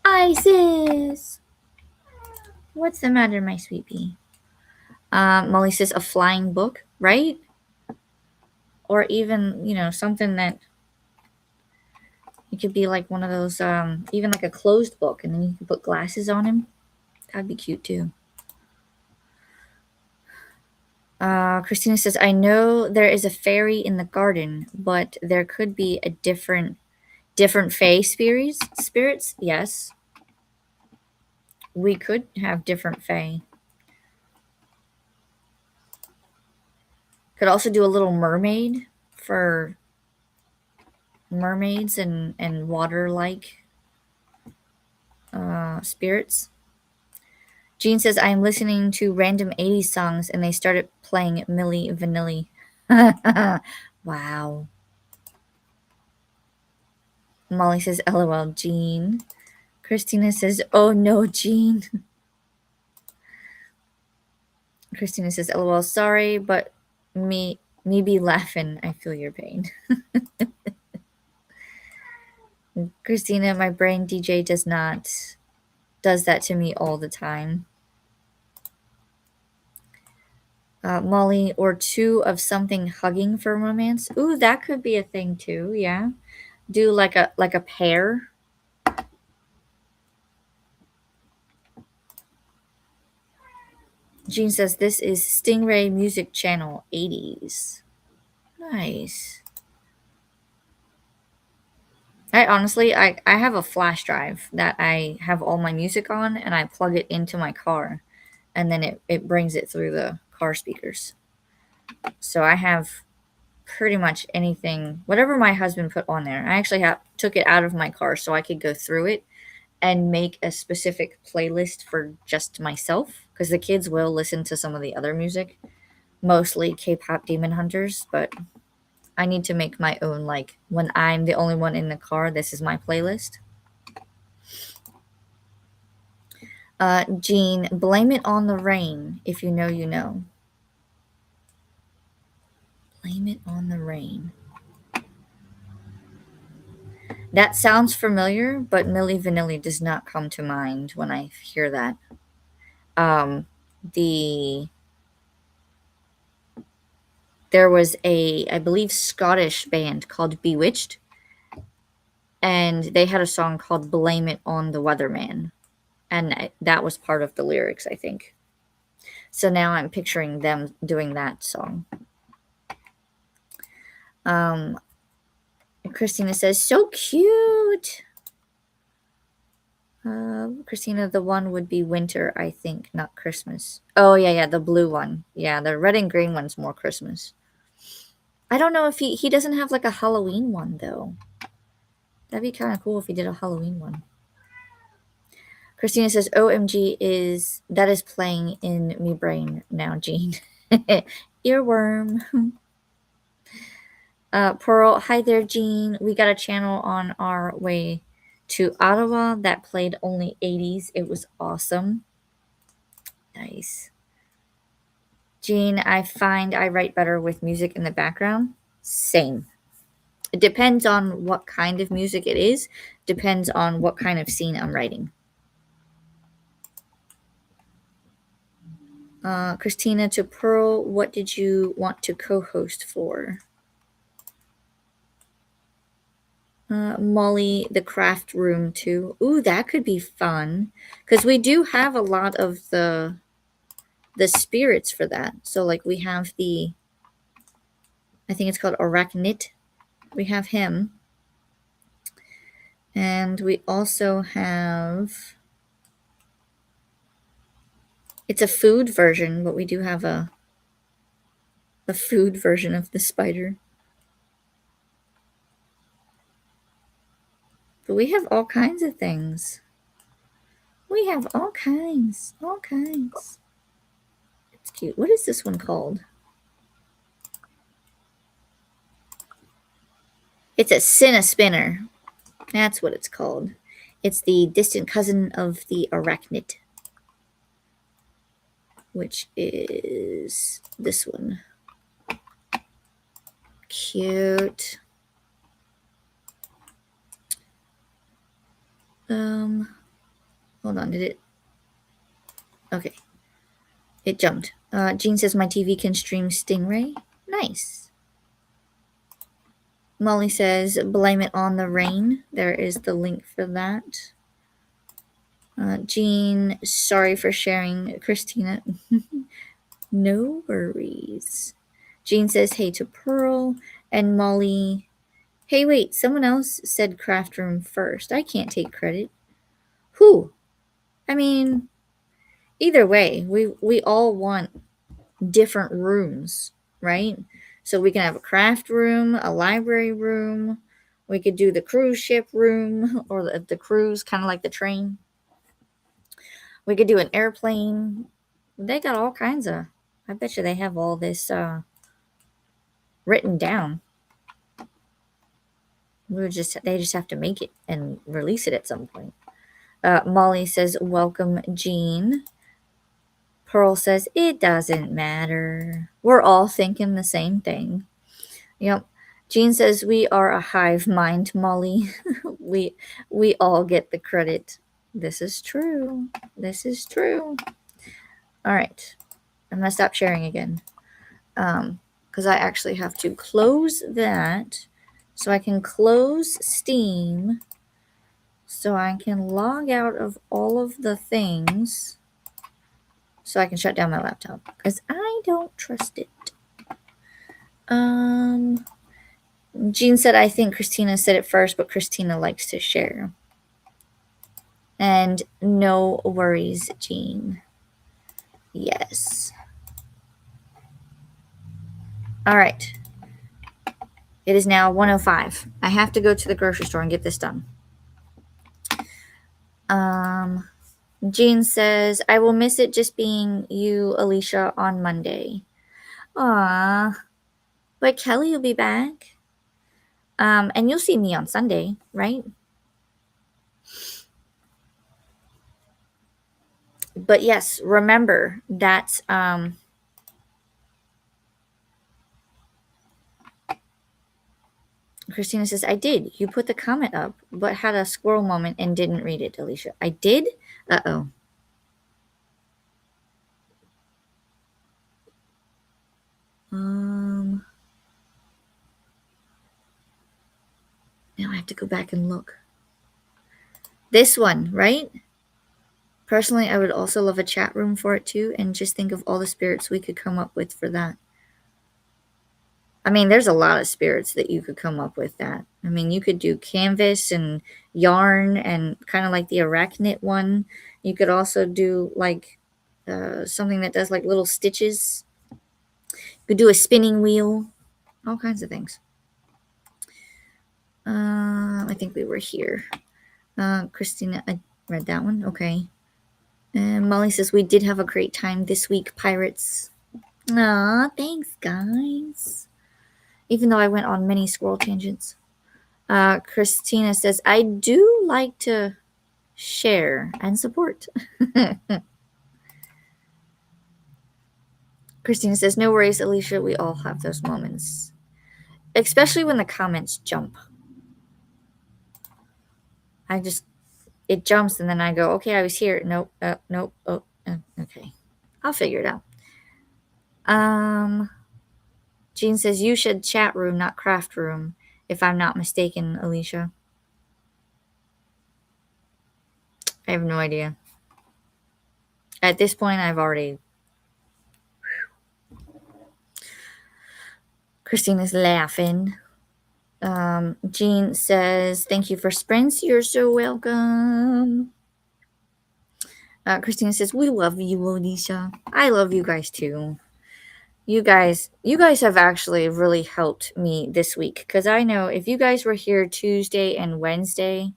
Isis! What's the matter, my sweet pea? Molly says a flying book, right? Or even, something that it could be like one of those, even like a closed book, and then you can put glasses on him. That'd be cute too. Christina says, I know there is a fairy in the garden, but there could be a different fae spirits. Yes. We could have different fae. Could also do a little mermaid for mermaids and water-like spirits. Jean says, I'm listening to random 80s songs and they started playing Milli Vanilli. Wow. Molly says, LOL, Jean. Christina says, oh no, Jean. Christina says, LOL, sorry, but me be laughing. I feel your pain. Christina, my brain DJ does that to me all the time. Molly, or two of something hugging for romance. Ooh, that could be a thing too. Yeah, do like a pair. Jean says this is Stingray Music Channel 80s. Nice. I have a flash drive that I have all my music on, and I plug it into my car, and then it brings it through the car speakers. So I have pretty much anything, whatever my husband put on there. I actually took it out of my car so I could go through it and make a specific playlist for just myself, because the kids will listen to some of the other music, mostly K-pop Demon Hunters, but I need to make my own, like, when I'm the only one in the car, this is my playlist. Jean, blame it on the rain. If you know, you know. Blame it on the rain. That sounds familiar, but Milli Vanilli does not come to mind when I hear that. There was a, I believe, Scottish band called Bewitched, and they had a song called Blame It on the Weatherman, and that was part of the lyrics, I think. So now I'm picturing them doing that song. Christina says, so cute. Christina, the one would be winter, I think, not Christmas. Oh, yeah, the blue one. Yeah, the red and green one's more Christmas. I don't know if he doesn't have like a Halloween one, though. That'd be kind of cool if he did a Halloween one. Christina says, OMG that is playing in me brain now, Jean. Earworm. Pearl, hi there, Jean. We got a channel on our way to Ottawa that played only 80s. It was awesome. Nice. Jean, I find I write better with music in the background. Same. It depends on what kind of music it is. Depends on what kind of scene I'm writing. Christina, to Pearl, what did you want to co-host for? Molly, the craft room too. Ooh, that could be fun. Because we do have a lot of the spirits for that. So like we have I think it's called Arachnid. We have him. And we also have, it's a food version, but we do have a food version of the spider. But we have all kinds of things. We have all kinds. It's cute. What is this one called? It's a Cinnaspinner. That's what it's called. It's the distant cousin of the Arachnid, which is this one. Cute. Hold on, did it? Okay. It jumped. Jean says my TV can stream Stingray. Nice. Molly says blame it on the rain. There is the link for that. Jean, sorry for sharing. Christina, no worries. Jean says hey to Pearl. And Molly, hey, wait, someone else said craft room first. I can't take credit. Who? I mean, either way, we all want different rooms, right? So we can have a craft room, a library room. We could do the cruise ship room or the cruise, kind of like the train. We could do an airplane. They got all kinds of, I bet you they have all this written down. They just have to make it and release it at some point. Molly says, welcome, Jean. Pearl says, it doesn't matter. We're all thinking the same thing. Yep. Jean says, we are a hive mind, Molly. we all get the credit. This is true. All right. I'm going to stop sharing again. Because I actually have to close that so I can close Steam so I can log out of all of the things so I can shut down my laptop because I don't trust it. Jean said, I think Christina said it first, but Christina likes to share. And no worries, Jean. Yes. All right. It is now 1:05. I have to go to the grocery store and get this done. Jean says, I will miss it just being you, Alicia, on Monday. Aww. But Kelly will be back. And you'll see me on Sunday, right? But yes, remember that Christina says, I did. You put the comment up, but had a squirrel moment and didn't read it, Alicia. I did? Uh-oh. have to go back and look. This one, right? Personally, I would also love a chat room for it too, and just think of all the spirits we could come up with for that. I mean, there's a lot of spirits that you could come up with that. I mean, you could do canvas and yarn and kind of like the arachnid one. You could also do like something that does like little stitches. You could do a spinning wheel. All kinds of things. I think we were here. Christina, I read that one. Okay. And Molly says, we did have a great time this week, pirates. Aw, thanks, guys. Even though I went on many squirrel tangents. Christina says, I do like to share and support. Christina says, no worries, Alicia. We all have those moments. Especially when the comments jump. It jumps and then I go, okay, I was here. Nope, nope, okay. I'll figure it out. Jean says, you should chat room, not craft room, if I'm not mistaken, Alicia. I have no idea. At this point, I've already... Christina's laughing. Jean says, thank you for sprints. You're so welcome. Christina says, we love you, Alicia. I love you guys too. You guys have actually really helped me this week, because I know if you guys were here Tuesday and Wednesday,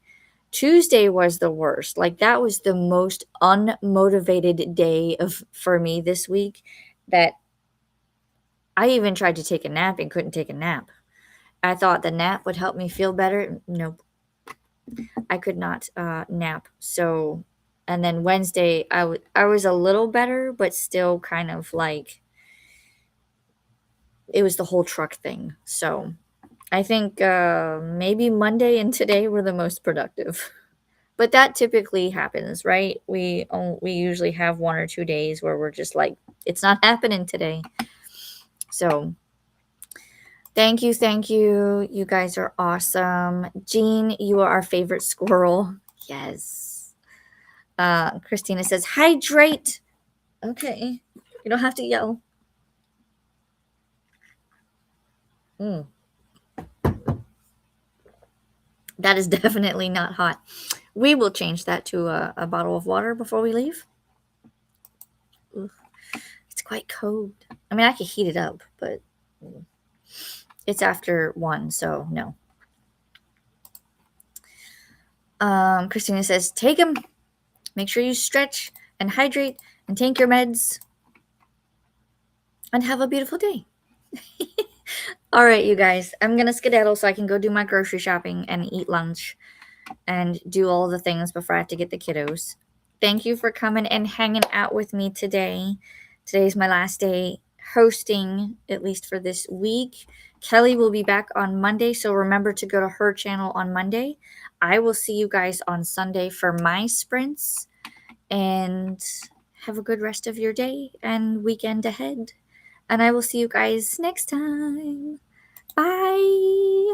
Tuesday was the worst. Like, that was the most unmotivated day for me this week, that I even tried to take a nap and couldn't take a nap. I thought the nap would help me feel better. Nope. I could not nap. So, and then Wednesday, I was a little better, but still kind of like, it was the whole truck thing. So I think maybe Monday and today were the most productive. But that typically happens, right? We usually have 1 or 2 days where we're just like, it's not happening today. So thank you. You guys are awesome. Jean, you are our favorite squirrel. Yes. Christina says, hydrate. Okay. You don't have to yell. That is definitely not hot. We will change that to a bottle of water before we leave. Ugh. It's quite cold. I mean, I could heat it up, but it's after 1, so no. Christina says, take them. Make sure you stretch and hydrate and take your meds. And have a beautiful day. All right, you guys. I'm going to skedaddle so I can go do my grocery shopping and eat lunch and do all the things before I have to get the kiddos. Thank you for coming and hanging out with me today. Today's my last day hosting, at least for this week. Kelly will be back on Monday, so remember to go to her channel on Monday. I will see you guys on Sunday for my sprints, and have a good rest of your day and weekend ahead. And I will see you guys next time. Bye.